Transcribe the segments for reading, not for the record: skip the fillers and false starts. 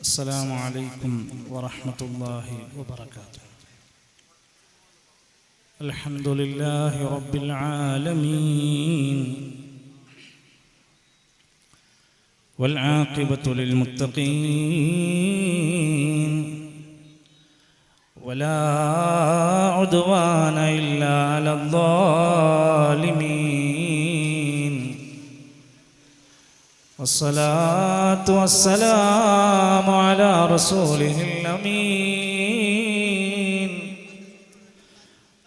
السلام عليكم ورحمة الله وبركاته. الحمد لله رب العالمين والعاقبة للمتقين ولا عدوان إلا على الظالمين والصلاة والسلام على رسوله الأمين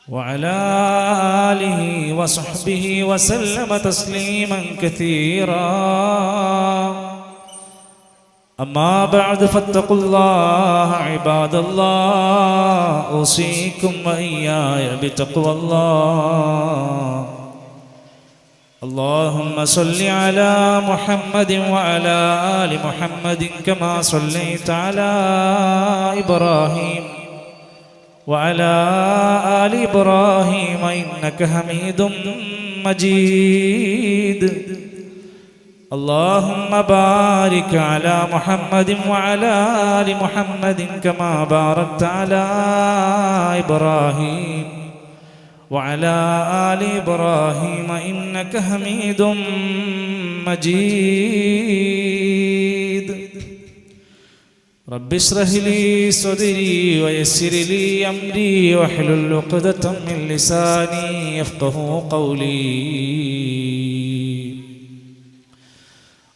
وعلى آله وصحبه وسلم تسليما كثيرا. أما بعد فاتقوا الله عباد الله، أوصيكم وإياي بتقوى الله. اللهم صل على محمد وعلى آل محمد كما صليت على إبراهيم وعلى آل إبراهيم إنك حميد مجيد. اللهم بارك على محمد وعلى آل محمد كما باركت على إبراهيم وعلى آل إبراهيم إنك حميد مجيد. رب اشرح لي صدري ويسر لي أمري واحلل عقدة من لساني يفقهوا قولي.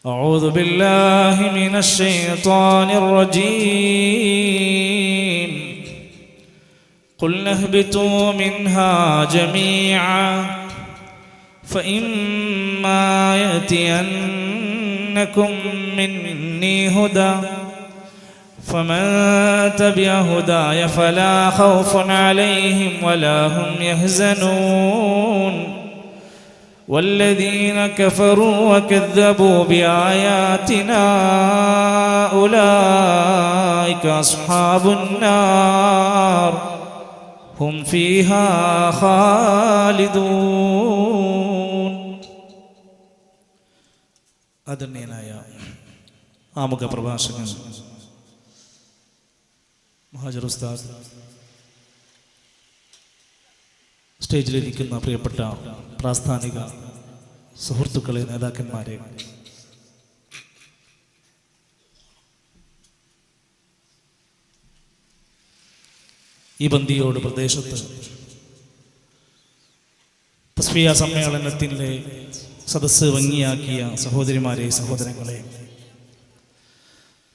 أعوذ بالله من الشيطان الرجيم. قلنا اهبطوا منها جميعا فإما يأتينكم مني هدى فمن تبع هداي فلا خوف عليهم ولا هم يحزنون والذين كفروا وكذبوا بآياتنا أولئك أصحاب النار هم فيها خالدون. ആദരണീയനായ ആമുഖ പ്രഭാഷകൻ മുഹാജിർ ഉസ്താദ്, സ്റ്റേജിലിരിക്കുന്ന പ്രിയപ്പെട്ട പ്രാസ്ഥാനിക സുഹൃത്തുക്കളെ, നേതാക്കന്മാരെ, ഈ ബന്ദിയോട് പ്രദേശത്ത് തസ്ബീഹ സമ്മേളനത്തിൻ്റെ സദസ്സ് ഭംഗിയാക്കിയ സഹോദരിമാരെ, സഹോദരങ്ങളെ,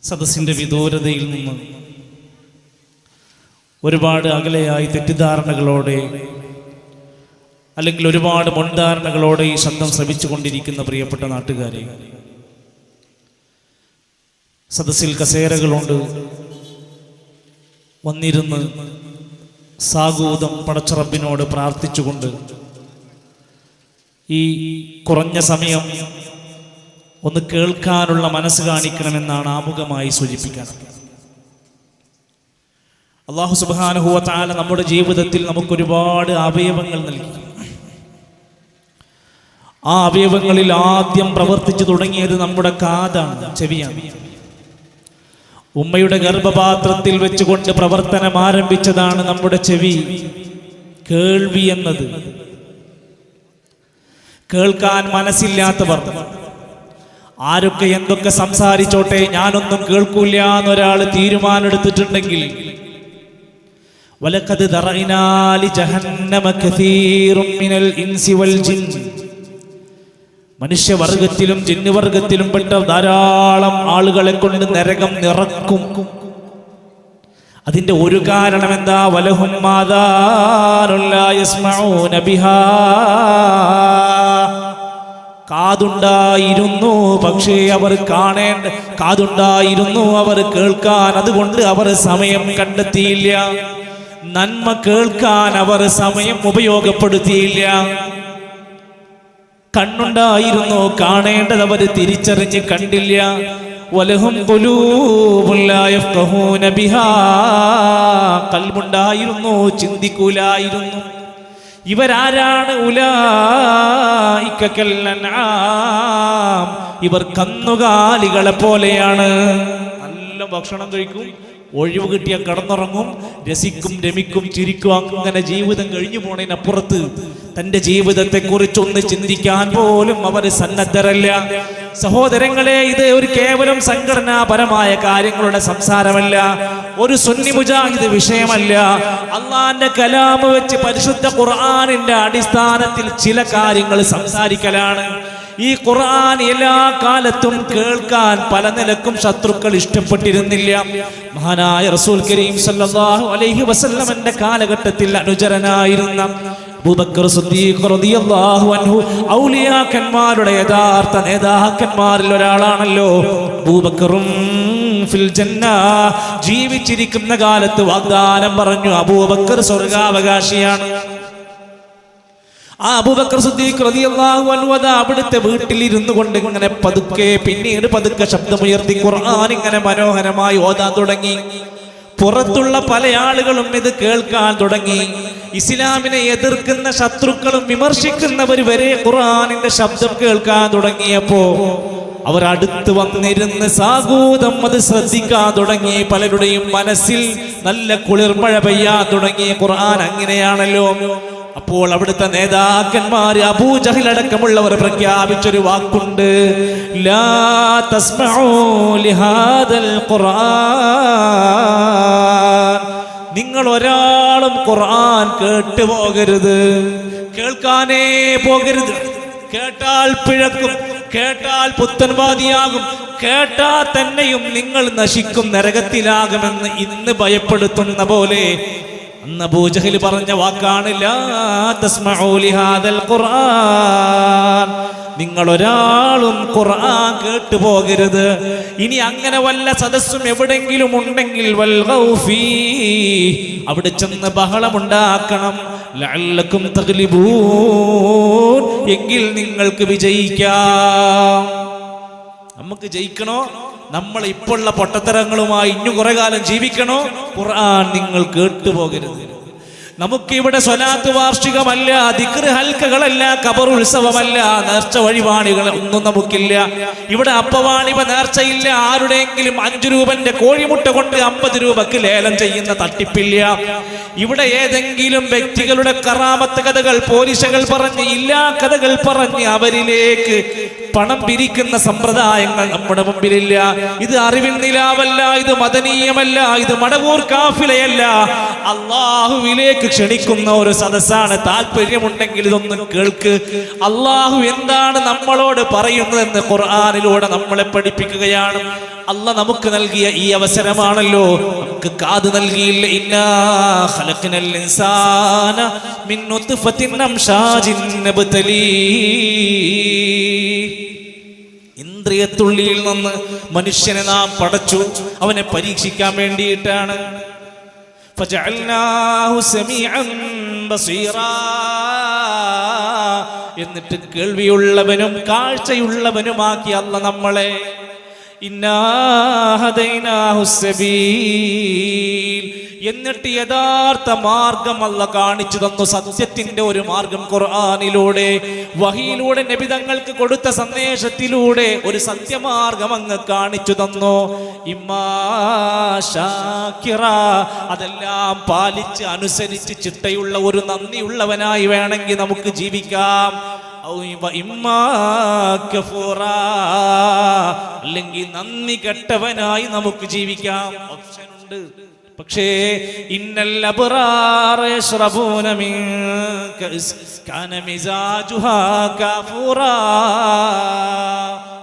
സദസ്സിൻ്റെ വിദൂരതയിൽ നിന്ന് ഒരുപാട് അകലെയായി തെറ്റിദ്ധാരണകളോടെ അല്ലെങ്കിൽ ഒരുപാട് മുൻധാരണകളോടെ ഈ ശബ്ദം ശ്രവിച്ചുകൊണ്ടിരിക്കുന്ന പ്രിയപ്പെട്ട നാട്ടുകാരെ, സദസ്സിൽ കസേരകളുണ്ട്, വന്നിരുന്ന് സാഗൂതം പടച്ചറബിനോട് പ്രാർത്ഥിച്ചുകൊണ്ട് ഈ കുറഞ്ഞ സമയം ഒന്ന് കേൾക്കാനുള്ള മനസ്സ് കാണിക്കണമെന്നാണ് ആമുഖമായി സൂചിപ്പിക്കാൻ. അല്ലാഹു സുബ്ഹാനഹു വ തആല നമ്മുടെ ജീവിതത്തിൽ നമുക്കൊരുപാട് അവയവങ്ങൾ നൽകി. ആ അവയവങ്ങളിൽ ആദ്യം പ്രവർത്തിച്ചു തുടങ്ങിയത് നമ്മുടെ കാതാണ്, ചെവിയാണ്. ഉമ്മയുടെ ഗർഭപാത്രത്തിൽ വെച്ചുകൊണ്ട് പ്രവർത്തനം ആരംഭിച്ചതാണ് നമ്മുടെ ചെവി, കേൾവി എന്നത്. കേൾക്കാൻ മനസ്സില്ലാത്തവർ ആരൊക്കെ എന്തൊക്കെ സംസാരിച്ചോട്ടെ, ഞാനൊന്നും കേൾക്കൂല എന്നൊരാൾ തീരുമാനമെടുത്തിട്ടുണ്ടെങ്കിൽ, വലഖദ് ദറഅനാ ലിജഹന്നമ കസീറും മിനൽ ഇൻസി വൽ ജിൻ, മനുഷ്യവർഗത്തിലും ജിന്നുവർഗത്തിലും പെട്ട ധാരാളം ആളുകളെ കൊണ്ട് നരകം നിറക്കും. അതിന്റെ ഒരു കാരണം എന്താ? വലഹും ആദാനുൻ ലാ യസ്മഊന ബിഹാ, കാതുണ്ടായിരുന്നു പക്ഷേ അവർ കാതുണ്ടായിരുന്നു, അവർ കേൾക്കാൻ അതുകൊണ്ട് അവർ സമയം കണ്ടെത്തിയില്ല. നന്മ കേൾക്കാൻ അവർ സമയം ഉപയോഗപ്പെടുത്തിയില്ല. കണ്ണുണ്ടായിരുന്നു, കാണേണ്ടത് അവർ തിരിച്ചറിഞ്ഞ് കണ്ടില്ല. വലഹും ഖുലൂബുൻ ലാ യഫ്ഖഹൂന ബിഹാ, ഖൽബുണ്ടായിരുന്നു, ചിന്തിക്കൂലായിരുന്നു. ഇവരാരാണ്? ഉലൈക കൽ അൻആം, ഇവർ കന്നുകാലികളെ പോലെയാണ്. നല്ല നല്ല ഭക്ഷണം കഴിക്കും, ഒഴിവ് കിട്ടിയാൽ കിടന്നുറങ്ങും, രസിക്കും, രമിക്കും, ചിരിക്കും. അങ്ങനെ ജീവിതം കഴിഞ്ഞു പോണതിനപ്പുറത്ത് തന്റെ ജീവിതത്തെക്കുറിച്ചൊന്ന് ചിന്തിക്കാൻ പോലും അവർ സന്നദ്ധരല്ല. സഹോദരങ്ങളെ, ഇത് ഒരു കേവലം സംഘടനാപരമായ കാര്യങ്ങളുടെ സംസാരമല്ല, ഒരു സുന്നി മുജാഹിദ് വിഷയമല്ല. അള്ളാന്റെ കലാമ് വെച്ച് പരിശുദ്ധ ഖുർആനിന്റെ അടിസ്ഥാനത്തിൽ ചില കാര്യങ്ങൾ സംസാരിക്കലാണ്. ഈ ഖുർആൻ എല്ലാ കാലത്തും കേൾക്കാൻ പല നിലക്കും ശത്രുക്കൾ ഇഷ്ടപ്പെട്ടിരുന്നില്ല. മഹാനായ റസൂൽ കരീം സല്ലല്ലാഹു അലൈഹി വസല്ലമന്റെ കാലഘട്ടത്തിൽ അനുചരനായിരുന്ന അബൂബക്കർ സിദ്ദീഖ് റളിയല്ലാഹു അൻഹു ഔലിയാക്കന്മാരുടെ യഥാർത്ഥ നേതാക്കന്മാരിൽ ഒരാളാണല്ലോ. അബൂബക്കറും ഫിൽ ജന്ന, ജീവിച്ചിരിക്കുന്ന കാലത്ത് വാഗ്ദാനം പറഞ്ഞു അബൂബക്കർ സ്വർഗാവകാശിയാണ്. ആ അബൂബക്കർ സിദ്ദീഖ് റളിയല്ലാഹു അൻഹു അവിടുത്തെ വീട്ടിലിരുന്നു കൊണ്ട് ഇങ്ങനെ പിന്നീട് പതുക്കെ ശബ്ദമുയർത്തി ഖുർആൻ ഇങ്ങനെ മനോഹരമായി ഓതാൻ തുടങ്ങി. പുറത്തുള്ള പല ആളുകളും ഇത് കേൾക്കാൻ തുടങ്ങി. ഇസ്ലാമിനെ എതിർക്കുന്ന ശത്രുക്കളും വിമർശിക്കുന്നവർ വരെ ഖുർആനിന്റെ ശബ്ദം കേൾക്കാൻ തുടങ്ങിയപ്പോ അവർ അടുത്ത് വന്നിരുന്ന് സാഗൂതം അത് ശ്രദ്ധിക്കാൻ തുടങ്ങി. പലരുടെയും മനസ്സിൽ നല്ല കുളിർമഴ പെയ്യാൻ തുടങ്ങി. ഖുർആൻ അങ്ങനെയാണല്ലോ. അപ്പോൾ അവിടുത്തെ നേതാക്കന്മാര് അബൂജഹൽ അടക്കമുള്ളവർ പ്രഖ്യാപിച്ചൊരു വാക്കുണ്ട്, ലാ തസ്മഉ ലിഹാദൽ ഖുർആൻ, നിങ്ങൾ ഒരാളും ഖുർആൻ കേട്ടു പോകരുത്, കേൾക്കാനേ പോകരുത്. കേട്ടാൽ പിഴക്കും, കേട്ടാൽ പുത്തൻവാദിയാകും, കേട്ടാൽ തന്നെയും നിങ്ങൾ നശിക്കും, നരകത്തിലാകുമെന്ന് ഇന്ന് ഭയപ്പെടുത്തുന്ന പോലെ അന്ന് അബൂജഹൽ പറഞ്ഞ വാക്കാണ് ലാ തസ്മഉ ലിഹാദൽ ഖുർആൻ, നിങ്ങൾ ഒരാളും ഖുർആൻ കേട്ടു പോകരുത്. ഇനി അങ്ങനെ വല്ല സദസ്സും എവിടെങ്കിലും ഉണ്ടെങ്കിൽ വൽഗൗ ഫീ, അവിടെ ചെന്ന് ബഹളമുണ്ടാക്കണം. ലഅല്ലക്കും തഗ്ലിബൂൻ, എങ്കിൽ നിങ്ങൾക്ക് വിജയിക്കാം. നമുക്ക് ജയിക്കണോ? നമ്മൾ ഇപ്പോഴുള്ള പൊട്ടത്തരങ്ങളുമായി ഇഞ്ഞു കുറെ കാലം ജീവിക്കണോ? ഖുർആൻ നിങ്ങൾ കേട്ടുപോകരുത്. നമുക്കിവിടെ സ്വലാത്ത് വാർഷികമല്ല, ദിക്ർ ഹൽക്കകളല്ല, ഖബർ ഉത്സവമല്ല, നേർച്ച വഴിപാടുകൾ ഒന്നും നമുക്കില്ല. ഇവിടെ അപ്പവാണിപ നേർച്ചയില്ല. ആരുടെയെങ്കിലും 5 രൂപന്റെ കോഴിമുട്ട കൊണ്ട് 50 രൂപക്ക് ലേലം ചെയ്യുന്ന തട്ടിപ്പില്ല. ഇവിടെ ഏതെങ്കിലും വ്യക്തികളുടെ കറാമത്ത് കഥകൾ, പോലീശകൾ പറഞ്ഞ്, ഇല്ലാ കഥകൾ പറഞ്ഞ് അവരിലേക്ക് പണം പിരിക്കുന്ന സമ്പ്രദായങ്ങൾ നമ്മുടെ മുമ്പിലില്ല. ഇത് അറിവിൻ നിലാവല്ല, ഇത് മദനീയമല്ല, ഇത് മടവൂർ കാഫിലയല്ല, അള്ളാഹുവിലേക്ക് ക്ഷണിക്കുന്ന ഒരു സദസ്സാണ്. താല്പര്യമുണ്ടെങ്കിൽ ഇതൊന്ന് കേൾക്ക്. അള്ളാഹു എന്താണ് നമ്മളോട് പറയുന്നതെന്ന് ഖുർആനിലൂടെ നമ്മളെ പഠിപ്പിക്കുകയാണ്. അള്ളാഹ് നമുക്ക് നൽകിയ ഈ അവസരമാണല്ലോ, നമുക്ക് കാത് നൽകിയില്ല. ഇന്നാ ഖലഖ്നൽ ഇൻസാന മിൻ നുത്ഫത്തിൻ അംശാജിൻ നബ്തലീ, ഇന്ദ്രിയത്തുള്ളിയിൽ നിന്ന് മനുഷ്യനെ നാം പടച്ചു, അവനെ പരീക്ഷിക്കാൻ വേണ്ടിയിട്ടാണ്. ഫജഅൽനാഹു സമീഅൻ ബസീറാ, എന്നിട്ട് കേൾവിയുള്ളവനും കാഴ്ചയുള്ളവനുമാക്കി അല്ലാഹ് നമ്മളെ. ഇന്നാ ഹദൈനാഹു സബീൽ, എന്നിട്ട് യഥാർത്ഥ മാർഗം അല്ലാഹ് കാണിച്ചു തന്നു. സത്യത്തിന്റെ ഒരു മാർഗം ഖുർആനിലൂടെ, വഹിയിലൂടെ, നബി തങ്ങൾക്ക് കൊടുത്ത സന്ദേശത്തിലൂടെ ഒരു സത്യമാർഗം അങ്ങ് കാണിച്ചു തന്നു. ഇമ്മാ ശാകിറ, അതെല്ലാം പാലിച്ച് അനുസരിച്ച് ചിട്ടയുള്ള ഒരു നന്ദിയുള്ളവനായി വേണമെങ്കിൽ നമുക്ക് ജീവിക്കാം. അല്ലെങ്കിൽ നന്ദി കെട്ടവനായി നമുക്ക് ജീവിക്കാം. ഓപ്ഷൻ ഉണ്ട്. പക്ഷേ ഇന്നൽ അബ്റാറ യശ്റബൂന മിൻ കഅസ് കാന മിസാജുഹാ കാഫൂറാ,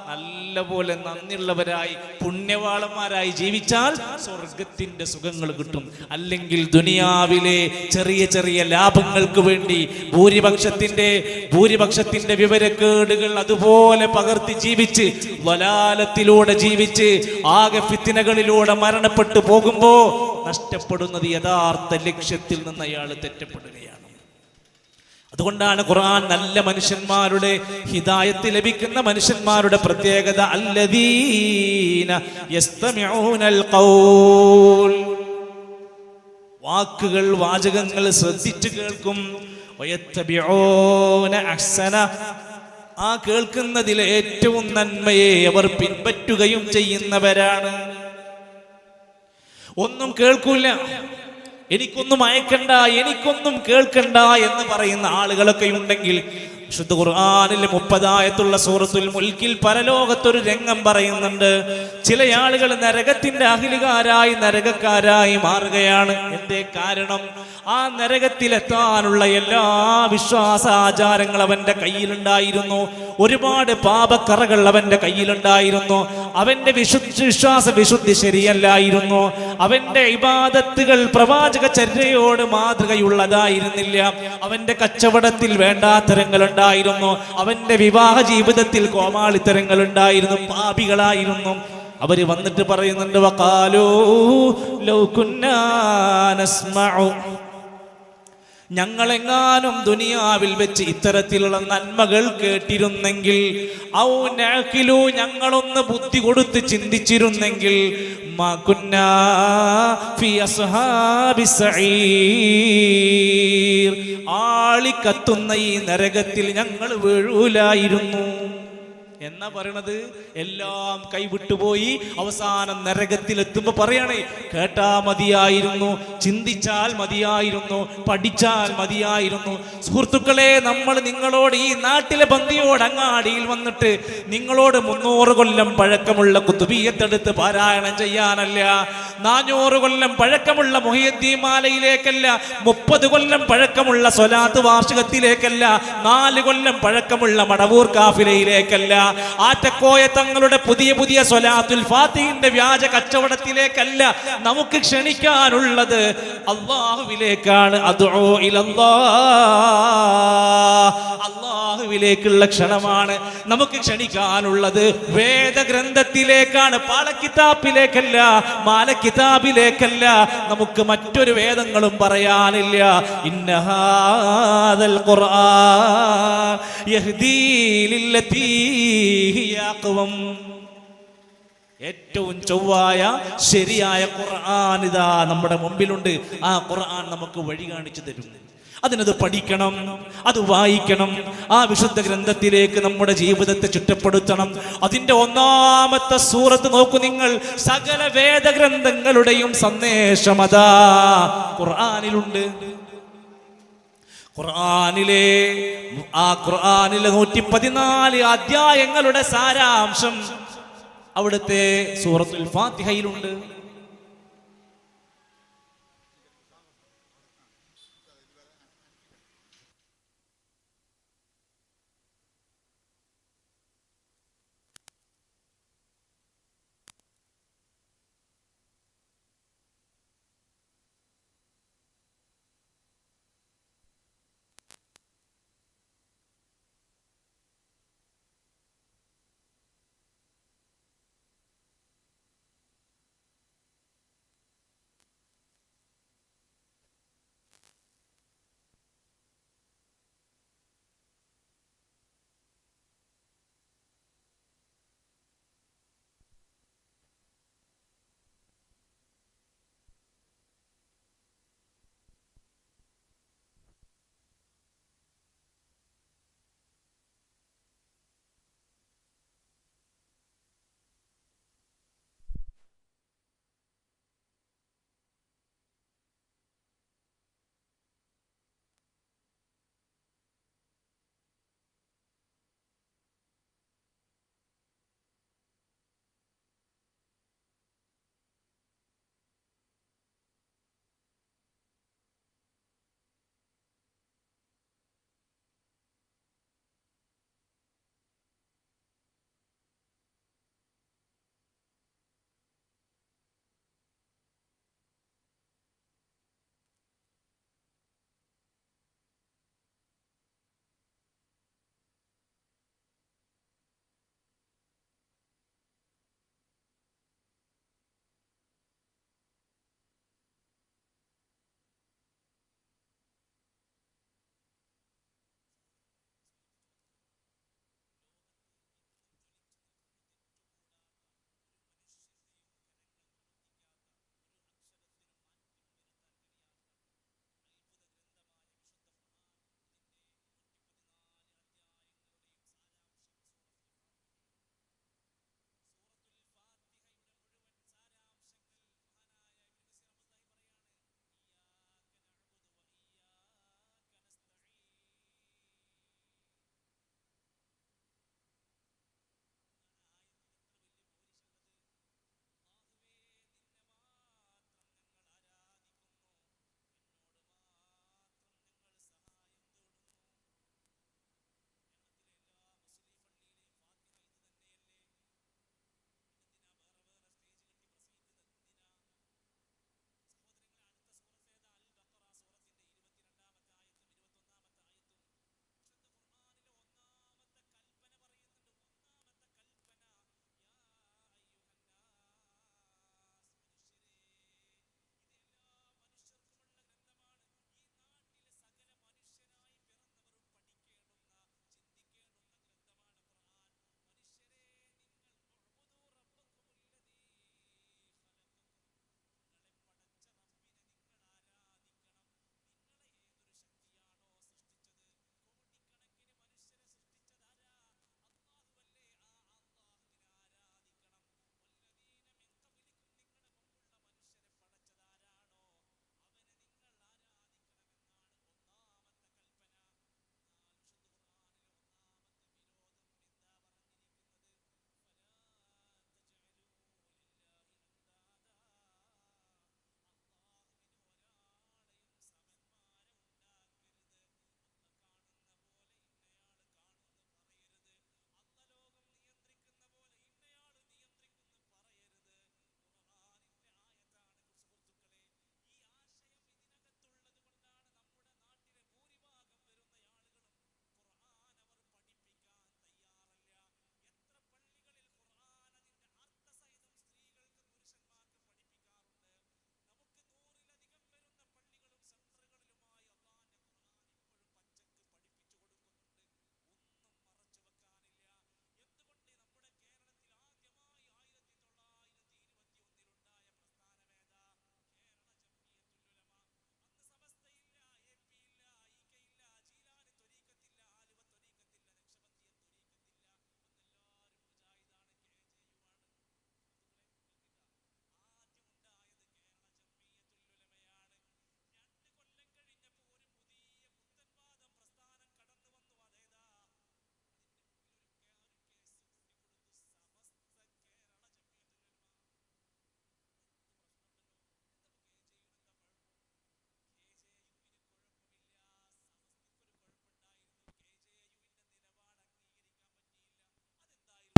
നല്ലപോലെ നന്ദിയുള്ളവരായി പുണ്യവാളന്മാരായി ജീവിച്ചാൽ സ്വർഗത്തിന്റെ സുഖങ്ങൾ കിട്ടും. അല്ലെങ്കിൽ ദുനിയാവിലെ ചെറിയ ചെറിയ ലാഭങ്ങൾക്ക് വേണ്ടി ഭൂരിപക്ഷത്തിന്റെ വിവരക്കേടുകൾ അതുപോലെ പകർത്തി ജീവിച്ച് വലാലത്തിലൂടെ ജീവിച്ച് ആകെ ഫിത്നകളിലൂടെ മരണപ്പെട്ടു പോകുമ്പോ നഷ്ടപ്പെടുന്നത് യഥാർത്ഥ ലക്ഷ്യത്തിൽ നിന്ന് അയാൾ തെറ്റപ്പെടുകയാണ്. അതുകൊണ്ടാണ് ഖുർആൻ നല്ല മനുഷ്യന്മാരുടെ, ഹിദായത്ത് ലഭിക്കുന്ന മനുഷ്യന്മാരുടെ പ്രത്യേകത അല്ലദീന യസ്തമിഊനൽ ഖൗൽ, വാക്കുകൾ, വാചകങ്ങൾ ശ്രദ്ധിച്ചു കേൾക്കും. വയത്തബിഊന അഹ്സന, ആ കേൾക്കുന്നതിലെ ഏറ്റവും നന്മയെ അവർ പിൻപറ്റുകയും ചെയ്യുന്നവരാണ്. ഒന്നും കേൾക്കൂല, എനിക്കൊന്നും അയക്കണ്ട, എനിക്കൊന്നും കേൾക്കണ്ട എന്ന് പറയുന്ന ആളുകളൊക്കെ ഉണ്ടെങ്കിൽ വിശുദ്ധ ഖുർആനിൽ 30 ആയത്തുള്ള സൂറത്തുൽ മുൽക്കിൽ പരലോകത്തൊരു രംഗം പറയുന്നുണ്ട്. ചില ആളുകൾ നരകത്തിന്റെ അഹിലുകാരായി നരകക്കാരായി മാറുകയാണ്. എന്തേ കാരണം? ആ നരകത്തിലെത്താനുള്ള എല്ലാ വിശ്വാസ ആചാരങ്ങൾ അവന്റെ കയ്യിലുണ്ടായിരുന്നു, ഒരുപാട് പാപക്കറകൾ അവന്റെ കയ്യിലുണ്ടായിരുന്നു, അവന്റെ വിശ്വാസ വിശുദ്ധി ശരിയല്ലായിരുന്നു, അവന്റെ ഇബാദത്തുകൾ പ്രവാചക ചര്യയോട് മാതൃകയുള്ളതായിരുന്നില്ല, അവന്റെ കച്ചവടത്തിൽ വേണ്ടാത്തരങ്ങൾ ഉണ്ടായിരുന്നു, അവന്റെ വിവാഹ ജീവിതത്തിൽ കോമാളിത്തരങ്ങൾ ഉണ്ടായിരുന്നു, പാപികളായിരുന്നു. അവര് വന്നിട്ട് പറയുന്നുണ്ട്, വഖാലൂ ലൗ കുന്നാ നസ്മഉ, ഞങ്ങളെങ്ങാനും ദുനിയാവിൽ വെച്ച് ഇത്തരത്തിലുള്ള നന്മകൾ കേട്ടിരുന്നെങ്കിൽ, ഔ നഅഖിലു, ഞങ്ങളൊന്ന് ബുദ്ധി കൊടുത്ത് ചിന്തിച്ചിരുന്നെങ്കിൽ, മാ കുന്നാ ഫി അസ്ഹാബിസ് സഈർ, ആളിക്കത്തുന്ന ഈ നരകത്തിൽ ഞങ്ങൾ വീഴൂലായിരുന്നു എന്നാ പറയണത്. എല്ലാം കൈവിട്ടുപോയി അവസാനം നരകത്തിലെത്തുമ്പോ പറയണേ, കേട്ടാ മതിയായിരുന്നു, ചിന്തിച്ചാൽ മതിയായിരുന്നു, പഠിച്ചാൽ മതിയായിരുന്നു. സുഹൃത്തുക്കളെ, നമ്മൾ നിങ്ങളോട് ഈ നാട്ടിലെ ബന്ദിയോട് അങ്ങാടിയിൽ വന്നിട്ട് നിങ്ങളോട് 300 കൊല്ലം പഴക്കമുള്ള കുതുബിയത്തെടുത്ത് പാരായണം ചെയ്യാനല്ല, 400 കൊല്ലം പഴക്കമുള്ള മുഹിയുദ്ദീൻ മാലയിലേക്കല്ല, 30 കൊല്ലം പഴക്കമുള്ള സ്വലാത്ത് വാർഷികത്തിലേക്കല്ല, 4 കൊല്ലം പഴക്കമുള്ള മടവൂർ കാഫിലയിലേക്കല്ല, ആറ്റക്കോയ തങ്ങളുടെ പുതിയ പുതിയ സ്വലാത്തുൽ ഫാത്തിഹിന്റെ വ്യാജ കച്ചവടത്തിലേക്കല്ല നമുക്ക് ക്ഷണിക്കാനുള്ളത്, അല്ലാഹുവിലേക്കാണ്. അദ്ഉ ഇലല്ലാഹ്, അല്ലാഹുവിലേക്കുള്ള ക്ഷണമാണ് നമുക്ക് ക്ഷണിക്കാനുള്ളത്. വേദഗ്രന്ഥത്തിലേക്കാണ്, പാളക്കിതാബിലേക്കല്ല, മാലക്കിതാബിലേക്കല്ല. നമുക്ക് മറ്റൊരു വേദങ്ങളും പറയാനില്ല. ഇന്ന ഹാദൽ ഖുർആൻ യഹ്ദീ ലില്ലതീ ഹിയ അഖ്വം, ഏറ്റവും ചൊവ്വായ ശരിയായ ഖുർആൻ ഇതാ നമ്മുടെ മുമ്പിലുണ്ട്. ആ ഖുർആൻ നമുക്ക് വഴി കാണിച്ചു തരും. അതിനത് പഠിക്കണം, അത് വായിക്കണം, ആ വിശുദ്ധ ഗ്രന്ഥത്തിലേക്ക് നമ്മുടെ ജീവിതത്തെ ചുറ്റപ്പെടുത്തണം. അതിന്റെ 1-ാമത്തെ സൂറത്ത് നോക്കൂ നിങ്ങൾ. സകല വേദഗ്രന്ഥങ്ങളുടെയും സന്ദേശം അതാ ഖുർആനിലുണ്ട്. ഖുർആനിലെ 114 അധ്യായങ്ങളുടെ സാരാംശം അവിടുത്തെ സൂറത്തുൽ ഫാത്തിഹയിലുണ്ട്.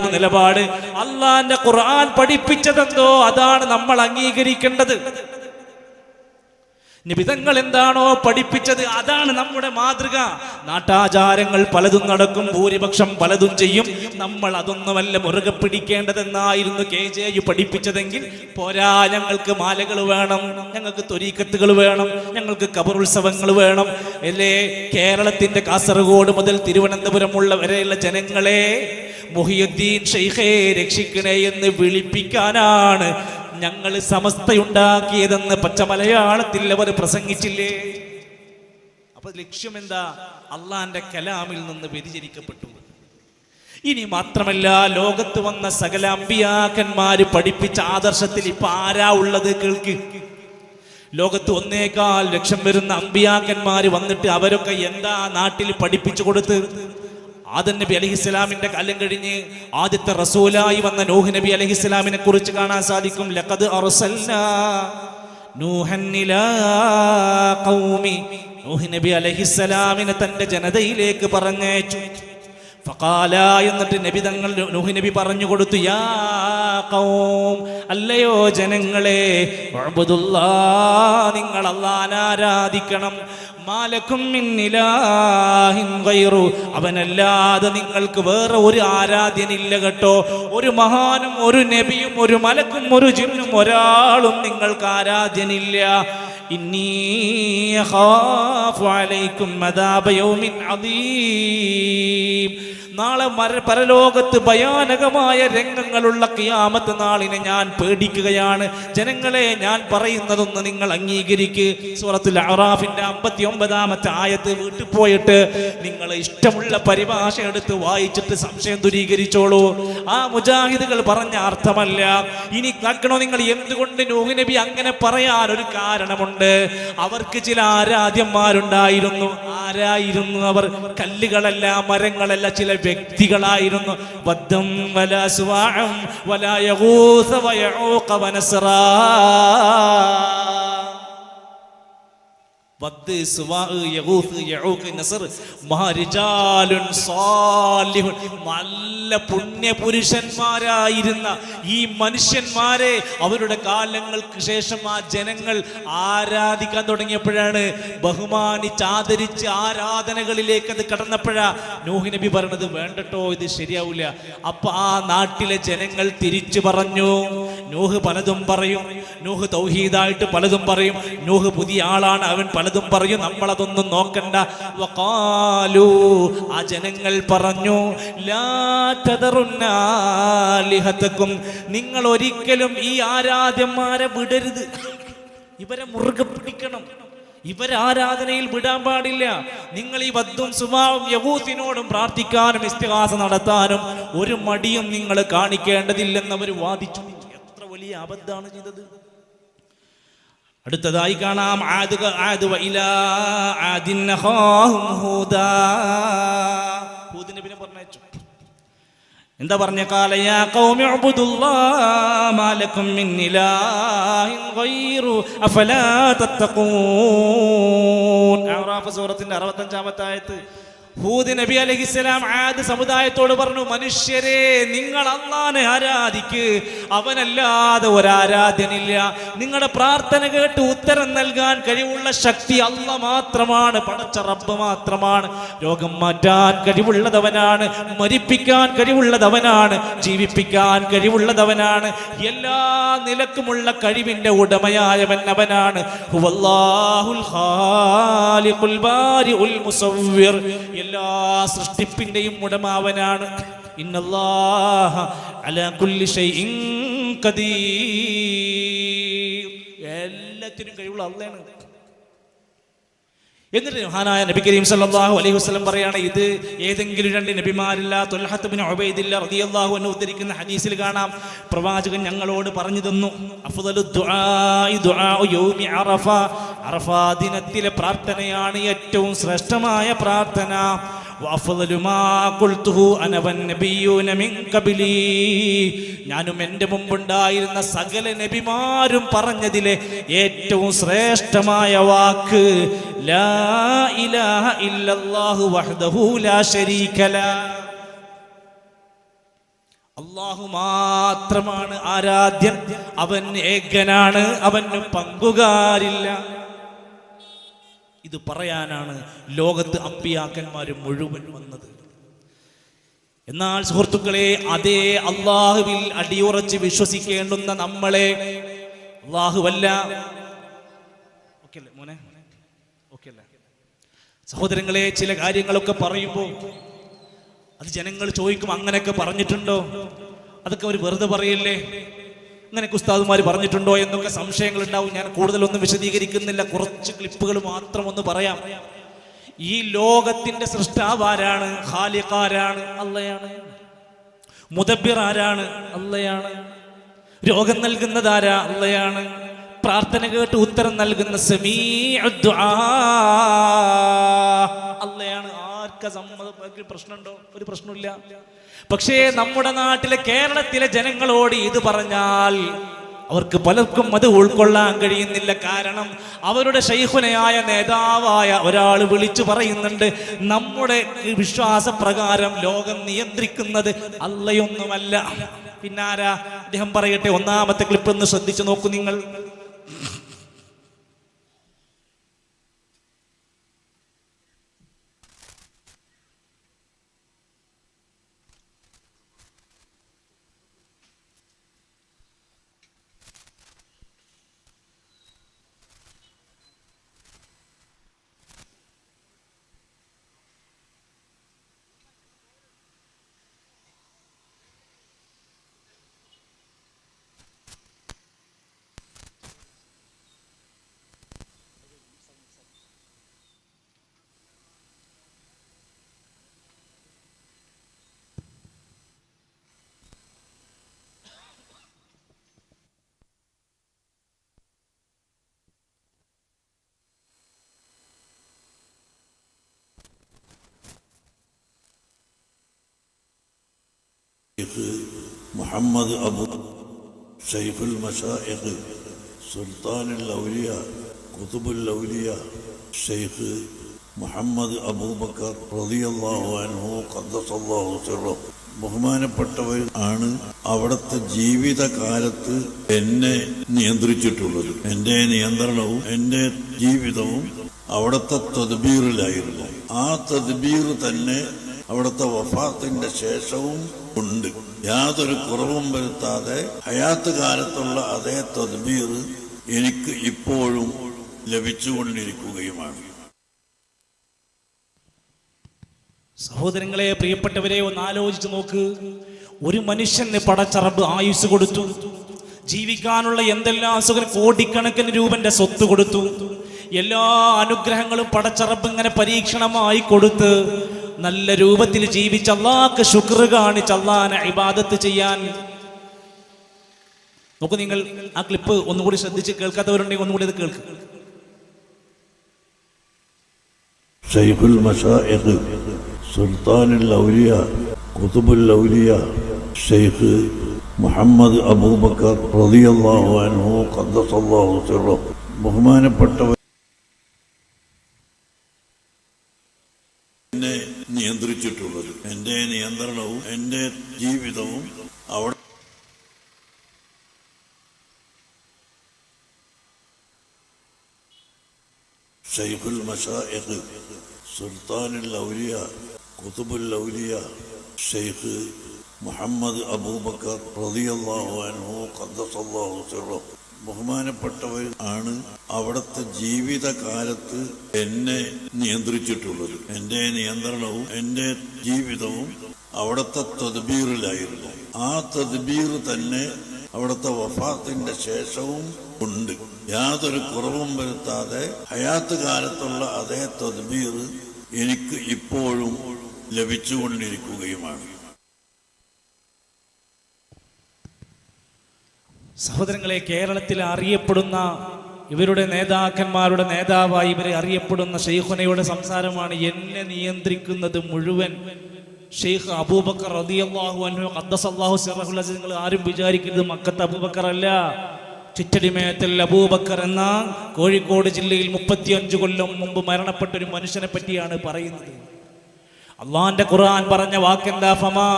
എന്തായിരുന്നു നിലപാട്? അള്ളാന്റെ ഖുർആൻ പഠിപ്പിച്ചതെന്തോ അതാണ് നമ്മൾ അംഗീകരിക്കേണ്ടത്. നിബിതങ്ങൾ എന്താണോ പഠിപ്പിച്ചത് അതാണ് നമ്മുടെ മാതൃക. നാട്ടാചാരങ്ങൾ പലതും നടക്കും, ഭൂരിപക്ഷം പലതും ചെയ്യും. നമ്മൾ അതൊന്നുമല്ല മുറുകെ പിടിക്കേണ്ടതെന്നായിരുന്നു KJ പഠിപ്പിച്ചതെങ്കിൽ പോരാ, ഞങ്ങൾക്ക് മാലകൾ വേണം, ഞങ്ങൾക്ക് ത്വരീക്കത്തുകൾ വേണം, ഞങ്ങൾക്ക് ഖബറുത്സവങ്ങൾ വേണം. അല്ലേ, കേരളത്തിന്റെ കാസർഗോഡ് മുതൽ തിരുവനന്തപുരം വരെയുള്ള ജനങ്ങളെ മുഹിയുദ്ദീൻ ഷെയ്ഖേ രക്ഷിക്കണേ എന്ന് വിളിപ്പിക്കാനാണ് ഞങ്ങൾ സമസ്തയുണ്ടാക്കിയതെന്ന് പച്ച മലയാളത്തിൽ അവർ പ്രസംഗിച്ചില്ലേ? അപ്പൊ ലക്ഷ്യം എന്താ? അള്ളാന്റെ കലാമിൽ നിന്ന് വ്യതിചരിക്കപ്പെട്ടു. ഇനി മാത്രമല്ല, ലോകത്ത് വന്ന സകല അമ്പിയാക്കന്മാര് പഠിപ്പിച്ച ആദർശത്തിൽ ഇപ്പൊ ആരാ ഉള്ളത്? കേൾക്ക്. ലോകത്ത് 1.25 ലക്ഷം വരുന്ന അമ്പിയാക്കന്മാര് വന്നിട്ട് അവരൊക്കെ എന്താ നാട്ടിൽ പഠിപ്പിച്ചു കൊടുത്ത്? ആദം നബി അലൈഹിസ്സലാമിന്റെ കാലം കഴിഞ്ഞ് ആദ്യത്തെ റസൂലായി വന്ന നൂഹ് നബി അലൈഹിസ്സലാമിനെ കുറിച്ച് കാണാൻ സാധിക്കും. ലഖദ് അർസൽനാ നൂഹൻ ഇലാ ഖൗമി. നൂഹ് നബി അലൈഹിസ്സലാമിനെ തന്റെ ജനതയിലേക്ക് പറഞ്ഞയച്ചു. ഫഖാല, എന്നിട്ട് നബി തങ്ങൾ നൂഹ് നബി പറഞ്ഞു കൊടുത്തു, യാ ഖൗം, അല്ലയോ ജനങ്ങളെ, ഉഅ്ബുദുല്ലാഹ്, നിങ്ങൾ അല്ലാഹനെ ആരാധിക്കണം. മാലക്കും മിൻ ഇലാഹിൻ ഗൈറു, അവനല്ലാതെ നിങ്ങൾക്ക് വേറെ ഒരു ആരാധ്യനില്ല കേട്ടോ. ഒരു മഹാനും ഒരു നബിയും ഒരു മലക്കും ഒരു ജിന്നും ഒരാളും നിങ്ങൾക്ക് ആരാധ്യനില്ല. ഇന്നി അഖാഫു അലൈക്കും അദാബ യൗമിൻ അദീം. നാളെ പരലോകത്ത് ഭയാനകമായ രംഗങ്ങളുള്ള ഖിയാമത്ത് നാളിനെ ഞാൻ പേടിക്കുകയാണ്. ജനങ്ങളെ, ഞാൻ പറയുന്നതൊന്ന് നിങ്ങൾ അംഗീകരിക്ക്. സൂറത്തുൽ അറാഫിന്റെ 59-ാമത്തെ ആയത്ത് വീട്ടിൽ പോയിട്ട് നിങ്ങൾ ഇഷ്ടമുള്ള പരിഭാഷ എടുത്ത് വായിച്ചിട്ട് സംശയം ദൂരീകരിച്ചോളൂ. ആ മുജാഹിദുകൾ പറഞ്ഞ അർത്ഥമല്ല. ഇനി കേൾക്കണോ നിങ്ങൾ? എന്തുകൊണ്ട് നൂഹ് നബി അങ്ങനെ പറയാൻ ഒരു കാരണമുണ്ട്. അവർക്ക് ചില ആരാധ്യന്മാരുണ്ടായിരുന്നു. ആരായിരുന്നു അവർ? കല്ലുകളല്ല, മരങ്ങളല്ല, ചില വ്യക്തികളായിരുന്നു. വദ്ദം വലാ സുവാഅം വലാ യഗൂസ വയഊഖ വനസ്റാ. വദ്, സുവാ, യഗൂസ്, യഊഖ്, നസ്ർ, മഹാരിജാലുൻ സാലിഹുൻ, നല്ല പുണ്യപുരുഷന്മാരായിരുന്ന ഈ മനുഷ്യന്മാരെ അവരുടെ കാലങ്ങൾക്ക് ശേഷം ആ ജനങ്ങൾ ആരാധിക്കാൻ തുടങ്ങിയപ്പോഴാണ്, ബഹുമാനിച്ച് ആദരിച്ച് ആരാധനകളിലേക്ക് അത് കടന്നപ്പോഴാ നൂഹ് നബി പറഞ്ഞത്, വേണ്ടട്ടോ, ഇത് ശരിയാവില്ല. അപ്പൊ ആ നാട്ടിലെ ജനങ്ങൾ തിരിച്ചു പറഞ്ഞു. നൂഹ് പലതും പറയും, നൂഹ് തൗഹീദായിട്ട് പലതും പറയും, നൂഹ് പുതിയ ആളാണ്, അവൻ പലതും പറയും, നമ്മളതൊന്നും നോക്കണ്ട. വഖാലു, ആ ജനങ്ങൾ പറഞ്ഞു, ലാ തദറുന്ന ആലിഹതകും, നിങ്ങൾ ഒരിക്കലും ഈ ആരാധ്യന്മാരെ വിടരുത്, ഇവരെ മുറുകെ പിടിക്കണം, ഇവരെ ആരാധനയിൽ വിടാൻ പാടില്ല. നിങ്ങൾ ഈ വദ്ദും സുവാവും യഗൂസിനോടും പ്രാർത്ഥിക്കാനും ഇസ്തിഗാസ നടത്താനും ഒരു മടിയും നിങ്ങൾ കാണിക്കേണ്ടതില്ലെന്ന് അവർ വാദിച്ചു. എത്ര വലിയ അബദ്ധാണ് ചെയ്തത്. അടുത്തതായി കാണാം, ഹൂദ് നബിനെ പറഞ്ഞയച്ചു. എന്താ പറഞ്ഞ? ഖാല യാ ഖൗമി ഉബ്ദുല്ലാഹ മാ ലക്കും മിൻ ഇലാഹിൻ ഗൈറു അഫലാ തത്തഖൂൻ. അറാഫ് സൂറത്തിന്റെ 65-ാമത്തെ ആയത്ത്. ഹൂദ് നബി അലൈഹിസ്സലാം ആദ് സമുദായത്തോട് പറഞ്ഞു, മനുഷ്യരെ, നിങ്ങൾ അല്ലാഹനെ ആരാധിക്ക്, അവനല്ലാതെ ഒരാരാധ്യനില്ല. നിങ്ങളുടെ പ്രാർത്ഥന കേട്ട് ഉത്തരം നൽകാൻ കഴിവുള്ള ശക്തി അല്ലാഹ് മാത്രമാണ്, പടച്ച റബ്ബ് മാത്രമാണ്. രോഗം മാറ്റാൻ കഴിവുള്ളതവനാണ്, മരിപ്പിക്കാൻ കഴിവുള്ളതവനാണ്, ജീവിപ്പിക്കാൻ കഴിവുള്ളതവനാണ്. എല്ലാ നിലക്കുമുള്ള കഴിവിന്റെ ഉടമയായവൻ അവനാണ്. ഹുവല്ലാഹുൽ ഖാലിഖുൽ ബാരിഉൽ മുസവ്വിർ, എല്ലാ സൃഷ്ടിപ്പിന്റെയും ഉടമാവനാണ്. ഇന്നല്ലാഹ അലാ കുല്ലി ഷൈഇൻ ഖദീർ, എല്ലാത്തിനും കഴിവുള്ള അല്ലാഹുവാണ്. എന്നിട്ട് മഹാനായ നബി കരീം സല്ലല്ലാഹു അലൈഹി വസല്ലം പറയാണ്, ഇത് ഏതെങ്കിലും രണ്ട് നബിമാരില്ല, ത്വൽഹത്ത് ഇബ്നു ഉബൈദില്ല റളിയല്ലാഹു അൻഹു ഉദ്ധരിക്കുന്ന ഹദീസിൽ കാണാം, പ്രവാചകൻ ഞങ്ങളോട് പറഞ്ഞു തന്നു, അഫ്ദലു ദുആഇ ദുആഉ യൗമി അറഫ, അറഫാ ദിനത്തിലെ പ്രാർത്ഥനയാണ് ഏറ്റവും ശ്രേഷ്ഠമായ പ്രാർത്ഥന. വഅഫ്ദലു മാ ഖുൽതുഹു അന വന്നബിയ്യൂന മിൻ ഖബ്ലി, ഞാനും എൻ്റെ മുമ്പുണ്ടായിരുന്ന സകല നബിമാരും പറഞ്ഞതിലെ ഏറ്റവും ശ്രേഷ്ഠമായ വാക്ക് ലാ ഇലാഹ ഇല്ലല്ലാഹു വഹ്ദഹു ലാ ശരീക ലഹു. അല്ലാഹു മാത്രമാണ് ആരാധ്യൻ, അവൻ ഏകനാണ്, അവന് പങ്കുകാരില്ല. ഇത് പറയാനാണ് ലോകത്ത് അമ്പിയാക്കന്മാർ മുഴുവൻ വന്നത്. എന്നാൽ സുഹൃത്തുക്കളെ, അതേ അള്ളാഹുവിൽ അടിയുറച്ച് വിശ്വസിക്കേണ്ടുന്ന നമ്മളെ അള്ളാഹുവല്ല. മോനെ സഹോദരങ്ങളെ, ചില കാര്യങ്ങളൊക്കെ പറയുമ്പോൾ അത് ജനങ്ങൾ ചോദിക്കും, അങ്ങനെയൊക്കെ പറഞ്ഞിട്ടുണ്ടോ? അതൊക്കെ അവർ വെറുതെ പറയല്ലേ, അങ്ങനെയൊക്കെ ഉസ്താദുമാർ പറഞ്ഞിട്ടുണ്ടോ എന്നൊക്കെ സംശയങ്ങൾ ഉണ്ടാവും. ഞാൻ കൂടുതലൊന്നും വിശദീകരിക്കുന്നില്ല, കുറച്ച് ക്ലിപ്പുകൾ മാത്രം ഒന്ന് പറയാം. ഈ ലോകത്തിന്റെ സൃഷ്ടാവ് ആരാണ്? ഖാലിഖാരാണ്, അള്ളയാണ്. മുദബ്ബിർ ആരാണ്? അള്ളയാണ്. രോഗം നൽകുന്നതാരാ? അള്ളയാണ്. പ്രാർത്ഥന കേട്ട് ഉത്തരം നൽകുന്ന സമീഉ ദുആ അള്ളയാണ്. ആർക്കാ സമ്മതം പ്രശ്നമുണ്ടോ? ഒരു പ്രശ്നമില്ല. പക്ഷേ നമ്മുടെ നാട്ടിലെ കേരളത്തിലെ ജനങ്ങളോട് ഇത് പറഞ്ഞാൽ അവർക്ക് പലർക്കും അത് ഉൾക്കൊള്ളാൻ കഴിയുന്നില്ല. കാരണം അവരുടെ ശൈഖുനയായ നേതാവായ ഒരാൾ വിളിച്ചു പറയുന്നുണ്ട്, നമ്മുടെ വിശ്വാസപ്രകാരം ലോകം നിയന്ത്രിക്കുന്നത് അള്ളയൊന്നുമല്ല. പിന്നാരാ? അദ്ദേഹം പറയട്ടെ. ഒന്നാമത്തെ ക്ലിപ്പ് ഒന്ന് ശ്രദ്ധിച്ചു നോക്കൂ നിങ്ങൾ. മുഹമ്മദ് അബു ഷൈഖുൽ മശായിഖ് സുൽത്താനുൽ ഔലിയ ഖുതുബുൽ ഔലിയ ഷെയ്ഖ് മുഹമ്മദ് അബൂബക്കർ റളിയല്ലാഹു അൻഹു ഖദ്ദസല്ലാഹു സിർറഹു ബഹുമാനപ്പെട്ടവർ ആണ് അവിടുത്തെ ജീവിതകാലത്ത് എന്നെ നിയന്ത്രിച്ചിട്ടുള്ളത്. എൻ്റെ നിയന്ത്രണവും എൻ്റെ ജീവിതവും അവിടുത്തെ തദ്ബീറിലായിരുന്നു. ആ തദ്ബീർ തന്നെ അവിടുത്തെ വഫാത്തിന്റെ ശേഷവും ഉണ്ട്. യാതൊരു കുറവും വരുത്താതെ ഹയാത്ത് കാലത്തുള്ള അതേ തദ്ബീർ എനിക്ക് ഇപ്പോഴും ലഭിച്ചുകൊണ്ടിരിക്കുകയുമാണ്. സഹോദരങ്ങളെ, പ്രിയപ്പെട്ടവരെ, ഒന്ന് ആലോചിച്ച് നോക്ക്. ഒരു മനുഷ്യന് പടച്ചറബ് ആയുസ് കൊടുത്തു, ജീവിക്കാനുള്ള എന്തെല്ലാം സുഖം, കോടിക്കണക്കിന് രൂപന്റെ സ്വത്ത് കൊടുത്തു, എല്ലാ അനുഗ്രഹങ്ങളും പടച്ചറബ് ഇങ്ങനെ പരീക്ഷണമായി കൊടുത്ത് നല്ല രൂപത്തിൽ ജീവിച്ച് അല്ലാഹ്ക്ക് ശുക്ർ കാണിച്ച് അല്ലാഹനെ ഇബാദത്ത് ചെയ്യാൻ നോക്കൂ നിങ്ങൾ. ആ ക്ലിപ്പ് ഒന്നുകൂടി ശ്രദ്ധിച്ച് കേൾക്കാത്തവരുണ്ടെങ്കിൽ ഒന്നുകൂടി ഇത് കേൾക്ക്. ഷൈഖുൽ മശായിഖ് സുൽത്താനുൽ ഔലിയ ഖുതുബുൽ ഔലിയ ഷെയ്ഖ് മുഹമ്മദ് അബൂബക്കർ റളിയല്ലാഹു അൻഹു ഖദ്ദസല്ലാഹു സിർറഹു ബഹുമാനപ്പെട്ടവർ എന്നെ നിയന്ത്രിച്ചിട്ടുള്ളത്. എൻ്റെ നിയന്ത്രണവും എൻ്റെ ജീവിതവും അവിടെ ഷൈഖുൽ മശായിഖ് സുൽത്താനുൽ ഔലിയ ഖുതുബുൽ ഔലിയ ഷെയ്ഖ് മുഹമ്മദ് അബൂബക്കർ റളിയല്ലാഹു അൻഹു ഖദ്ദസല്ലാഹു സിർറഹു ബഹുമാനപ്പെട്ടവർ ആണ് അവിടുത്തെ ജീവിതകാലത്ത് എന്നെ നിയന്ത്രിച്ചിട്ടുള്ളത്. എൻ്റെ നിയന്ത്രണവും എൻ്റെ ജീവിതവും അവിടുത്തെ തദ്ബീറിലായിരുന്നു. ആ തദ്ബീർ തന്നെ അവിടുത്തെ വഫാത്തിന്റെ ശേഷവും ഉണ്ട്. യാതൊരു കുറവും വരുത്താതെ ഹയാത്ത് കാലത്തുള്ള അതേ തദ്ബീർ എനിക്ക് ഇപ്പോഴും ലഭിച്ചുകൊണ്ടിരിക്കുകയുമാണ്. സഹോദരങ്ങളെ, കേരളത്തിൽ അറിയപ്പെടുന്ന ഇവരുടെ നേതാക്കന്മാരുടെ നേതാവായി ഇവരെ അറിയപ്പെടുന്ന ഷെയ്ഖുനയുടെ സംസാരമാണ്. എന്നെ നിയന്ത്രിക്കുന്നത് മുഴുവൻ ഷെയ്ഖ് അബൂബക്കർ റളിയല്ലാഹു അൻഹു ഖദ്ദസല്ലാഹു സിർറഹു. നിങ്ങൾ ആരും വിചാരിക്കരുത് മക്കത്തെ അബൂബക്കർ അല്ല, ചുറ്റടിമേത്തൽ അബൂബക്കർ എന്ന കോഴിക്കോട് ജില്ലയിൽ 35 കൊല്ലം മുമ്പ് മരണപ്പെട്ട ഒരു മനുഷ്യനെ പറ്റിയാണ് പറയുന്നത്. അള്ളാന്റെ ഖുർആൻ പറഞ്ഞ വാക്കെന്താ? ഫമാ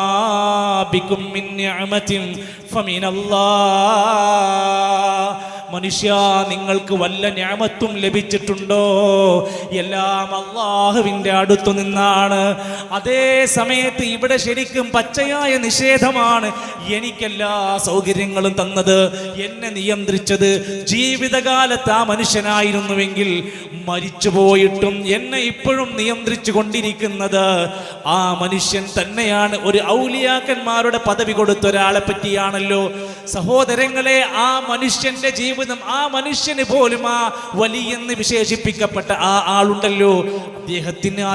ബികും മിൻ നിഅമതിൻ ഫമിനല്ലാഹ്. മനുഷ്യ, നിങ്ങൾക്ക് വല്ല നിഅമത്തും ലഭിച്ചിട്ടുണ്ടോ? എല്ലാം അള്ളാഹുവിന്റെ അടുത്തു നിന്നാണ്. അതേ സമയത്ത് ഇവിടെ ശരിക്കും പച്ചയായ നിഷേധമാണ്. എനിക്കെല്ലാ സൗകര്യങ്ങളും തന്നത്, എന്നെ നിയന്ത്രിച്ചത് ജീവിതകാലത്ത് ആ മനുഷ്യനായിരുന്നുവെങ്കിൽ മരിച്ചുപോയിട്ടും എന്നെ ഇപ്പോഴും നിയന്ത്രിച്ചു കൊണ്ടിരിക്കുന്നത് ആ മനുഷ്യൻ തന്നെയാണ്. ഒരു ഔലിയാക്കന്മാരുടെ പദവി കൊടുത്ത ഒരാളെ പറ്റിയാണല്ലോ സഹോദരങ്ങളെ. ആ മനുഷ്യന്റെ ജീവിതം, ആ മനുഷ്യന് പോലും ആ വലിയെന്ന് വിശേഷിപ്പിക്കപ്പെട്ട ആ ആളുണ്ടല്ലോ,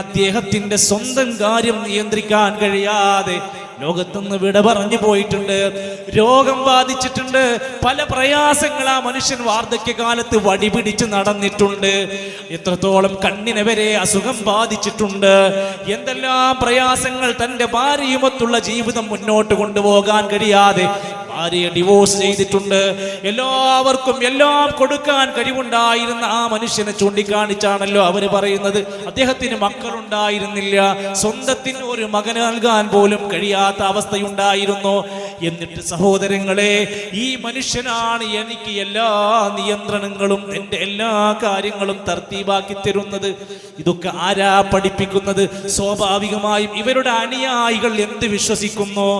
അദ്ദേഹത്തിന്റെ സ്വന്തം കാര്യം നിയന്ത്രിക്കാൻ കഴിയാതെ ലോകത്തുനിന്ന് വിട പറഞ്ഞു പോയിട്ടുണ്ട്. രോഗം ബാധിച്ചിട്ടുണ്ട്. പല പ്രയാസങ്ങൾ ആ മനുഷ്യൻ വാർദ്ധക്യകാലത്ത് വടി പിടിച്ച് നടന്നിട്ടുണ്ട്. എത്രത്തോളം കണ്ണിനെ വരെ അസുഖം ബാധിച്ചിട്ടുണ്ട്. എന്തെല്ലാം പ്രയാസങ്ങൾ. തൻ്റെ ഭാര്യയുമൊത്തുള്ള ജീവിതം മുന്നോട്ട് കൊണ്ടുപോകാൻ കഴിയാതെ ഭാര്യയെ ഡിവോഴ്സ് ചെയ്തിട്ടുണ്ട്. എല്ലാവർക്കും എല്ലാം കൊടുക്കാൻ കഴിവുണ്ടായിരുന്ന ആ മനുഷ്യനെ ചൂണ്ടിക്കാണിച്ചാണല്ലോ അവര് പറയുന്നത് അദ്ദേഹത്തിന് മക്കളുണ്ടായിരുന്നില്ല, സ്വന്തത്തിന് ഒരു മകന് നൽകാൻ പോലും കഴിയാത്ത അവസ്ഥയുണ്ടായിരുന്നു. എന്നിട്ട് സഹോദരങ്ങളെ, ഈ മനുഷ്യനാണ് എനിക്ക് എല്ലാ നിയന്ത്രണങ്ങളും എൻ്റെ എല്ലാ കാര്യങ്ങളും തർത്തീബാക്കി തരുന്നത്. ഇതൊക്കെ ആരാ പഠിപ്പിക്കുന്നത്? സ്വാഭാവികമായും ഇവരുടെ അനുയായികൾ എന്ത് വിശ്വസിക്കുന്നു,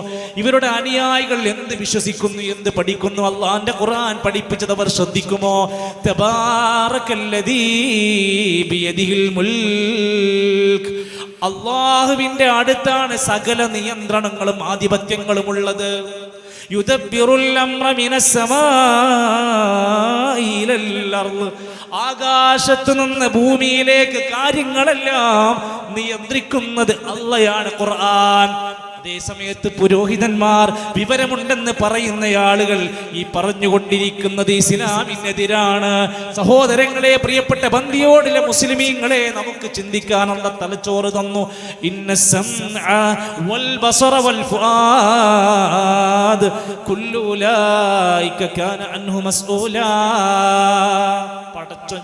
ഇവരുടെ അനുയായികൾ എന്ത് വിശ്വസിക്കുന്നു, എന്ത് പഠിക്കുന്നു? അള്ളാന്റെ ഖുർആൻ പഠിപ്പിച്ചത് അവർ ശ്രദ്ധിക്കുമോ? തബാറക്കല്ലദീ ബിയദിഹിൽ മുൽക്ക്. അള്ളാഹുവിന്റെ അടുത്താണ് സകല നിയന്ത്രണങ്ങളും ആധിപത്യങ്ങളും ഉള്ളത്. യുദബ്ബിറുൽ അംറ മിനസ് സമാഇ ഇലൽ അർള്. ആകാശത്തു നിന്ന് ഭൂമിയിലേക്ക് കാര്യങ്ങളെല്ലാം നിയന്ത്രിക്കുന്നത് അള്ളയാണ്. ഖുർആൻ. അതേ സമയത്ത് പുരോഹിതന്മാർ, വിവരമുണ്ടെന്ന് പറയുന്ന ആളുകൾ ഈ പറഞ്ഞുകൊണ്ടിരിക്കുന്നത് ഇസ്ലാമിനെതിരാണ്. സഹോദരങ്ങളെ, പ്രിയപ്പെട്ട ബന്ദിയോടിലെ മുസ്ലിമീങ്ങളെ, നമുക്ക് ചിന്തിക്കാനുള്ള തലച്ചോറ് തന്നു. ഇന്ന സമഅ വൽ ബസറ വൽ ഫുആദ് കുല്ലു ഉലൈക കാന അൻഹു മസ്ഊലാ. പടച്ചോൻ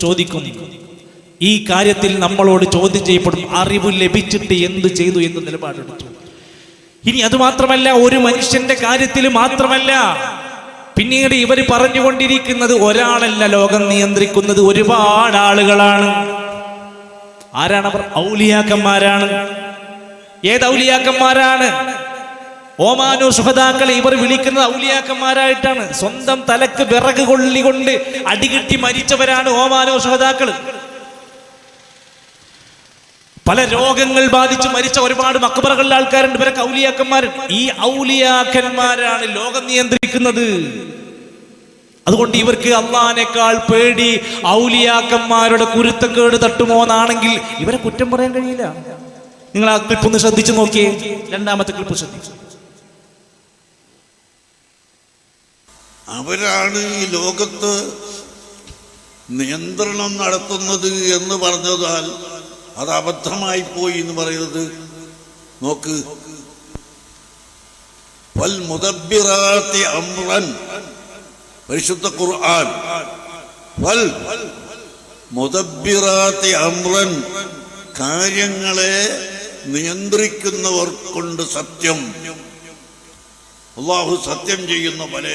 ചോദിക്കും. ഈ കാര്യത്തിൽ നമ്മളോട് ചോദ്യം ചെയ്യപ്പെടും. അറിവ് ലഭിച്ചിട്ട് എന്ത് ചെയ്തു എന്ന് നിലപാടെടുത്തു. ഇനി അത് മാത്രമല്ല, ഒരു മനുഷ്യന്റെ കാര്യത്തിൽ മാത്രമല്ല, പിന്നീട് ഇവർ പറഞ്ഞുകൊണ്ടിരിക്കുന്നത് ഒരാളല്ല ലോകം നിയന്ത്രിക്കുന്നത്, ഒരുപാട് ആളുകളാണ്. ആരാണ് അവർ? ഔലിയാക്കന്മാരാണ്. ഏത് ഔലിയാക്കന്മാരാണ്? ഓമാനൂർ ശുഹദാക്കളെ ഇവർ വിളിക്കുന്നത് ഔലിയാക്കന്മാരായിട്ടാണ്. സ്വന്തം തലക്ക് വിറക് കൊള്ളികൊണ്ട് അടികിട്ടി മരിച്ചവരാണ് ഓമാനൂർ ശുഹദാക്കൾ. പല രോഗങ്ങൾ ബാധിച്ച് മരിച്ച ഒരുപാട് മക്ബറകളിലെ ആൾക്കാരുണ്ട്. ഇവരൊക്കെ ഔലിയാക്കന്മാർ. ഈ ഔലിയാക്കന്മാരാണ് ലോകം നിയന്ത്രിക്കുന്നത്. അതുകൊണ്ട് ഇവർക്ക് അള്ളാഹിനേക്കാൾ പേടി ഔലിയാക്കന്മാരുടെ കുരുത്തം കേട് തട്ടുമോ എന്നാണെങ്കിൽ ഇവരെ കുറ്റം പറയാൻ കഴിയില്ല. നിങ്ങൾ ആ ക്ലിപ്പ് ഒന്ന് ശ്രദ്ധിച്ചു നോക്കിയേ. രണ്ടാമത്തെ ക്ലിപ്പ് ശ്രദ്ധിച്ചു. അവരാണ് ഈ ലോകത്ത് നിയന്ത്രണം നടത്തുന്നത് എന്ന് പറഞ്ഞതാൽ അത് അബദ്ധമായി പോയി എന്ന് പറയുന്നത് നോക്ക്. വൽ മുദബ്ബിറാത്തി അംറൻ, പരിശുദ്ധ ഖുർആൻ. വൽ മുദബ്ബിറാത്തി അംറൻ, കാര്യങ്ങളെ നിയന്ത്രിക്കുന്നവർ കൊണ്ട് സത്യം. അല്ലാഹു സത്യം ചെയ്യുന്ന പല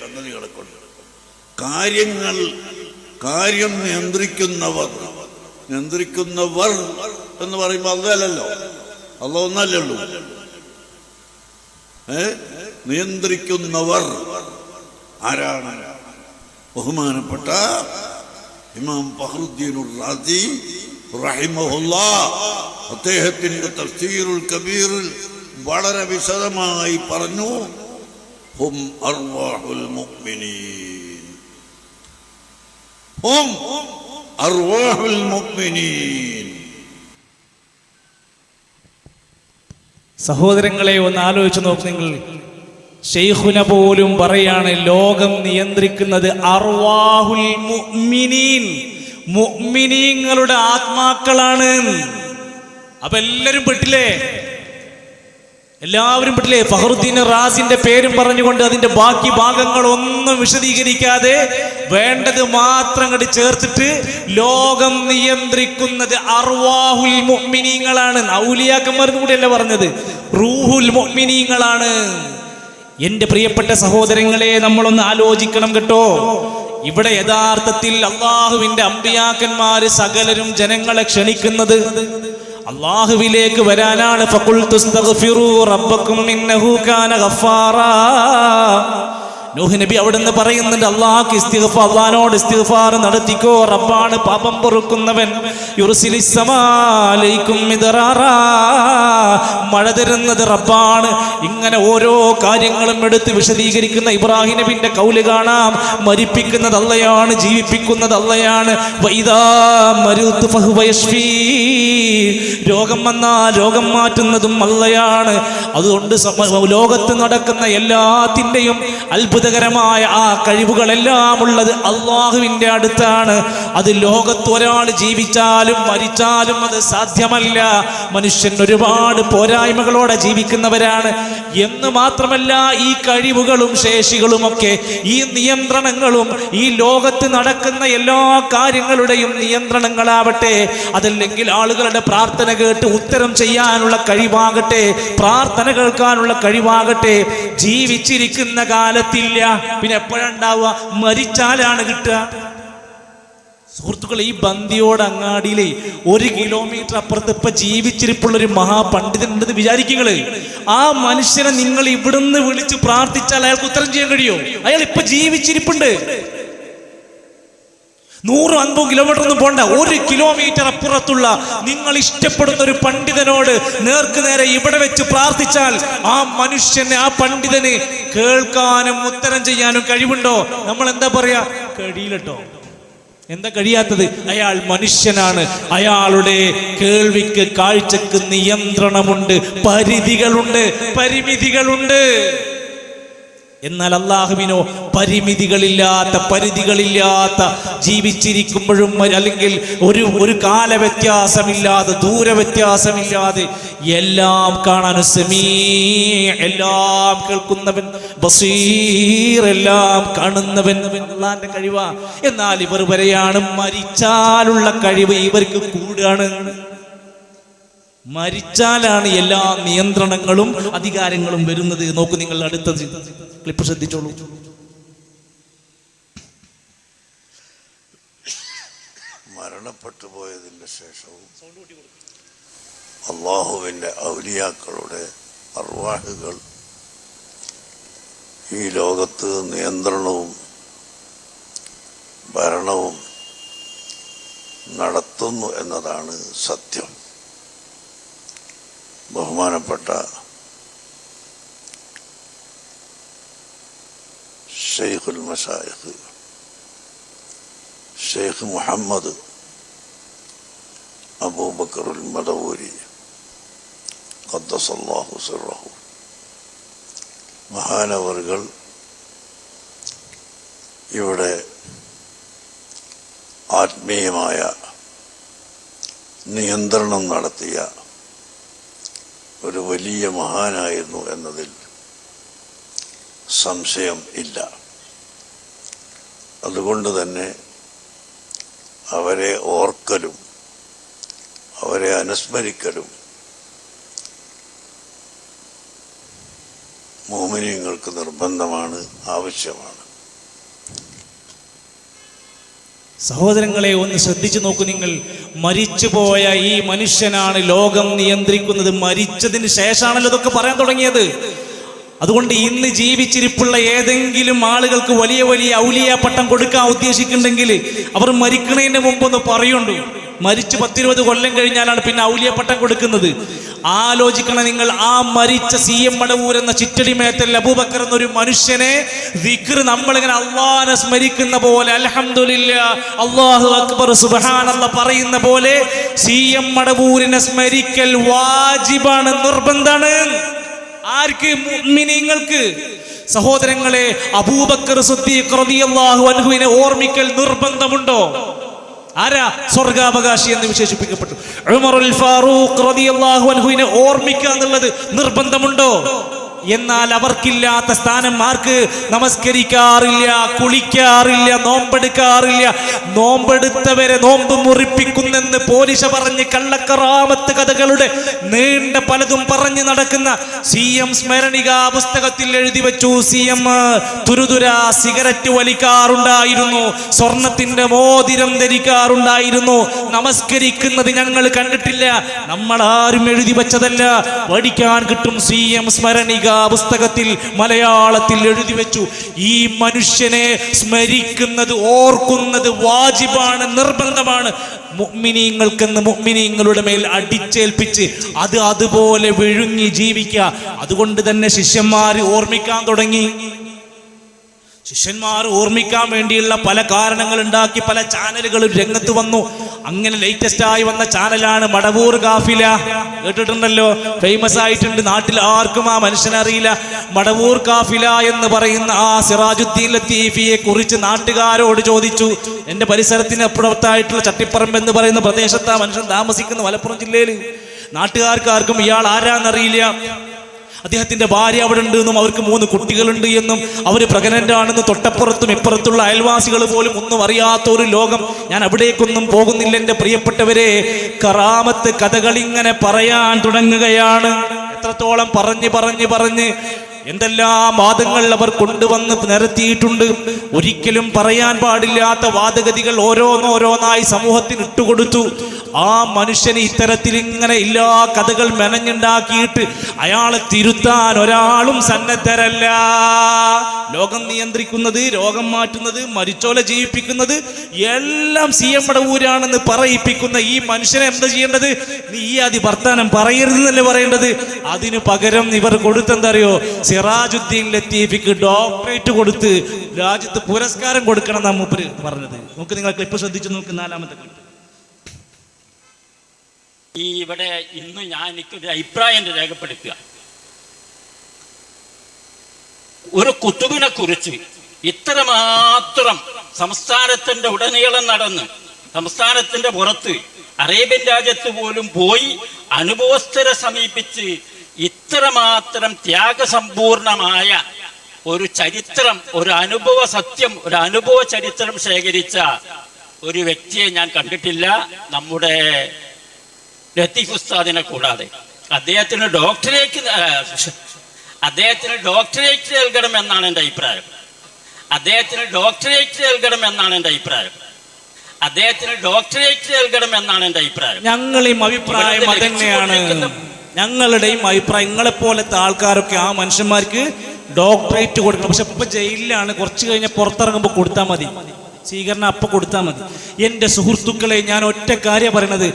സംഗതികളെ കൊണ്ട് കാര്യം നിയന്ത്രിക്കുന്നവർ എന്ന് പറയുമ്പോൾ അല്ലല്ലോ, അല്ല ഒന്നല്ലല്ലോ. നിയന്ത്രിക്കുന്നവർ ആരാണ്? ബഹുമാനപ്പെട്ട ഇമാം ഫഖ്റുദ്ദീനുർ റാസി റഹിമഹുല്ലാഹ് അദ്ദേഹത്തിന്റെ തഫ്സീറുൽ കബീറിൽ വളരെ വിശദമായി പറഞ്ഞു. ഹും അർവാഹുൽ മുഅ്മിനീൻ, ഹും അർവാഹുൽ മുഅ്മിനീൻ. സഹോദരങ്ങളെ, ഒന്ന് ആലോചിച്ച് നോക്ക് നിങ്ങൾ. ശൈഖുന പോലും പറയാണ് ലോകം നിയന്ത്രിക്കുന്നത് അർവാഹുൽ മുഅ്മിനീൻ, മുഅ്മിനീങ്ങളുടെ ആത്മാക്കളാണ്. അപ്പൊ എല്ലാരും പെട്ടില്ലേ? എല്ലാവരും പെട്ടില്ലേ? ഫഖറുദ്ദീൻ റാസിന്റെ പേരും പറഞ്ഞുകൊണ്ട് അതിന്റെ ബാക്കി ഭാഗങ്ങളൊന്നും വിശദീകരിക്കാതെ വേണ്ടത് മാത്രം അങ്ങോട്ട് ചേർത്തിട്ട് ലോകം നിയന്ത്രിക്കുന്നത് അർവാഹുൽ മുഅ്മിനീങ്ങളാണ്. ഔലിയാക്കന്മാരും കൂടിയല്ല പറഞ്ഞത്, റൂഹുൽ മുഅ്മിനീങ്ങളാണ്. എന്റെ പ്രിയപ്പെട്ട സഹോദരങ്ങളെ, നമ്മളൊന്ന് ആലോചിക്കണം കേട്ടോ. ഇവിടെ യഥാർത്ഥത്തിൽ അള്ളാഹുവിന്റെ അമ്പിയാക്കന്മാര് സകലരും ജനങ്ങളെ ക്ഷണിക്കുന്നത് അള്ളാഹുവിലേക്ക് വരാനാണ്. ഫഖുൽതു ഇസ്തഗ്ഫിറൂ റബ്ബക്കും ഇന്നഹു കാന ഗഫാറാ. നൂഹ് നബി അവിടുന്ന് പറയുന്നുണ്ട്, അള്ളാഹ്നോട് ഇസ്തിഗ്ഫാർ നടത്തിക്കോ, റബ്ബാണ് പാപം പൊറുക്കുന്നവൻ. യുർസിലിസ് സമാ അലൈക്കും മിദ്റാറാ, മഴ തരുന്നത് റബ്ബാണ്. ഇങ്ങനെ ഓരോ കാര്യങ്ങളും എടുത്ത് വിശദീകരിക്കുന്ന ഇബ്രാഹിം നബിന്റെ കൗല് കാണാം. മരിപ്പിക്കുന്നത് അള്ളയാണ്, ജീവിപ്പിക്കുന്നത് അള്ളയാണ്. വഇദാ മരിതു ഫഹുവ യശ്ഫീ, രോഗം വന്നാൽ രോഗം മാറ്റുന്നതും അള്ളയാണ്. അതുകൊണ്ട് ലോകത്ത് നടക്കുന്ന എല്ലാത്തിൻ്റെയും അത്ഭുതകരമായ ആ കഴിവുകളെല്ലാം ഉള്ളത് അള്ളാഹുവിൻ്റെ അടുത്താണ്. അത് ലോകത്ത് ഒരാൾ ജീവിച്ചാലും മരിച്ചാലും അത് സാധ്യമല്ല. മനുഷ്യൻ ഒരുപാട് പോരായ്മകളോടെ ജീവിക്കുന്നവരാണ് എന്ന് മാത്രമല്ല, ഈ കഴിവുകളും ശേഷികളുമൊക്കെ, ഈ നിയന്ത്രണങ്ങളും, ഈ ലോകത്ത് നടക്കുന്ന എല്ലാ കാര്യങ്ങളുടെയും നിയന്ത്രണങ്ങളാവട്ടെ, അതല്ലെങ്കിൽ ആളുകളുടെ പ്രാർത്ഥന കേട്ട് ഉത്തരം ചെയ്യാനുള്ള കഴിവാകട്ടെ, പ്രാർത്ഥന കേൾക്കാനുള്ള കഴിവാകട്ടെ, ജീവിച്ചിരിക്കുന്ന കാലത്തില്ല. പിന്നെ എപ്പോഴുണ്ടാവുക? മരിച്ചാലാണ് കിട്ടുക. സുഹൃത്തുക്കളെ, ഈ ബന്ദിയോട് അങ്ങാടിയിലെ 1 കിലോമീറ്റർ അപ്പുറത്ത് ഇപ്പൊ ജീവിച്ചിരിപ്പുള്ള ഒരു മഹാപണ്ഡിതൻ ഉണ്ടെന്ന് വിചാരിക്കുങ്ങള്. ആ മനുഷ്യനെ നിങ്ങൾ ഇവിടുന്ന് വിളിച്ച് പ്രാർത്ഥിച്ചാൽ അയാൾക്ക് ഉത്തരം ചെയ്യാൻ കഴിയോ? അയാൾ ഇപ്പൊ ജീവിച്ചിരിപ്പുണ്ട്. 150 കിലോമീറ്റർ ഒന്നും പോണ്ട, 1 കിലോമീറ്റർ അപ്പുറത്തുള്ള നിങ്ങൾ ഇഷ്ടപ്പെടുന്ന ഒരു പണ്ഡിതനോട് നേർക്ക് നേരെ ഇവിടെ വെച്ച് പ്രാർത്ഥിച്ചാൽ ആ മനുഷ്യന്, ആ പണ്ഡിതന് കേൾക്കാനും ഉത്തരം ചെയ്യാനും കഴിവുണ്ടോ? നമ്മൾ എന്താ പറയാ? കഴിയില്ലട്ടോ. എന്താ കഴിയാത്തത്? അയാൾ മനുഷ്യനാണ്. അയാളുടെ കേൾവിക്ക്, കാഴ്ചക്ക് നിയന്ത്രണമുണ്ട്, പരിധികളുണ്ട്, പരിമിതികളുണ്ട്. എന്നാൽ അള്ളാഹുവിനോ പരിമിതികളില്ലാത്ത, പരിധികളില്ലാത്ത, ജീവിച്ചിരിക്കുമ്പോഴും അല്ലെങ്കിൽ ഒരു കാല വ്യത്യാസമില്ലാതെ, ദൂര വ്യത്യാസമില്ലാതെ എല്ലാം കാണാനും സമീ, എല്ലാം കേൾക്കുന്നവൻ, ബസീർ, എല്ലാം കാണുന്നവൻ അള്ളാന്റെ കഴിവാ. എന്നാൽ ഇവർ വരെയാണ് മരിച്ചാലുള്ള കഴിവ് ഇവർക്ക് കൂടുകയാണ്. മരിച്ചാലാണ് എല്ലാ നിയന്ത്രണങ്ങളും അധികാരങ്ങളും വരുന്നത്. നോക്കൂ, നിങ്ങൾ അടുത്ത ക്ലിപ്പ് ശ്രദ്ധിച്ചോളൂ. മരണപ്പെട്ടു പോയതിന്റെ ശേഷവും അള്ളാഹുവിന്റെ ഔലിയാക്കളുടെ അർവാഹുകൾ ഈ ലോകത്ത് നിയന്ത്രണവും ഭരണവും നടത്തുന്നു എന്നതാണ് സത്യം. ബഹുമാനപ്പെട്ട ഷെയ്ഖുൽ മശായിഖ് ഷെയ്ഖ് മുഹമ്മദ് അബൂബക്കറുൽ മദവൂരി ഖദ്ദസല്ലാഹു സിർറഹു മഹാനവറുകൾ ഇവിടെ ആത്മീയമായ നിയന്ത്രണം നടത്തിയ ഒരു വലിയ മഹാനായിരുന്നു എന്നതിൽ സംശയം ഇല്ല. അതുകൊണ്ട് തന്നെ അവരെ ഓർക്കലും അവരെ അനുസ്മരിക്കലും മുഅ്മിനീങ്ങൾക്ക് നിർബന്ധമാണ്, ആവശ്യമാണ്. സഹോദരങ്ങളെ, ഒന്ന് ശ്രദ്ധിച്ചു നോക്കൂ നിങ്ങൾ. മരിച്ചുപോയ ഈ മനുഷ്യനാണ് ലോകം നിയന്ത്രിക്കുന്നത്. മരിച്ചതിന് ശേഷമാണല്ലോ ഇതൊക്കെ പറയാൻ തുടങ്ങിയത്. അതുകൊണ്ട് ഇന്ന് ജീവിച്ചിരിപ്പുള്ള ഏതെങ്കിലും ആളുകൾക്ക് വലിയ വലിയ ഔലിയ പട്ടം കൊടുക്കാൻ ഉദ്ദേശിക്കുന്നുണ്ടെങ്കിൽ അവർ മരിക്കണതിന് മുമ്പൊന്ന് പറയുന്നുണ്ട്. മരിച്ച് 10-20 കൊല്ലം കഴിഞ്ഞാലാണ് പിന്നെ ഔലിയ പട്ടം കൊടുക്കുന്നത്. ആലോചിക്കണം നിങ്ങൾ. ആ മരിച്ച CM മടവൂർ എന്ന ചിറ്റടിമേത്തൽ അബൂബക്കർ എന്നൊരു മനുഷ്യനെ ദിക്ർ നമ്മളിങ്ങനെ അള്ളാഹനെ സ്മരിക്കുന്ന പോലെ, അൽഹംദുലില്ലാ, അല്ലാഹു അക്ബർ, സുബ്ഹാനല്ലാഹ് പറയുന്ന പോലെ CM മടവൂരിനെ സ്മരിക്കൽ വാജിബാണ്, നിർബന്ധാണ്. ആർക്ക്? മുഅ്മിനീങ്ങൾക്ക്. സഹോദരങ്ങളെ, അബൂബക്കർ സിദ്ദീഖ് റളിയല്ലാഹു അൻഹുവിനെ ഓർമ്മിക്കൽ നിർബന്ധമുണ്ടോ? ആരാ? സ്വർഗാവകാശി എന്ന് വിശേഷിപ്പിക്കപ്പെട്ടു. ഉമറുൽ ഫാറൂഖ് റളിയല്ലാഹു അൻഹുവിനെ ഓർമ്മിക്കുക എന്നുള്ളത് നിർബന്ധമുണ്ടോ? എന്നാൽ അവർക്കില്ലാത്ത സ്ഥാനം ആർക്ക്? നമസ്കരിക്കാറില്ല, കുളിക്കാറില്ല, നോമ്പെടുക്കാറില്ല. നോമ്പെടുത്തവരെ നോമ്പ് മുറിപ്പിക്കുന്നെന്ന് പോലീസ് പറഞ്ഞ് കള്ളക്കറാമത്ത് കഥകളുടെ നീണ്ട പലതും പറഞ്ഞു നടക്കുന്ന CM സ്മരണിക പുസ്തകത്തിൽ എഴുതി വെച്ചു. CM തുരുതുര സിഗരറ്റ് വലിക്കാറുണ്ടായിരുന്നു, സ്വർണത്തിന്റെ മോതിരം ധരിക്കാറുണ്ടായിരുന്നു, നമസ്കരിക്കുന്നത് ഞങ്ങൾ കണ്ടിട്ടില്ല. നമ്മൾ ആരും എഴുതി വെച്ചതല്ല, പഠിക്കാൻ കിട്ടും. CM സ്മരണിക പുസ്തകത്തിൽ മലയാളത്തിൽ എഴുതി വെച്ചു. ഈ മനുഷ്യനെ സ്മരിക്കുന്നത്, ഓർക്കുന്നത് വാജിബാണ്, നിർബന്ധമാണ്. മുഅ്മിനീങ്ങൾക്കെന്ന് മുഅ്മിനീങ്ങളുടെ മേൽ അടിച്ചേൽപ്പിച്ച് അത് അതുപോലെ വിഴുങ്ങി ജീവിക്കുക. അതുകൊണ്ട് തന്നെ ശിഷ്യന്മാർ ഓർമ്മിക്കാൻ തുടങ്ങി. ശിഷ്യന്മാർ ഓർമ്മിക്കാൻ വേണ്ടിയുള്ള പല കാരണങ്ങൾ ഉണ്ടാക്കി പല ചാനലുകളും രംഗത്ത് വന്നു. അങ്ങനെ ലേറ്റസ്റ്റ് ആയി വന്ന ചാനലാണ് മടവൂർ കാഫില. കേട്ടിട്ടുണ്ടല്ലോ, ഫേമസ് ആയിട്ടുണ്ട്. നാട്ടിൽ ആർക്കും ആ മനുഷ്യനെ അറിയില്ല. മടവൂർ കാഫില എന്ന് പറയുന്ന ആ സിറാജുദ്ദീൻ ലത്തീഫിയെ കുറിച്ച് നാട്ടുകാരോട് ചോദിച്ചു. എന്റെ പരിസരത്തിന് അപ്പുറത്തായിട്ടുള്ള ചട്ടിപ്പറമ്പ് എന്ന് പറയുന്ന പ്രദേശത്ത് ആ മനുഷ്യൻ താമസിക്കുന്ന മലപ്പുറം ജില്ലയിൽ. നാട്ടുകാർക്ക് ആർക്കും ഇയാൾ ആരാന്നറിയില്ല. അദ്ദേഹത്തിന്റെ ഭാര്യ അവിടെ ഉണ്ട് എന്നും അവർക്ക് 3 കുട്ടികളുണ്ട് എന്നും അവര് പ്രഗ്നന്റ് ആണെന്നും തൊട്ടപ്പുറത്തും ഇപ്പുറത്തുള്ള അയൽവാസികൾ പോലും ഒന്നും അറിയാത്ത ഒരു ലോകം. ഞാൻ അവിടേക്കൊന്നും പോകുന്നില്ല എൻ്റെ പ്രിയപ്പെട്ടവരെ. കറാമത്ത് കഥകളിങ്ങനെ പറയാൻ തുടങ്ങുകയാണ്. എത്രത്തോളം പറഞ്ഞ് എന്തെല്ലാം വാദങ്ങൾ അവർ കൊണ്ടുവന്ന് നിരത്തിയിട്ടുണ്ട്. ഒരിക്കലും പറയാൻ പാടില്ലാത്ത വാദഗതികൾ ഓരോന്നായി സമൂഹത്തിന് ഇട്ടുകൊടുത്തു. ആ മനുഷ്യന് ഇത്തരത്തിൽ ഇങ്ങനെ എല്ലാ കഥകൾ മെനഞ്ഞുണ്ടാക്കിയിട്ട് അയാളെ തിരുത്താൻ ഒരാളും സന്നദ്ധരല്ല. ലോകം നിയന്ത്രിക്കുന്നത്, രോഗം മാറ്റുന്നത്, മരിച്ചോലെ ജീവിപ്പിക്കുന്നത് എല്ലാം CM മടവൂരാണെന്ന് പറയിപ്പിക്കുന്ന ഈ മനുഷ്യനെ എന്താ ചെയ്യേണ്ടത്? നീ ഈ ആദ്യ വർത്താനം പറയരുതെന്നല്ലേ പറയേണ്ടത്. അതിനു പകരം ഇവർ കൊടുത്തെന്തറിയോ? സിറാജുദ്ദീൻ ലത്തീഫിക്ക് ഡോക്ടറേറ്റ് കൊടുത്ത് രാജ്യത്ത് പുരസ്കാരം കൊടുക്കണം എന്നാണ് മൂപ്പര് പറഞ്ഞത്. നമുക്ക് നിങ്ങൾ ക്ലിപ്പ് ശ്രദ്ധിച്ചു നോക്ക്. 4-ാമത്തെ ക്ലിപ്പ്. ഇവിടെ ഇന്ന് ഞാൻ എനിക്കൊരു അഭിപ്രായം രേഖപ്പെടുത്തുക. ഒരു കുത്തുബിനെ കുറിച്ച് ഇത്രമാത്രം സംസ്ഥാനത്തിന്റെ ഉടനീളം നടന്ന് സംസ്ഥാനത്തിന്റെ പുറത്ത് അറേബ്യൻ രാജ്യത്ത് പോലും പോയി അനുഭവസ്ഥരെ സമീപിച്ച് ഇത്രമാത്രം ത്യാഗസമ്പൂർണമായ ഒരു ചരിത്രം, ഒരു അനുഭവ സത്യം, ഒരു അനുഭവ ചരിത്രം ശേഖരിച്ച ഒരു വ്യക്തിയെ ഞാൻ കണ്ടിട്ടില്ല, നമ്മുടെ ലത്തീഫ് ഉസ്താദിനെ കൂടാതെ. അദ്ദേഹത്തിന് ഡോക്ടറേറ്റ് നൽകണമെന്നാണ് എൻ്റെ അഭിപ്രായം. അദ്ദേഹത്തിന് ഡോക്ടറേറ്റ് നൽകണമെന്നാണ് എൻ്റെ അഭിപ്രായം. ഞങ്ങളെയും അഭിപ്രായം അതന്നെയാണ്. ഞങ്ങളുടെയും അഭിപ്രായം നിങ്ങളെപ്പോലത്തെ ആൾക്കാരൊക്കെ ആ മനുഷ്യന്മാർക്ക് ഡോക്ടറേറ്റ് കൊടുക്കണം. പക്ഷെ ഇപ്പൊ ജയിലിലാണ്. കുറച്ച് കഴിഞ്ഞ് പുറത്തിറങ്ങുമ്പോൾ കൊടുത്താൽ മതി, സ്വീകരണം അപ്പം കൊടുത്താൽ മതി. എൻ്റെ സുഹൃത്തുക്കളെ, ഞാൻ ഒറ്റ കാര്യം പറയണത്,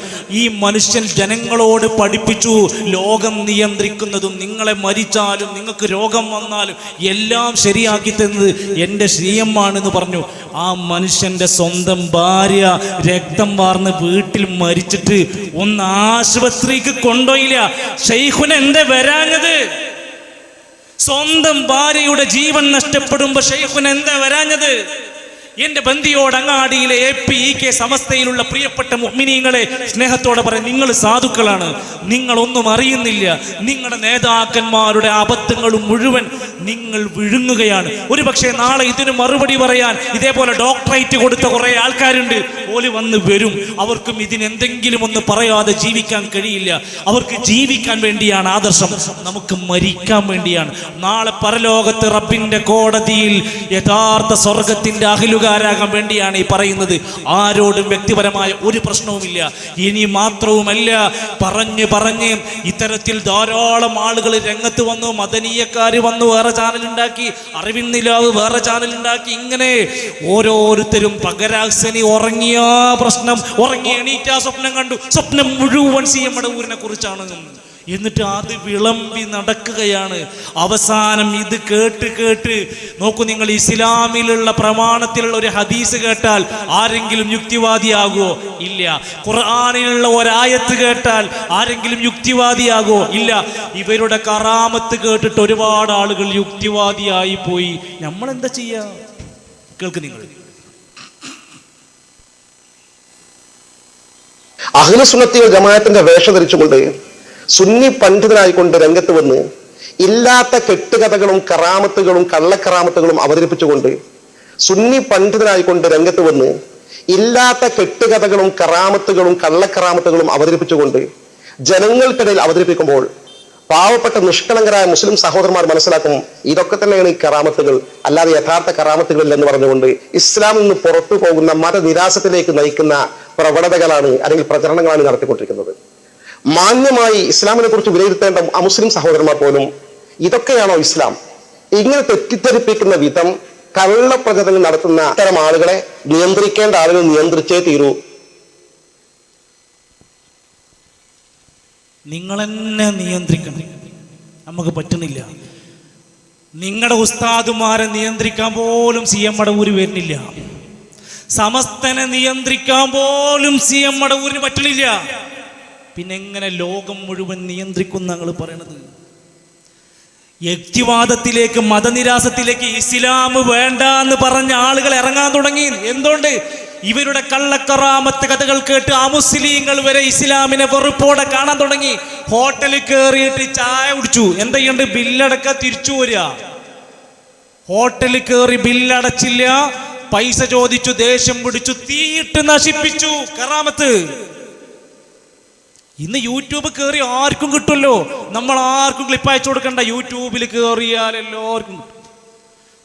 ഈ മനുഷ്യൻ ജനങ്ങളോട് പഠിപ്പിച്ചു ലോകം നിയന്ത്രിക്കുന്നതും നിങ്ങളെ മരിച്ചാലും നിങ്ങൾക്ക് രോഗം വന്നാലും എല്ലാം ശരിയാക്കി തന്നത് എൻ്റെ CM ആണെന്ന് പറഞ്ഞു. ആ മനുഷ്യൻ്റെ സ്വന്തം ഭാര്യ രക്തം വാർന്ന് വീട്ടിൽ മരിച്ചിട്ട് ഒന്ന് ആശുപത്രിക്ക് കൊണ്ടുപോയില്ല. ഷെയ്ഖുന് എന്താ വരാഞ്ഞത്? സ്വന്തം ഭാര്യയുടെ ജീവൻ നഷ്ടപ്പെടുമ്പോ ഷെയ്ഖുന് എന്താ വരാഞ്ഞത്? എന്റെ ബന്ദിയോട് അങ്ങാടിയിലെ APEK സമസ്തയിലുള്ള പ്രിയപ്പെട്ട മുഅ്മിനീങ്ങളെ സ്നേഹത്തോടെ പറയും, നിങ്ങൾ സാധുക്കളാണ്, നിങ്ങളൊന്നും അറിയുന്നില്ല. നിങ്ങളുടെ നേതാക്കന്മാരുടെ അബദ്ധങ്ങളും മുഴുവൻ നിങ്ങൾ വിഴുങ്ങുകയാണ്. ഒരു പക്ഷേ നാളെ ഇതിന് മറുപടി പറയാൻ ഇതേപോലെ ഡോക്ടറേറ്റ് കൊടുത്ത കുറെ ആൾക്കാരുണ്ട്. ഓല് വന്ന് വരും. അവർക്കും ഇതിനെന്തെങ്കിലും ഒന്ന് പറയാതെ ജീവിക്കാൻ കഴിയില്ല. അവർക്ക് ജീവിക്കാൻ വേണ്ടിയാണ് ആദർശം, നമുക്ക് മരിക്കാൻ വേണ്ടിയാണ്. നാളെ പരലോകത്ത് റബ്ബിന്റെ കോടതിയിൽ യഥാർത്ഥ സ്വർഗത്തിന്റെ അഹലുകാരാകാൻ വേണ്ടിയാണ് ഈ പറയുന്നത്. ആരോടും വ്യക്തിപരമായ ഒരു പ്രശ്നവുമില്ല. ഇനി മാത്രവുമല്ല, പറഞ്ഞ് ഇത്തരത്തിൽ ധാരാളം ആളുകൾ രംഗത്ത് വന്നു. മദനീയക്കാര് വന്നു, വേറെ ചാനലുണ്ടാക്കി, അറിവിൻ നിലാവ് വേറെ ചാനലുണ്ടാക്കി. ഇങ്ങനെ ഓരോരുത്തരും പകരാക്സനി ഉറങ്ങിയ പ്രശ്നം, ഉറങ്ങി എണീറ്റാ സ്വപ്നം കണ്ടു. സ്വപ്നം മുഴുവൻ CM മടവൂരിനെ കുറിച്ചാണ്. എന്നിട്ട് അത് വിളമ്പി നടക്കുകയാണ്. അവസാനം ഇത് കേട്ട് നോക്കൂ നിങ്ങൾ, ഇസ്ലാമിലുള്ള പ്രമാണത്തിലുള്ള ഒരു ഹദീസ് കേട്ടാൽ ആരെങ്കിലും യുക്തിവാദിയാകുമോ? ഇല്ല. ഖുർആനിലുള്ള ഒരായത്ത് കേട്ടാൽ ആരെങ്കിലും യുക്തിവാദിയാകുമോ? ഇല്ല. ഇവരുടെ കറാമത്ത് കേട്ടിട്ട് ഒരുപാട് ആളുകൾ യുക്തിവാദിയായി പോയി. നമ്മൾ എന്താ ചെയ്യാ? കേൾക്ക് നിങ്ങൾ. അഹ്ലു സുന്നത്തി വൽ ജമാഅത്തിന്റെ വേഷം ധരിച്ചുകൊണ്ട് സുന്നി പണ്ഡിതനായിക്കൊണ്ട് രംഗത്ത് വന്ന് ഇല്ലാത്ത കെട്ടുകഥകളും കറാമത്തുകളും കള്ളക്കറാമത്തുകളും അവതരിപ്പിച്ചുകൊണ്ട് സുന്നി പണ്ഡിതനായിക്കൊണ്ട് രംഗത്ത് വന്ന് ഇല്ലാത്ത കെട്ടുകഥകളും കറാമത്തുകളും കള്ളക്കറാമത്തുകളും അവതരിപ്പിച്ചുകൊണ്ട് ജനങ്ങൾക്കിടയിൽ അവതരിപ്പിക്കുമ്പോൾ പാവപ്പെട്ട നിഷ്കളങ്കരായ മുസ്ലിം സഹോദരന്മാർ മനസ്സിലാക്കും ഇതൊക്കെ തന്നെയാണ് ഈ കറാമത്തുകൾ, അല്ലാതെ യഥാർത്ഥ കറാമത്തുകൾ എന്ന് പറഞ്ഞുകൊണ്ട് ഇസ്ലാമിൽ നിന്ന് പുറത്തു പോകുന്ന മതനിരാസത്തിലേക്ക് നയിക്കുന്ന പ്രവണതകളാണ് അല്ലെങ്കിൽ പ്രചരണങ്ങളാണ് നടത്തിക്കൊണ്ടിരിക്കുന്നത്. മാന്യമായി ഇസ്ലാമിനെ കുറിച്ച് വിലയിരുത്തേണ്ട അമുസ്ലിം സഹോദരന്മാർ പോലും ഇതൊക്കെയാണോ ഇസ്ലാം? ഇങ്ങനെ തെറ്റിദ്ധരിപ്പിക്കുന്ന വിധം കള്ളപ്രചരണങ്ങൾ നടത്തുന്ന ഇത്തരം ആളുകളെ നിയന്ത്രിക്കേണ്ട ആളുകൾ നിയന്ത്രിച്ചേ തീരൂ. നിങ്ങളെന്നെ നിയന്ത്രിക്കണം, നമുക്ക് പറ്റുന്നില്ല. നിങ്ങളുടെ ഉസ്താദുമാരെ നിയന്ത്രിക്കാൻ പോലും CM മടവൂര് വരുന്നില്ല. സമസ്തനെ നിയന്ത്രിക്കാൻ പോലും CM മടവൂരിന് പറ്റണില്ല. പിന്നെ എങ്ങനെ ലോകം മുഴുവൻ നിയന്ത്രിക്കും ഞങ്ങൾ പറയണത്? യുക്തിവാദത്തിലേക്ക് മതനിരാസത്തിലേക്ക് ഇസ്ലാം വേണ്ട എന്ന് പറഞ്ഞ ആളുകൾ ഇറങ്ങാൻ തുടങ്ങി. എന്തുകൊണ്ട്? ഇവരുടെ കള്ളക്കറാമത്ത് കഥകൾ കേട്ട് അമുസ്ലിങ്ങൾ വരെ ഇസ്ലാമിനെ വെറുപ്പോടെ കാണാൻ തുടങ്ങി. ഹോട്ടലിൽ കയറിയിട്ട് ചായ കുടിച്ചു, എന്താ ചെയ്യണ്ട്? ബില്ലടക്ക തിരിച്ചു വരിക. ഹോട്ടലിൽ കയറി ബില്ലടച്ചില്ല, പൈസ ചോദിച്ചു, ദേഷ്യം പിടിച്ചു, തീയിട്ട് നശിപ്പിച്ചു. കറാമത്ത് ഇന്ന് യൂട്യൂബ് കയറി ആർക്കും കിട്ടുമല്ലോ. നമ്മൾ ആർക്കും ക്ലിപ്പ് അയച്ചു കൊടുക്കണ്ട, യൂട്യൂബിൽ കയറിയാൽ എല്ലാവർക്കും കിട്ടും.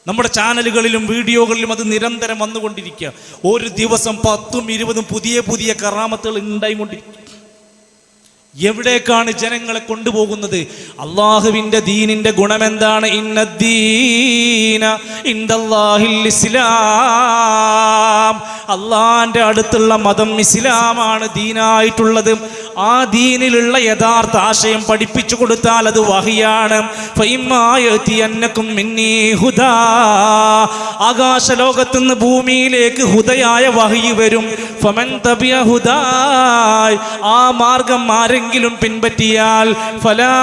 നമ്മുടെ ചാനലുകളിലും വീഡിയോകളിലും അത് നിരന്തരം വന്നുകൊണ്ടിരിക്കുക. ഒരു ദിവസം 10ഉം 20ഉം പുതിയ പുതിയ കറാമത്തുകൾ ഉണ്ടായിക്കൊണ്ടിരിക്കുക. എവിടേക്കാണ് ജനങ്ങളെ കൊണ്ടുപോകുന്നത്? അള്ളാഹുവിന്റെ ദീനിന്റെ ഗുണമെന്താണ്? ഇന്നദ്ദീന ഇൻദല്ലാഹിൽ ഇസ്ലാം. അള്ളാന്റെ അടുത്തുള്ള മതം ഇസ്ലാമാണ് ദീനായിട്ടുള്ളത്. ആ ദീനിലുള്ള യഥാർത്ഥ ആശയം പഠിപ്പിച്ചു കൊടുത്താൽ അത് വഹിയാണ്. ആകാശ ലോകത്തുനിന്ന് ഭൂമിയിലേക്ക് ഹുദയായ വഹി വരും. ഫമൻ തബിയ ഹുദായ്, ആ മാർഗം ആരെങ്കിലും പിൻപറ്റിയാൽ ഫലാ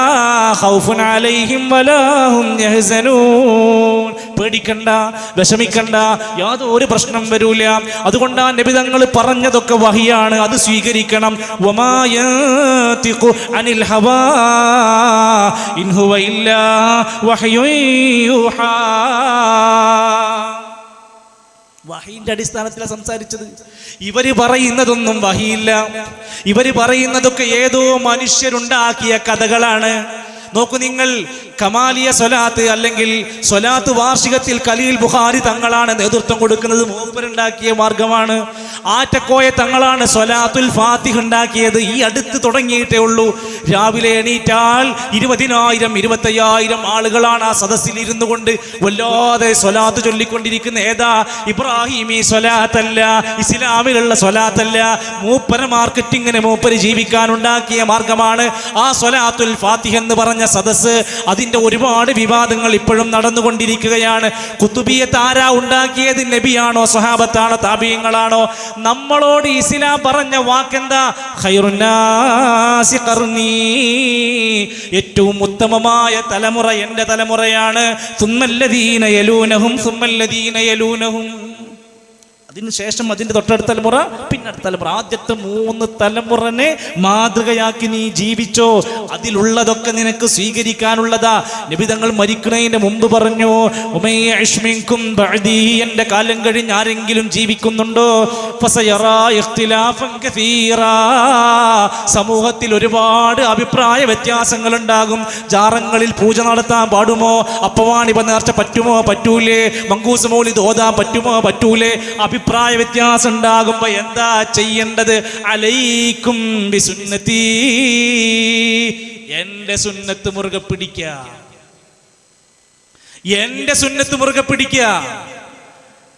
ഖൗഫുൻ അലൈഹിം വലാ ഹും യഹ്സനൂൻ. പേടിക്കണ്ട, വിഷമിക്കണ്ട, യാതൊരു പ്രശ്നം വരൂല. അതുകൊണ്ടാണ് നബി തങ്ങൾ പറഞ്ഞതൊക്കെ വഹിയാണ്, അത് സ്വീകരിക്കണം. വമാ യന്തിഖു അനിൽ ഹവാ ഇൻ ഹുവ ഇല്ലാ വഹ്യുൻ യൂഹാ. വഹീന്റെ അടിസ്ഥാനത്തിലാണ് സംസാരിച്ചത്. ഇവര് പറയുന്നതൊന്നും വഹിയില്ല. ഇവര് പറയുന്നതൊക്കെ ഏതോ മനുഷ്യരുണ്ടാക്കിയ കഥകളാണ്. നോക്കൂ നിങ്ങൾ, കമാലിയ സ്വലാത്ത് അല്ലെങ്കിൽ സ്വലാത്ത് വാർഷികത്തിൽ ഖലീൽ ബുഖാരി തങ്ങളാണ് നേതൃത്വം കൊടുക്കുന്നത്. മൂപ്പരുണ്ടാക്കിയ മാർഗമാണ്. ആറ്റക്കോയ തങ്ങളാണ് സ്വലാത്തുൽ ഫാത്തിഹ് ഉണ്ടാക്കിയത്. ഈ അടുത്ത് തുടങ്ങിയിട്ടേ ഉള്ളൂ. രാവിലെ എണീറ്റാൽ 20,000 25,000 ആളുകളാണ് ആ സദസ്സിൽ ഇരുന്നു കൊണ്ട് വല്ലാതെ സ്വലാത്ത് ചൊല്ലിക്കൊണ്ടിരിക്കുന്ന. ഏതാ? ഇബ്രാഹിമി സ്വലാത്തല്ല, ഇസ്ലാമിലുള്ള സ്വലാത്തല്ല. മൂപ്പര മാർക്കറ്റിങ്ങിന് മൂപ്പര് ജീവിക്കാനുണ്ടാക്കിയ മാർഗമാണ് ആ സ്വലാത്തുൽ ഫാത്തിഹ് എന്ന് പറഞ്ഞ സദസ്സ്. അതിന്റെ ഒരുപാട് വിവാദങ്ങൾ ഇപ്പോഴും നടന്നുകൊണ്ടിരിക്കുകയാണ്. കുത്തുബിയത്ത് ആരാ ഉണ്ടാക്കിയത്? നബിയാണോ, സ്വഹാബത്താണോ, താബിഈങ്ങളാണോ? നമ്മളോട് ഇസ്ലാം പറഞ്ഞ വാക്കെന്താ? ഖൈറുന്നാസി ഖർനീ, ഏറ്റവും ഉത്തമമായ തലമുറ എന്റെ തലമുറയാണ്. സുമ്മല്ലദീന യലൂനഹും സുമ്മല്ലദീന യലൂനഹും, അതിനുശേഷം അതിന്റെ തൊട്ടടുത്ത തലമുറ, പിന്നെ അടുത്ത തലമുറ. ആദ്യത്തെ 3 തലമുറനെ മാതൃകയാക്കി നീ ജീവിച്ചോ. അതിലുള്ളതൊക്കെ നിനക്ക് സ്വീകരിക്കാനുള്ളതാ. നബി തങ്ങൾ മരിക്കുന്നതിന് മുമ്പ് പറഞ്ഞു, എന്റെ കാലം കഴിഞ്ഞ് ആരെങ്കിലും ജീവിക്കുന്നുണ്ടോ, സമൂഹത്തിൽ ഒരുപാട് അഭിപ്രായ വ്യത്യാസങ്ങൾ ഉണ്ടാകും. ജാറങ്ങളിൽ പൂജ നടത്താൻ പാടുമോ, അപ്പവാണിപ നേർച്ച പറ്റുമോ പറ്റൂലേ, മങ്കൂസ് മൗലിദ് ഓതാൻ പറ്റുമോ പറ്റൂലേ, അഭിപ്രായ വ്യത്യാസം ഉണ്ടാകുമ്പോ എന്താ ചെയ്യേണ്ടത്? അലൈക്കും ബിസുന്നതി, എന്റെ സുന്നത്ത് മുറുകെ പിടിക്കുക, എന്റെ സുന്നത്ത് മുറുകെ പിടിക്കുക.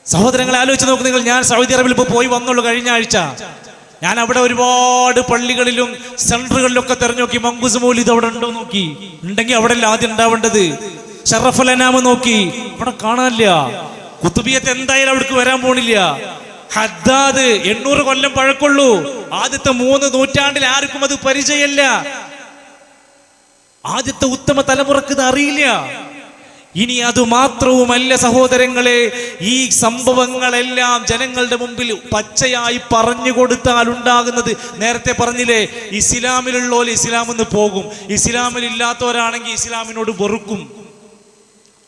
സഹോദരങ്ങളെ ആലോചിച്ച് നോക്ക് നിങ്ങൾ. ഞാൻ സൗദി അറേബ്യയിൽ ഇപ്പോൾ പോയി വന്നുള്ളൂ കഴിഞ്ഞ ആഴ്ച. ഞാൻ അവിടെ ഒരുപാട് പള്ളികളിലും സെന്ററുകളിലൊക്കെ തെരഞ്ഞു നോക്കി. മങ്കൂസ് മൗലിദ് അവിടെ ഉണ്ടോ നോക്കി. ഉണ്ടെങ്കിൽ അവിടെ അല്ല ആദ്യം ഉണ്ടാവേണ്ടത്. ഷറഫുൽ അനാം നോക്കി, അവിടെ കാണാനില്ല. കുത്തുബിയത്ത് എന്തായാലും അവിടേക്ക് വരാൻ പോണില്ല. ഹദ്ദാദ് 800 കൊല്ലം പഴക്കമുള്ളൂ. ആദ്യത്തെ 3 നൂറ്റാണ്ടിൽ ആർക്കും അത് പരിചയമല്ല. ആദ്യത്തെ ഉത്തമ തലമുറക്ക് ഇത് അറിയില്ല. ഇനി അതുമാത്രവുമല്ല സഹോദരങ്ങളെ, ഈ സംഭവങ്ങളെല്ലാം ജനങ്ങളുടെ മുമ്പിൽ പച്ചയായി പറഞ്ഞു കൊടുത്താൽ ഉണ്ടാകുന്നത്, നേരത്തെ പറഞ്ഞില്ലേ, ഇസ്ലാമിലുള്ളവർ ഇസ്ലാമെന്ന് പോകും, ഇസ്ലാമിലില്ലാത്തവരാണെങ്കിൽ ഇസ്ലാമിനോട് വെറുക്കും.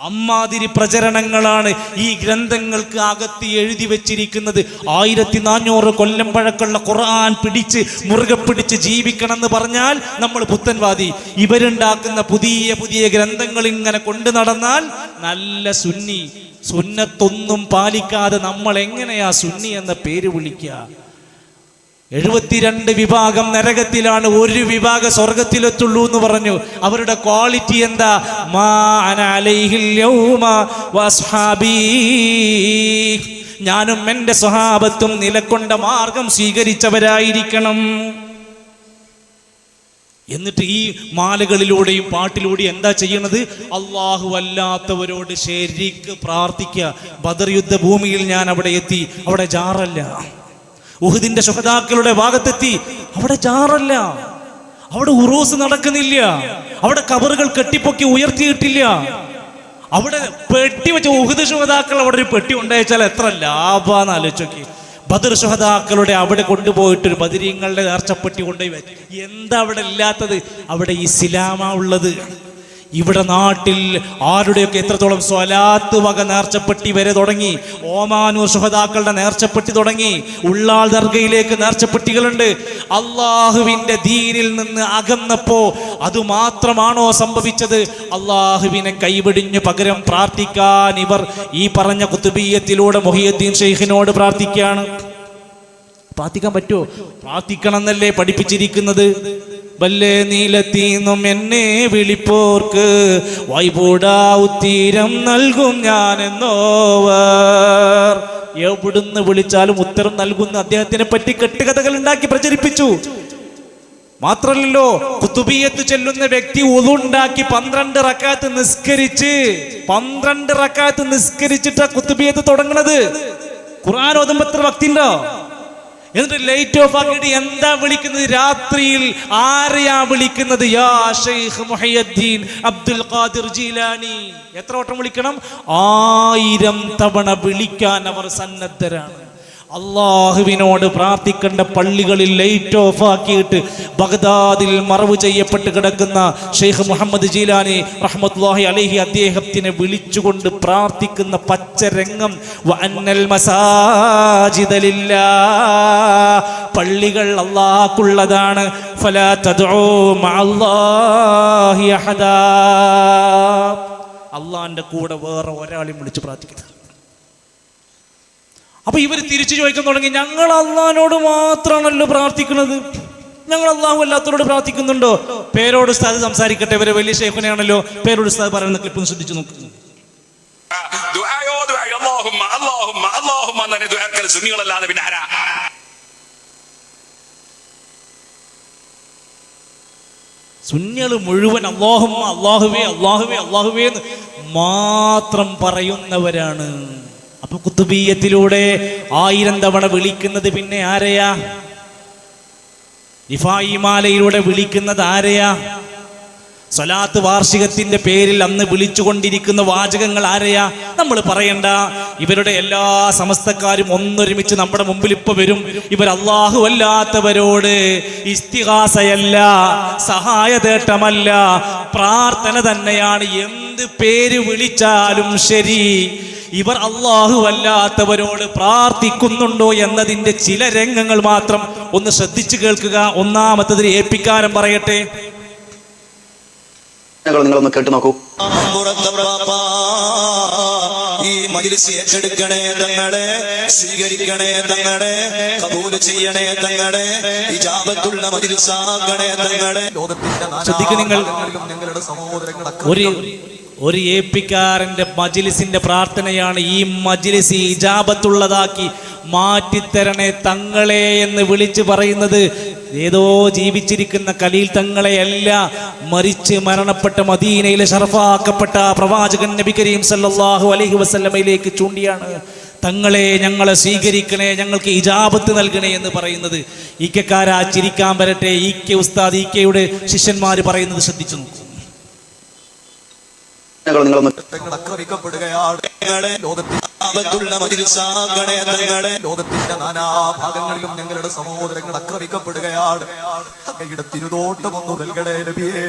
അമ്മാതിരി പ്രചരണങ്ങളാണ് ഈ ഗ്രന്ഥങ്ങൾക്ക് അകത്ത് എഴുതി വെച്ചിരിക്കുന്നത്. 1400 കൊല്ലം പഴക്കമുള്ള ഖുർആൻ പിടിച്ച് മുറുകെ പിടിച്ച് ജീവിക്കണം എന്ന് പറഞ്ഞാൽ നമ്മൾ പുത്തൻവാദി. ഇവരുണ്ടാക്കുന്ന പുതിയ പുതിയ ഗ്രന്ഥങ്ങൾ ഇങ്ങനെ കൊണ്ടു നടന്നാൽ നല്ല സുന്നി, സുന്നത്തൊന്നും പാലിക്കാതെ നമ്മൾ എങ്ങനെയാ സുന്നി എന്ന പേര് വിളിക്കുക? 72 വിഭാഗം നരകത്തിലാണ്, 1 വിഭാഗം സ്വർഗത്തിലെത്തുള്ളൂ എന്ന് പറഞ്ഞു. അവരുടെ ക്വാളിറ്റി എന്താ? മാ അന അലൈഹിൽ യൗമ വസ്ഹാബീ, ഞാനും എൻ്റെ സ്വഹാബത്തും നിലക്കൊണ്ട മാർഗം സ്വീകരിച്ചവരായിരിക്കണം. എന്നിട്ട് ഈ മാലകളിലൂടെയും പാട്ടിലൂടെയും എന്താ ചെയ്യണത്? അള്ളാഹു അല്ലാത്തവരോട് ശരിക്ക് പ്രാർത്ഥിക്കുക. ബദർ യുദ്ധഭൂമിയിൽ ഞാൻ അവിടെ എത്തി, അവിടെ ജാറല്ല. ഉഹദിന്റെ ശുഹദാക്കളുടെ ഭാഗത്തെത്തി, അവിടെ ജാറല്ല, അവിടെ ഉറൂസ് നടക്കുന്നില്ല, അവിടെ കബറുകൾ കെട്ടിപ്പൊക്കി ഉയർത്തിയിട്ടില്ല, അവിടെ പെട്ടി വെച്ച ഉഹദ് ശുഹദാക്കൾ അവിടെ ഒരു പെട്ടി ഉണ്ടായിച്ചാൽ എത്ര ലാഭാന്ന് ആലോചിച്ചോക്കി. ബദർ ശുഹദാക്കളുടെ അവിടെ കൊണ്ടുപോയിട്ടൊരു ബദരീങ്ങളുടെ നേർച്ചപ്പെട്ടി കൊണ്ടുപോയി വെച്ചു. എന്താ അവിടെ ഇല്ലാത്തത്? അവിടെ ഇസ്ലാമാ ഉള്ളത്. ഇവിടെ നാട്ടിൽ ആരുടെയൊക്കെ എത്രത്തോളം സ്വലാത്ത് വക നേർച്ചപ്പെട്ടി വരെ തുടങ്ങി. ഓമാനൂർ ശുഹദാക്കളുടെ നേർച്ചപ്പെട്ടി തുടങ്ങി. ഉള്ളാൾ ദർഗയിലേക്ക് നേർച്ചപ്പെട്ടികളുണ്ട്. അള്ളാഹുവിന്റെ ദീനിൽ നിന്ന് അകന്നപ്പോ അതുമാത്രമാണോ സംഭവിച്ചത്? അള്ളാഹുവിനെ കൈവെടിഞ്ഞു പകരം പ്രാർത്ഥിക്കാൻ ഇവർ ഈ പറഞ്ഞ കുത്തുബിയ്യത്തിലൂടെ മുഹിയുദ്ദീൻ ഷെയ്ഖിനോട് പ്രാർത്ഥിക്കുകയാണ്. പ്രാർത്ഥിക്കാൻ പറ്റുമോ? പ്രാർത്ഥിക്കണം എന്നല്ലേ പഠിപ്പിച്ചിരിക്കുന്നത്. വല്ലേ നീലത്തീന്നും എന്നെ വിളിപ്പോർക്ക് വൈപൂടാ ഉത്തീരം നൽകും ഞാനെന്നോവർ. എവിടുന്ന് വിളിച്ചാലും ഉത്തരം നൽകുന്ന അദ്ദേഹത്തിനെ പറ്റി കെട്ടുകഥകൾ ഉണ്ടാക്കി പ്രചരിപ്പിച്ചു. മാത്രല്ലല്ലോ, കുത്തുബിയ്യത്ത് ചെല്ലുന്ന വ്യക്തി ഉളു ഉണ്ടാക്കി 12 റക്അത്ത് നിസ്കരിച്ചിട്ടാ കുത്തുബിയ്യത്ത് തുടങ്ങുന്നത്. ഖുർആൻ ഓതുമ്പോ എത്ര ഭക്തിയുണ്ടോ? എന്നിട്ട് ലൈറ്റ് ഓഫ് ആക്കിയിട്ട് എന്താ വിളിക്കുന്നത്? രാത്രിയിൽ ആരെയാ വിളിക്കുന്നത്? യാ ശൈഖ് മുഹയ്യദ്ദീൻ അബ്ദുൽ ഖാദിർ ജീലാനി. എത്ര വട്ടം വിളിക്കണം? 1000 തവണ വിളിക്കാൻ അവർ സന്നദ്ധരാണ്. അള്ളാഹുവിനോട് പ്രാർത്ഥിക്കേണ്ട പള്ളികളിൽ ലൈറ്റ് ഓഫ് ആക്കിയിട്ട് ബഗ്ദാദിൽ മറവ് ചെയ്യപ്പെട്ട് കിടക്കുന്ന ഷെയ്ഖ് മുഹമ്മദ് ജീലാനി റഹ്മത്തുള്ളാഹി അലൈഹി അദ്ദേഹത്തിനെ വിളിച്ചുകൊണ്ട് പ്രാർത്ഥിക്കുന്ന പച്ചരംഗം. വഅന്നൽ മസാജിദ ലില്ലാഹ്, പള്ളികൾ അല്ലാഹുക്കുള്ളതാണ്. ഫലാ തദ്ഉ മഅല്ലാഹി അഹദാ, അള്ളാഹിന്റെ കൂടെ വേറെ ഒരാളെയും വിളിച്ച് പ്രാർത്ഥിക്കരുത്. അപ്പൊ ഇവർ തിരിച്ചു ചോദിക്കാൻ തുടങ്ങി, ഞങ്ങൾ അള്ളാഹിനോട് മാത്രമാണല്ലോ പ്രാർത്ഥിക്കുന്നത്, ഞങ്ങൾ അള്ളാഹു അല്ലാത്തവരോട് പ്രാർത്ഥിക്കുന്നുണ്ടോ? പേരോട് ഉസ്താദ് സംസാരിക്കട്ടെ, ഇവരെ വലിയ ഷെയ്ഖിനെയാണല്ലോ. പേരോട് ഉസ്താദ് പറയുന്ന ക്ലിപ്പ് ശ്രദ്ധിച്ചു നോക്കുന്നു. സുന്നികള് മുഴുവൻ അല്ലാഹുമ്മ, അല്ലാഹുവേ അല്ലാഹുവേ അല്ലാഹുവേ എന്ന് മാത്രം പറയുന്നവരാണ്. അപ്പൊ കുത്തുബിയ്യത്തിലൂടെ 1000 തവണ വിളിക്കുന്നത് പിന്നെ ആരെയാ? റിഫായി മാലയിലൂടെ വിളിക്കുന്നത് ആരെയാ? സ്വലാത്ത് വാർഷികത്തിന്റെ പേരിൽ അന്ന് വിളിച്ചുകൊണ്ടിരിക്കുന്ന വാചകങ്ങൾ ആരെയാ? നമ്മൾ പറയണ്ട. ഇവരുടെ എല്ലാ സമസ്തക്കാരും ഒന്നൊരുമിച്ച് നമ്മുടെ മുമ്പിൽ ഇപ്പൊ വരും. ഇവർ അല്ലാഹു അല്ലാത്തവരോട് ഇസ്തിഗാസയല്ല, സഹായതേട്ടമല്ല, പ്രാർത്ഥന തന്നെയാണ്. എന്ത് പേര് വിളിച്ചാലും ശരി, ഇവർ അല്ലാഹു അല്ലാത്തവരോട് പ്രാർത്ഥിക്കുന്നുണ്ടോ എന്നതിന്റെ ചില രംഗങ്ങൾ മാത്രം ഒന്ന് ശ്രദ്ധിച്ചു കേൾക്കുക. ഒന്നാമത്തതിൽ ഏൽപ്പിക്കാരം പറയട്ടെ. നിങ്ങളൊന്ന് കേട്ടു നോക്കൂ. ഈ മജ്‌ലിസ് ഏറ്റെടുക്കണേ തങ്ങളെ, സ്വീകരിക്കണേ തങ്ങളെ, കബൂൽ ചെയ്യണേ തങ്ങളെ, ഇജാബത്തുള്ള മജ്‌ലിസാക്കണേ തങ്ങളെ. ശ്രദ്ധിക്കുക നിങ്ങൾ. ഒരു ഏപ്പിക്കാരന്റെ മജ്‌ലിസിന്റെ പ്രാർത്ഥനയാണ് ഈ മജ്‌ലിസ് ഇജാബത്തുള്ളതാക്കി മാറ്റിത്തരണേ തങ്ങളെ എന്ന് വിളിച്ചു പറയുന്നത്. ഏതോ ജീവിച്ചിരിക്കുന്ന ഖലീൽ തങ്ങളെയല്ല, മരിച്ച് മരണപ്പെട്ട മദീനയിലെ ഷറഫാക്കപ്പെട്ട പ്രവാചകൻ നബി കരീം സല്ലല്ലാഹു അലൈഹി വസല്ലമയിലേക്ക് ചൂണ്ടിയാണ്. തങ്ങളെ ഞങ്ങളെ സ്വീകരിക്കണേ, ഞങ്ങൾക്ക് ഇജാബത്ത് നൽകണേ എന്ന് പറയുന്നത്. ഈക്കക്കാരാ ചിരിക്കാൻ വരട്ടെ. ഈക്കെ ഉസ്താദ്, ഈക്കയുടെ ശിഷ്യന്മാര് പറയുന്നത് ശ്രദ്ധിച്ചു നോക്കൂ. സംഘടനകൾ നിങ്ങളൊന്ന് ആക്രമിക്കപ്പെടുകയാണ്. ലോകത്തിന്റെ മജിലിസാകണേ തങ്ങളെ. ലോകത്തിന്റെ നാനാഭാഗങ്ങളിലും ഞങ്ങളുടെ സഹോദരങ്ങൾ ആക്രമിക്കപ്പെടുകയാണ്. അങ്ങയുടെ തിരുതോട്ടമൊന്നു നൽകണേ നബിയേ.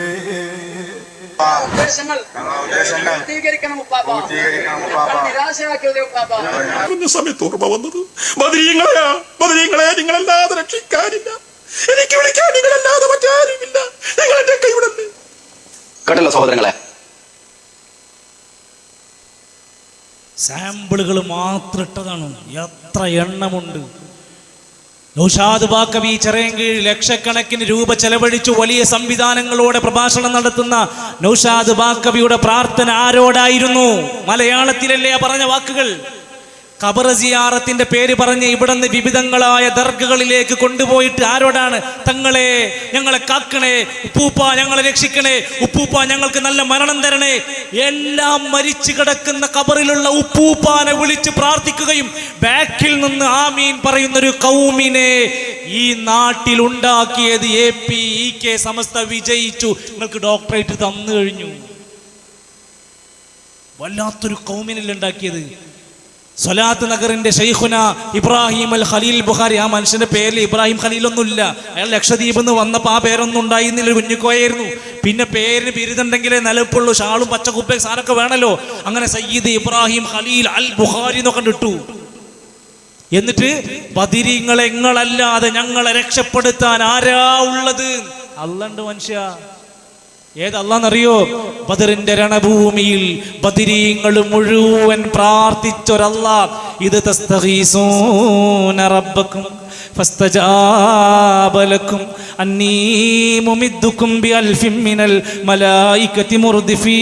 സമയത്ത് ഓർമ്മ വന്നത് ബദരീങ്ങളെ നിങ്ങളല്ലാതെ രക്ഷിക്കാനില്ല, എനിക്ക് വിളിക്കാൻ നിങ്ങളല്ലാതെ മറ്റാരുമില്ല, നിങ്ങൾ എന്റെ കൈവിടല്ലേ. കേട്ടല്ലോ സഹോദരങ്ങളെ, സാമ്പിളുകൾ മാത്രം ഇട്ടതാണ്, എത്ര എണ്ണമുണ്ട്. നൗഷാദ് ബാക്കവി ചിറയൻകീഴ് ലക്ഷക്കണക്കിന് രൂപ ചെലവഴിച്ചു വലിയ സംവിധാനങ്ങളോടെ പ്രഭാഷണം നടത്തുന്ന നൗഷാദ് ബാക്കവിയുടെ പ്രാർത്ഥന ആരോടായിരുന്നു? മലയാളത്തിലല്ലേ പറഞ്ഞ വാക്കുകൾ? ഖബർ സിയാറത്തിന്റെ പേര് പറഞ്ഞ് ഇവിടുന്ന് വിവിധങ്ങളായ ദർഗകളിലേക്ക് കൊണ്ടുപോയിട്ട് ആരോടാണ്? തങ്ങളെ ഞങ്ങളെ കാക്കണേ, ഉപ്പൂപ്പ ഞങ്ങളെ രക്ഷിക്കണേ, ഉപ്പൂപ്പ ഞങ്ങൾക്ക് നല്ല മരണം തരണേ. എല്ലാം മരിച്ചു കിടക്കുന്ന ഖബറിലുള്ള ഉപ്പൂപ്പാനെ വിളിച്ച് പ്രാർത്ഥിക്കുകയും ബാക്കിൽ നിന്ന് ആമീൻ പറയുന്നൊരു കൗമിനെ ഈ നാട്ടിൽ ഉണ്ടാക്കിയത് APEK സമസ്ത വിജയിച്ചു. നിങ്ങൾക്ക് ഡോക്ടറേറ്റ് തന്നു കഴിഞ്ഞു. വല്ലാത്തൊരു കൗമിനല്ലേ ഉണ്ടാക്കിയത്. സ്വലാത്ത് നഗറിന്റെ ഷെയ്ഖുന ഇബ്രാഹിം അൽ ഖലീൽ ബുഖാരി, ആ മനുഷ്യന്റെ പേരിൽ ഇബ്രാഹിം ഖലീലൊന്നുമില്ല. അയാൾ ലക്ഷദ്വീപിൽ നിന്ന് വന്നപ്പോൾ ആ പേരൊന്നും ഉണ്ടായിരുന്നില്ല, കുഞ്ഞുക്കോയായിരുന്നു. പിന്നെ പേരിന് ബിരുദുണ്ടെങ്കിലേ നിലപ്പുള്ളൂ, ഷാളും പച്ചക്കുപ്പയും സാധനമൊക്കെ വേണമല്ലോ. അങ്ങനെ സയ്യിദ് ഇബ്രാഹിം ഖലീൽ അൽ ബുഖാരി എന്നൊക്കെ ഇട്ടു. എന്നിട്ട് ബദരീങ്ങളെ നിങ്ങളല്ലാതെ ഞങ്ങളെ രക്ഷപ്പെടുത്താൻ ആരാ ഉള്ളത്? അല്ലാണ്ട് മനുഷ്യ. ഏതല്ലാന്നറിയോ? ബദറിന്റെ രണഭൂമിയിൽ ബദരീങ്ങൾ മുഴുവൻ പ്രാർത്ഥിച്ചൊരല്ലാ. ഇത് തസ്തഗീസൂന റബ്ബക്കും ഫസ്തജാബ ലക്കും അന്നീ മുമിദ്ദുക്കും ബിഅൽഫിൻ മിനൽ മലായികതി മുർദിഫീൻ.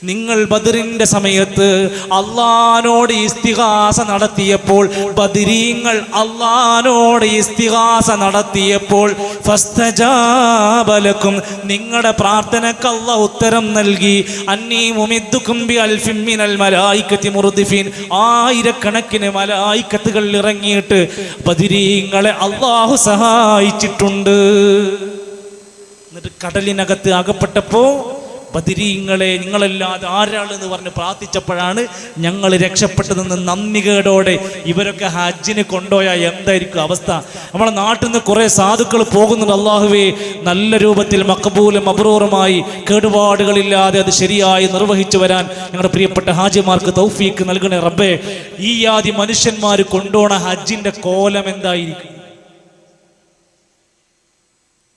നിങ്ങൾ ബദറിന്റെ സമയത്ത് അള്ളാനോട് ഇസ്തിഗാസ നടത്തിയപ്പോൾ, ബദരീങ്ങൾ അള്ളാനോട് ഇസ്തിഗാസ നടത്തിയപ്പോൾ ഫസ്തജാബ ലക്കും, നിങ്ങളുടെ പ്രാർത്ഥനയ്ക്ക് അള്ളാഹ് ഉത്തരം നൽകി. അന്നീ മുമിദ്ദുക്കും ബിഅൽഫിൻ മിനൽ മലായികതി മുർദിഫീൻ, ആയിരക്കണക്കിന് മലായികത്തുകൾ ഇറങ്ങിയിട്ട് ബദരീങ്ങളെ അള്ളാഹു സഹായിച്ചിട്ടുണ്ട്. എന്നിട്ട് കടലിനകത്ത് അകപ്പെട്ടപ്പോ ബദരീങ്ങളെ നിങ്ങളല്ലാതെ ആരാളെന്ന് പറഞ്ഞ് പ്രാർത്ഥിച്ചപ്പോഴാണ് ഞങ്ങൾ രക്ഷപ്പെട്ടതെന്ന് നന്ദികേടോടെ ഇവരൊക്കെ ഹജ്ജിന് കൊണ്ടുപോയാൽ എന്തായിരിക്കും അവസ്ഥ? നമ്മളെ നാട്ടിൽ നിന്ന് കുറെ സാധുക്കൾ പോകുന്നുണ്ട്. അള്ളാഹുവേ, നല്ല രൂപത്തിൽ മഖബൂലും മബ്റൂറുമായി കേടുപാടുകളില്ലാതെ അത് ശരിയായി നിർവഹിച്ചു വരാൻ ഞങ്ങളുടെ പ്രിയപ്പെട്ട ഹാജിമാർക്ക് തൗഫീക്ക് നൽകണേ റബ്ബേ. ഈ ആദി മനുഷ്യന്മാർ കൊണ്ടുപോണ ഹജ്ജിന്റെ കോലം എന്തായിരിക്കും?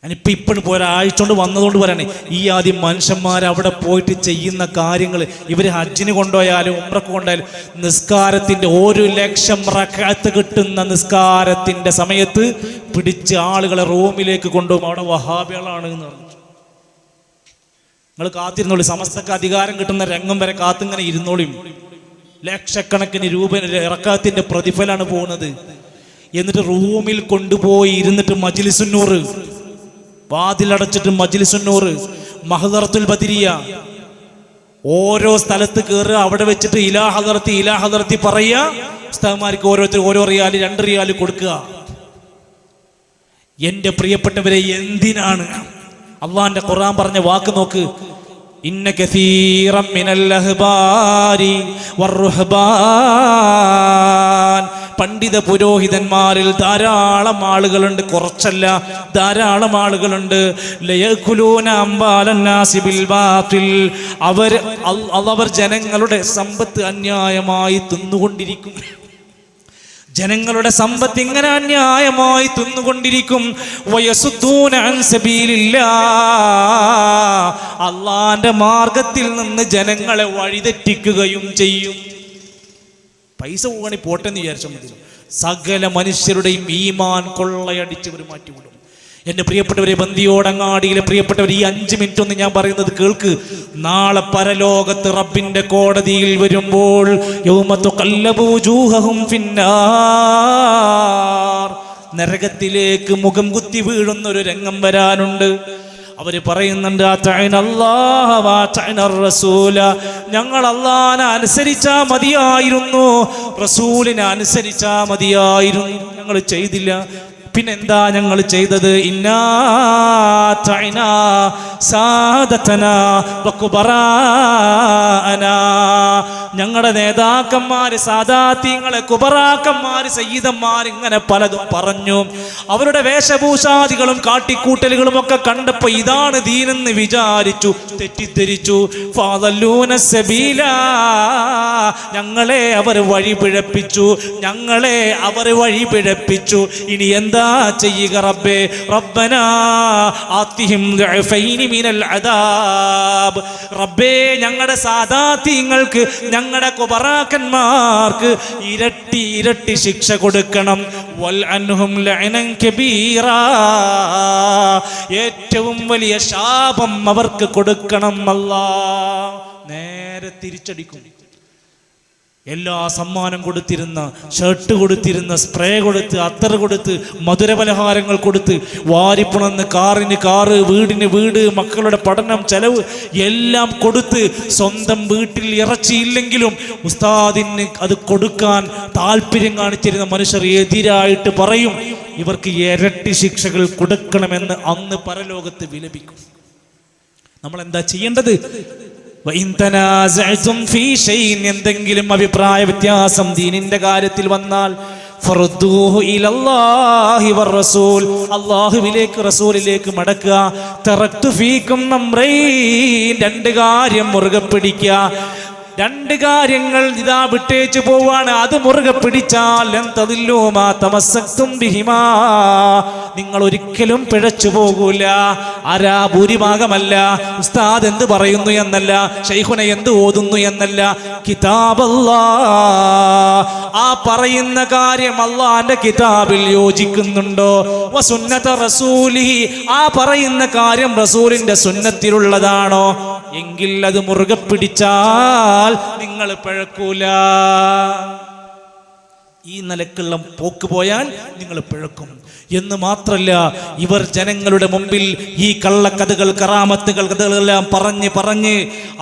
ഞാനിപ്പോൾ ഇപ്പോഴും ഒരാഴ്ച കൊണ്ട് വന്നതുകൊണ്ട് പറയണേ, ഈ ആദ്യം മനുഷ്യന്മാർ അവിടെ പോയിട്ട് ചെയ്യുന്ന കാര്യങ്ങൾ, ഇവർ ഹജ്ജിന് കൊണ്ടുപോയാലും ഉംറക്ക് കൊണ്ടുപോയാലും നിസ്കാരത്തിൻ്റെ 1,00,000 റക്അത്ത് കിട്ടുന്ന നിസ്കാരത്തിൻ്റെ സമയത്ത് പിടിച്ച് ആളുകളെ റൂമിലേക്ക് കൊണ്ടുപോകും. അവിടെ വഹാബികളാണ് എന്ന് പറഞ്ഞു. നിങ്ങൾ കാത്തിരുന്നോളി, സമസ്തക്ക് അധികാരം കിട്ടുന്ന രംഗം വരെ കാത്തിങ്ങനെ ഇരുന്നോളിയും. ലക്ഷക്കണക്കിന് രൂപ റക്അത്തിന്റെ പ്രതിഫലമാണ് പോകുന്നത്. എന്നിട്ട് റൂമിൽ കൊണ്ടുപോയി ഇരുന്നിട്ട് മജ്ലിസുന്നൂർ, വാതിലടച്ചിട്ട് മജ്ലിസുന്നൂർ, മഹ്ദറത്തുൽ ബദരിയ, ഓരോ സ്ഥലത്ത് കയറുക, അവിടെ വെച്ചിട്ട് ഇലാ ഹദറത്തി പറയുക. ഉസ്താദ്മാർക്ക് ഓരോരുത്തർ ഓരോ റിയാല് 2 റിയാല് കൊടുക്കുക. എൻ്റെ പ്രിയപ്പെട്ടവരെ, എന്തിനാണ്? അള്ളാന്റെ ഖുർആൻ പറഞ്ഞ വാക്ക് നോക്ക്. ഇന്ന കസീറം മിനൽ അഹ്ബാരി വറുഹ്ബാൻ, പണ്ഡിത പുരോഹിതന്മാരിൽ ധാരാളം ആളുകളുണ്ട്, കുറച്ചല്ല ധാരാളം ആളുകളുണ്ട്. ലയകുലൂന അംബാലന്നാസി ബിൽ ബാത്തിൽ, അവർ ജനങ്ങളുടെ സമ്പത്ത് അന്യായമായി തിന്നുകൊണ്ടിരിക്കും. ജനങ്ങളുടെ സമ്പത്ത് ഇങ്ങനെ അന്യായമായി തിന്നുകൊണ്ടിരിക്കും. വയസുദ്ദൂന അൻ സബീലില്ലാഹ്, അള്ളാന്റെ മാർഗത്തിൽ നിന്ന് ജനങ്ങളെ വഴിതെറ്റിക്കുകയും ചെയ്യും. പൈസ പോകണി പോട്ടെന്ന് വിചാരിച്ചാൽ മതി. സകല മനുഷ്യരുടെയും ഈമാൻ കൊള്ളയടിച്ചവർ മാറ്റിവിടും. എൻ്റെ പ്രിയപ്പെട്ടവരെ, ബന്ദിയോടങ്ങാടിയിലെ പ്രിയപ്പെട്ടവർ, ഈ 5 മിനിറ്റ് ഒന്ന് ഞാൻ പറയുന്നത് കേൾക്ക്. നാളെ പരലോകത്ത് റബ്ബിന്റെ കോടതിയിൽ വരുമ്പോൾ യൗമ തുഖല്ലബു വജൂഹും ഫിന്നാർ, നരകത്തിലേക്ക് മുഖം കുത്തി വീഴുന്ന ഒരു രംഗം വരാനുണ്ട്. അവര് പറയുന്നുണ്ട്, ഞങ്ങൾ അള്ളാനെ അനുസരിച്ചാ മതിയായിരുന്നു, റസൂലിനെ അനുസരിച്ചാ മതിയായിരുന്നു, ഞങ്ങൾ ചെയ്തില്ല. പിന്നെന്താ ഞങ്ങൾ ചെയ്തത്? ഇന്നാ തഅനാ സാദതനാ വകുബറാഅനാ, ഞങ്ങളുടെ നേതാക്കന്മാര്, സാദാത്യങ്ങളെ, കുബറാക്കന്മാര്, സയ്യിദന്മാർ ഇങ്ങനെ പലതും പറഞ്ഞു. അവരുടെ വേഷഭൂഷാദികളും കാട്ടിക്കൂട്ടലുകളും ഒക്കെ കണ്ടപ്പോ ഇതാണ് ദീനെന്ന് വിചാരിച്ചു, തെറ്റിദ്ധരിച്ചു. ഫാദല്ലൂന സബീല, ഞങ്ങളെ അവർ വഴിപിഴപ്പിച്ചു, ഞങ്ങളെ അവർ വഴിപിഴപ്പിച്ചു. ഇനി എന്താ ചെയ്യുക റബ്ബേ? റബ്ബനാ ആതിഹിം ദഅഫൈനി മിനൽ അദാബ്, റബ്ബേ ഞങ്ങളുടെ സാദാത്യങ്ങൾക്ക്, ഞങ്ങളുടെ കുബറാക്കന്മാർക്ക് ഇരട്ടി ഇരട്ടി ശിക്ഷ കൊടുക്കണം. വൽ അൻഹും ലഅനൻ കബീറാ, ഏറ്റവും വലിയ ശാപം അവർക്ക് കൊടുക്കണം. അല്ലാഹ് നേരെ തിരിച്ചടിക്കും. എല്ലാ സമ്മാനം കൊടുത്തിരുന്ന, ഷർട്ട് കൊടുത്തിരുന്ന, സ്പ്രേ കൊടുത്ത്, അത്തർ കൊടുത്ത്, മധുരപലഹാരങ്ങൾ കൊടുത്ത്, വാരിപ്പുണന്ന് കാറിന് കാറ്, വീടിന് വീട്, മക്കളുടെ പഠനം ചെലവ് എല്ലാം കൊടുത്ത്, സ്വന്തം വീട്ടിൽ ഇറച്ചിയില്ലെങ്കിലും ഉസ്താദിന് അത് കൊടുക്കാൻ താല്പര്യം കാണിച്ചിരുന്ന മനുഷ്യർ എതിരായിട്ട് പറയും, ഇവർക്ക് ഇരട്ടി ശിക്ഷകൾ കൊടുക്കണമെന്ന് അന്ന് പരലോകത്ത് വിലപിക്കും. നമ്മൾ എന്താ ചെയ്യേണ്ടത്? എന്തെങ്കിലും അഭിപ്രായ വ്യത്യാസം ദീനിന്റെ കാര്യത്തിൽ വന്നാൽ അല്ലാഹുവിലേക്ക്, റസൂലിലേക്ക് മടക്കുക. തറക്തു ഫീക്കും അംറൈൻ, രണ്ട് കാര്യം മുറുകെ പിടിക്കുക. രണ്ട് കാര്യങ്ങൾ ഇതാ വിട്ടേച്ചു പോവാണ്, അത് മുറുകെ പിടിച്ചാൽ നിങ്ങൾ ഒരിക്കലും പിഴച്ചു പോകൂല. ആരാ? ഭൂരിഭാഗമല്ല. ഉസ്താദ് എന്ത് പറയുന്നു എന്നല്ല, ശൈഖുന എന്ത് ഓതുന്നു എന്നല്ല, കിതാബല്ലാഹ്, ആ പറയുന്ന കാര്യം അല്ലാഹുവിന്റെ കിതാബിൽ യോജിക്കുന്നുണ്ടോ? വസുന്നത റസൂലിഹി, ആ പറയുന്ന കാര്യം റസൂലിന്റെ സുന്നത്തിലുള്ളതാണോ? എങ്കിൽ അത് മുറുകെ പിടിച്ചാൽ നിങ്ങൾ പിഴക്കൂല. ഈ നിലക്കുള്ള പോക്ക് പോയാൽ നിങ്ങൾ പിഴക്കും എന്ന് മാത്രല്ല, ഇവർ ജനങ്ങളുടെ മുമ്പിൽ ഈ കള്ളക്കഥകൾ, കറാമത്തുകൾ, കഥകളെല്ലാം പറഞ്ഞ് പറഞ്ഞ്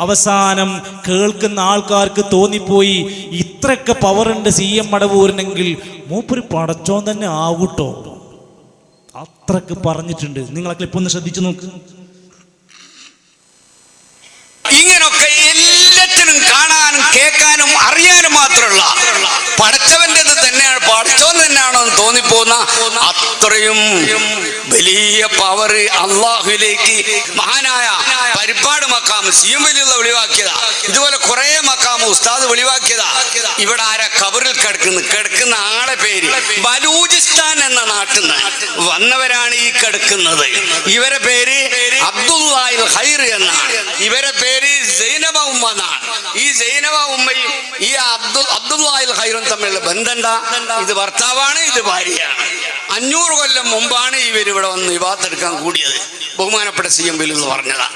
അവസാനം കേൾക്കുന്ന ആൾക്കാർക്ക് തോന്നിപ്പോയി ഇത്രയൊക്കെ പവറുണ്ട് CM മടവൂരിനെങ്കിൽ മൂപ്പര് പടച്ചോൻ തന്നെ ആവൂട്ടോ. അത്രക്ക് പറഞ്ഞിട്ടുണ്ട്. നിങ്ങൾ ആ ക്ലിപ്പ് ഒന്ന് ശ്രദ്ധിച്ചു നോക്ക്. ഇങ്ങനൊക്കെ എല്ലാത്തിനും കാണാനും കേൾക്കാനും അറിയാനും മാത്രമുള്ള പടച്ചവൻ്റെത് തന്നെയാണ്, പടച്ചോൻ തന്നെയാണോ എന്ന് തോന്നിപ്പോന്ന അത്രയും വലിയ പവർ അള്ളാഹുവിലേക്ക് മഹാനായ പരിപ്പാട് മക്കാം CM വലിയുള്ള വെളിവാക്കിയതാ. ഇതുപോലെ കുറെ മക്കാം ഉസ്താദ് വെളിവാക്കിയതാ. ഇവിടെ ആരാ ഖബറിൽ കിടക്കുന്ന ആളെ പേര് ബലൂചിസ്ഥാൻ എന്ന നാട്ടിൽ നിന്ന് വന്നവരാണ് ഈ കിടക്കുന്നത്. ഇവരെ പേര് അബ്ദുല്ലാഹിൽ ഖൈർ എന്നാണ്. ഇവരെ പേര് സൈനബ ഉമ്മ എന്നാണ്. ഈ സൈനബ ഉമ്മയും ഈ അബ്ദുല്ലാഹിൽ ഖൈറും തമ്മിലുള്ള ബന്ധം എന്താ? ഇത് ഭർത്താവാണ്, ഇത് ഭാര്യയാണ്. 500 കൊല്ലം മുമ്പാണ് ഇവർ ഇവിടെ വന്ന് വിവാഹത്തെടുക്കാൻ കൂടിയത്. ബഹുമാനപ്പെട്ട CM വലിയ പറഞ്ഞതാ.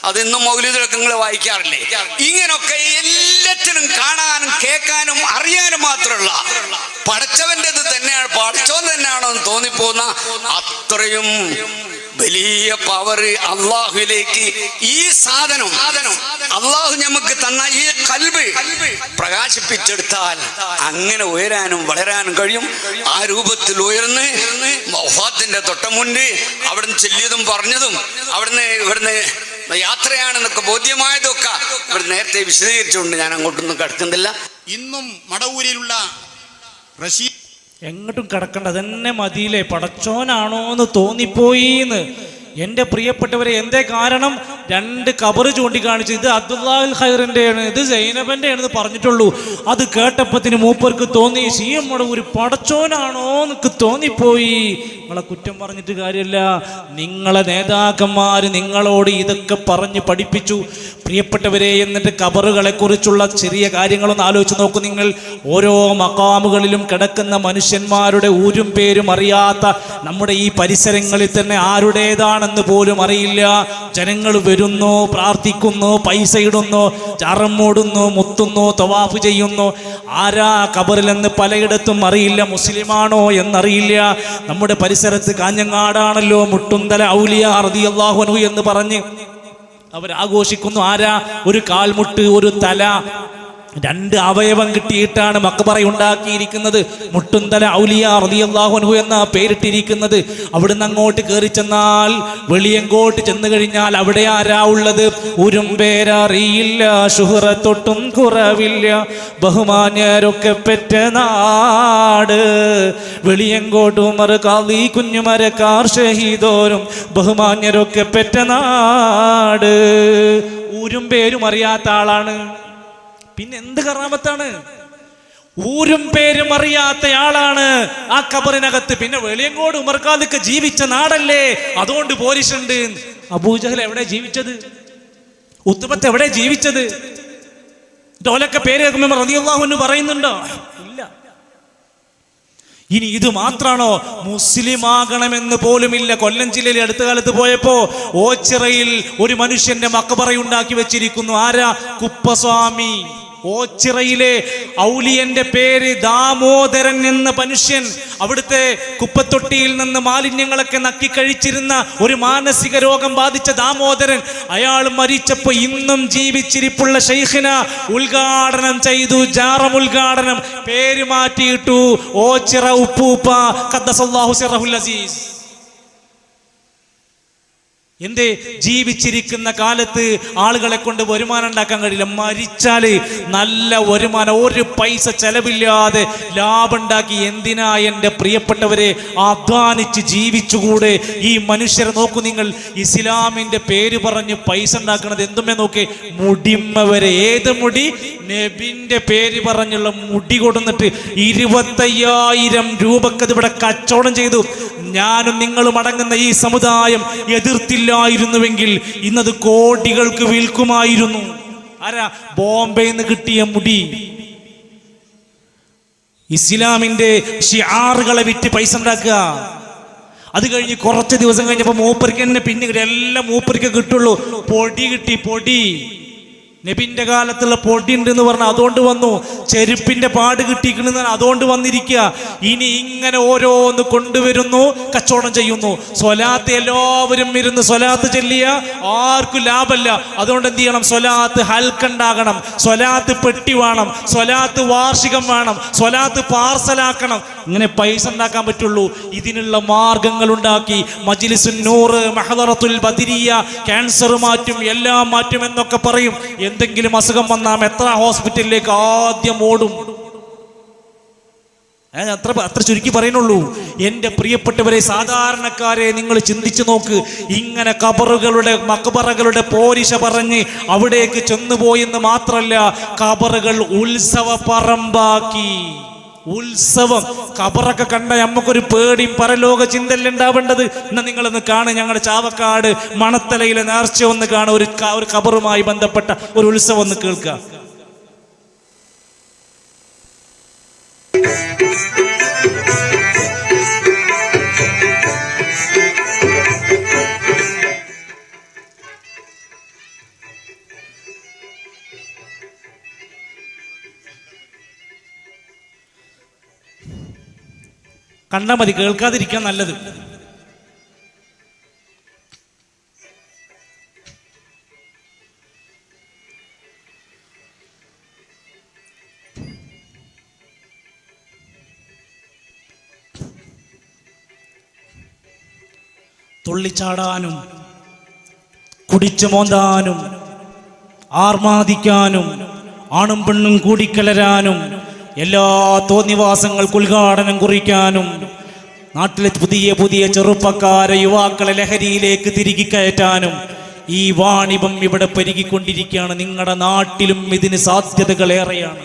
അതിന്നും മൗലിദിലൊക്കെ നിങ്ങൾ വായിക്കാറില്ലേ? ഇങ്ങനൊക്കെ എല്ലാത്തിനും കാണാനും കേൾക്കാനും അറിയാനും മാത്രമുള്ള പടച്ചവൻ്റെത് തന്നെയാണ്, പടച്ചോൻ തന്നെയാണോ എന്ന് തോന്നിപ്പോന്ന അത്രയും വലിയ പവർ അള്ളാഹുവിലേക്ക് ഈ സാധനം അള്ളാഹു നമുക്ക് തന്ന ഈ കൽബ് പ്രകാശിപ്പിച്ചെടുത്താൽ അങ്ങനെ ഉയരാനും വളരാനും കഴിയും. ആ രൂപത്തിൽ ഉയർന്ന് വഫാത്തിന്റെ തൊട്ടമുണ്ട് അവിടുന്ന് ചെല്ലിയതും പറഞ്ഞതും ഇവിടുന്ന് യാത്രയാണെന്നൊക്കെ ബോധ്യമായതൊക്കെ ഇവിടെ നേരത്തെ വിശദീകരിച്ചുകൊണ്ട് ഞാൻ അങ്ങോട്ടൊന്നും കടക്കുന്നില്ല. ഇന്നും മടവൂരിലുള്ള റഷീദ് എങ്ങോട്ടും കിടക്കണ്ട, അതന്നെ മതിയില്ലേ, പടച്ചോനാണോന്ന് തോന്നിപ്പോയിന്ന്. എൻ്റെ പ്രിയപ്പെട്ടവരെ, എന്തേ കാരണം? 2 ഖബറ് ചൂണ്ടിക്കാണിച്ച് ഇത് അബ്ദുല്ലാഹിൽ ഖൈറിൻ്റെയാണ്, ഇത് സൈനബൻ്റെ ആണെന്ന് പറഞ്ഞിട്ടുള്ളൂ. അത് കേട്ടപ്പത്തിന് മൂപ്പർക്ക് തോന്നി CM ഒരു പടച്ചോനാണോ എന്നൊക്കെ തോന്നിപ്പോയി. നിങ്ങളെ കുറ്റം പറഞ്ഞിട്ട് കാര്യമില്ല. നിങ്ങളെ നേതാക്കന്മാർ നിങ്ങളോട് ഇതൊക്കെ പറഞ്ഞ് പഠിപ്പിച്ചു. പ്രിയപ്പെട്ടവരെ, എന്നിട്ട് ഖബറുകളെ കുറിച്ചുള്ള ചെറിയ കാര്യങ്ങളൊന്ന് ആലോചിച്ച് നോക്കൂ നിങ്ങൾ. ഓരോ മഖാമുകളിലും കിടക്കുന്ന മനുഷ്യന്മാരുടെ ഊരും പേരും അറിയാത്ത നമ്മുടെ ഈ പരിസരങ്ങളിൽ തന്നെ ആരുടേതാണെന്ന് പോലും അറിയില്ല. ജനങ്ങൾ വരുന്നു, പ്രാർത്ഥിക്കുന്നു, പൈസ ഇടുന്നു, ചാറം മൂടുന്നു, മുത്തുന്നു, തവാഫ് ചെയ്യുന്നു. ആരാ ഖബറിലെന്ന് പലയിടത്തും അറിയില്ല. മുസ്ലിമാണോ എന്നറിയില്ല. നമ്മുടെ പരിസരത്ത് കാഞ്ഞങ്ങാടാണല്ലോ മുട്ടുന്തല ഔലിയ റളിയല്ലാഹു അൻഹു എന്ന് പറഞ്ഞ് അവരാഘോഷിക്കുന്നു. ആരാ? ഒരു കാൽമുട്ട്, ഒരു തല, 2 അവയവം കിട്ടിയിട്ടാണ് മക്ബറ ഉണ്ടാക്കിയിരിക്കുന്നത്. മുട്ടുന്തല ഔലിയ റളിയല്ലാഹു അൻഹു എന്ന പേരിട്ടിരിക്കുന്നത്. അവിടുന്ന് അങ്ങോട്ട് കയറി ചെന്നാൽ, വെളിയങ്കോട്ട് ചെന്ന് കഴിഞ്ഞാൽ അവിടെ ആരാ ഉള്ളത്? ഉരുമ്പേരറിയില്ല, ശുഹറത്തൊട്ടും കുറവില്ല, ബഹുമാന്യരൊക്കെ പെറ്റ നാട്. വെളിയങ്കോട്ട് ഉമർ ഖാദി കുഞ്ഞുമരക്കാർ ഷഹീദോരും ബഹുമാന്യരൊക്കെ പെറ്റ നാട്. ഊരും പേരും അറിയാത്ത ആളാണ്. പിന്നെ എന്ത് കറാമത്താണ്? ഊരും പേരും അറിയാത്തയാളാണ് ആ ഖബറിനകത്ത്. പിന്നെ വെളിയങ്കോട് ഉമർ ഖാദിക്ക് ജീവിച്ച നാടല്ലേ, അതുകൊണ്ട് പോലീസുണ്ട്. അബൂജഹൽ എവിടെ ജീവിച്ചത്? ഉത്ബത്ത് എവിടെ ജീവിച്ചത്? ഓലൊക്കെ പേര് കേൾക്കുമ്പോൾ റളിയല്ലാഹു അൻഹു പറയുന്നുണ്ടോ? ഇല്ല. ഇനി ഇത് മാത്രാണോ? മുസ്ലിം ആകണമെന്ന് പോലുമില്ല. കൊല്ലം ജില്ലയിൽ അടുത്ത കാലത്ത് പോയപ്പോ ഓച്ചിറയിൽ ഒരു മനുഷ്യന്റെ മക്ബറയുണ്ടാക്കി വെച്ചിരിക്കുന്നു. ആരാ? കുപ്പസ്വാമി. ഓച്ചിറയിലെ ഔലിയന്റെ പേര് ദാമോദരൻ എന്ന മനുഷ്യൻ. അവിടുത്തെ കുപ്പത്തൊട്ടിയിൽ നിന്ന് മാലിന്യങ്ങളൊക്കെ നക്കി കഴിച്ചിരുന്ന ഒരു മാനസിക രോഗം ബാധിച്ച ദാമോദരൻ, അയാൾ മരിച്ചപ്പോ ഇന്നും ജീവിച്ചിരിപ്പുള്ള ശൈഖിന ഉദ്ഘാടനം ചെയ്തു. ജാറം ഉദ്ഘാടനം, പേര് മാറ്റിയിട്ടു ഓച്ചിറ ഉപ്പൂപ്പ ഖദ്ദസല്ലാഹു സിറഹുൽ അസീസ്. എന്തേ? ജീവിച്ചിരിക്കുന്ന കാലത്ത് ആളുകളെ കൊണ്ട് വരുമാനം ഉണ്ടാക്കാൻ കഴിയില്ല. മരിച്ചാല് നല്ല വരുമാനം, ഒരു പൈസ ചെലവില്ലാതെ ലാഭം ഉണ്ടാക്കി. എന്തിനാ എൻ്റെ പ്രിയപ്പെട്ടവരെ അധ്വാനിച്ച് ജീവിച്ചുകൂടെ? ഈ മനുഷ്യരെ നോക്കൂ നിങ്ങൾ. ഇസ്ലാമിന്റെ പേര് പറഞ്ഞ് പൈസ ഉണ്ടാക്കുന്നത് എന്തുമേ നോക്കേ, മുടിമ വരെ. ഏത് മുടി? നബിന്റെ പേര് പറഞ്ഞുള്ള മുടി കൊടുന്നിട്ട് 25,000 രൂപക്ക് ഇവിടെ കച്ചവടം ചെയ്തു. ഞാനും നിങ്ങളും അടങ്ങുന്ന ഈ സമുദായം എതിർത്തില്ലായിരുന്നുവെങ്കിൽ ഇന്നത് കോടികൾക്ക് വിൽക്കുമായിരുന്നു. ആരാ? ബോംബെയിൽ നിന്ന് കിട്ടിയ മുടി. ഇസ്ലാമിന്റെ ഷിആറുകളെ വിറ്റ് പൈസ ഉണ്ടാക്കുക. അത് കഴിഞ്ഞ് കുറച്ച് ദിവസം കഴിഞ്ഞപ്പോൾ മൂപ്പർക്ക് തന്നെ പിന്നീട് എല്ലാം മൂപ്പർക്ക് കിട്ടുള്ളൂ. പൊടി കിട്ടി, പൊടി. നബിന്റെ കാലത്തുള്ള പൊടി ഉണ്ട് എന്ന് പറഞ്ഞാൽ അതുകൊണ്ട് വന്നു. ചെരുപ്പിന്റെ പാട് കിട്ടിയിരിക്കുന്ന അതുകൊണ്ട് വന്നിരിക്കുക. ഇനി ഇങ്ങനെ ഓരോന്ന് കൊണ്ടുവരുന്നു, കച്ചവടം ചെയ്യുന്നു. സ്വലാത്ത് എല്ലാവരും ഇരുന്ന് സ്വലാത്ത് ചൊല്ലിയ ആർക്കും ലാഭമല്ല. അതുകൊണ്ട് എന്ത് ചെയ്യണം? സ്വലാത്ത് ഹൽക്കുണ്ടാകണം, സ്വലാത്ത് പെട്ടി വേണം, സ്വലാത്ത് വാർഷികം വേണം, സ്വലാത്ത് പാർസലാക്കണം. ഇങ്ങനെ പൈസ ഉണ്ടാക്കാൻ പറ്റുള്ളൂ. ഇതിനുള്ള മാർഗങ്ങൾ ഉണ്ടാക്കി. മജ്ലിസുൻ നൂർ, മഹദറത്തുൽ ബദരിയ, ക്യാൻസർ മാറ്റും, എല്ലാം മാറ്റും എന്നൊക്കെ പറയും. എന്തെങ്കിലും അസുഖം വന്നാൽ എത്ര ഹോസ്പിറ്റലിലേക്ക് ആദ്യം ഓടും. അത്ര ചുരുക്കി പറയുന്നുള്ളൂ. എൻ്റെ പ്രിയപ്പെട്ടവരെ, സാധാരണക്കാരെ നിങ്ങൾ ചിന്തിച്ചു നോക്ക്. ഇങ്ങനെ ഖബറുകളുടെ മക്ബറകളുടെ പോരിശ പറഞ്ഞ് അവിടേക്ക് ചെന്നുപോയെന്ന് മാത്രല്ല, ഖബറുകൾ ഉത്സവ പറമ്പാക്കി. ഉത്സവം. ഖബറൊക്കെ കണ്ട നമുക്കൊരു പേടിയും പരലോക ചിന്തല്ല ഉണ്ടാവേണ്ടത്. എന്നാ നിങ്ങളൊന്ന് കാണുക, ഞങ്ങളുടെ ചാവക്കാട് മണത്തലയിലെ നേർച്ച ഒന്ന് കാണുക. ഒരു ഖബറുമായി ബന്ധപ്പെട്ട ഒരു ഉത്സവം ഒന്ന് കേൾക്കുക. കണ്ടാൽ മതി, കേൾക്കാതിരിക്കാൻ നല്ലത്. തുള്ളിച്ചാടാനും കുടിച്ചു മോന്താനും ആർമാദിക്കാനും ആണും പെണ്ണും കൂടിക്കലരാനും എല്ലാ തോന്നിവാസങ്ങൾക്ക് ഉദ്ഘാടനം കുറിക്കാനും നാട്ടിലെ പുതിയ പുതിയ ചെറുപ്പക്കാരെ യുവാക്കളെ ലഹരിയിലേക്ക് തിരികെ കയറ്റാനും ഈ വാണിഭം ഇവിടെ പെരുകിക്കൊണ്ടിരിക്കുകയാണ്. നിങ്ങളുടെ നാട്ടിലും ഇതിന് സാധ്യതകളേറെയാണ്.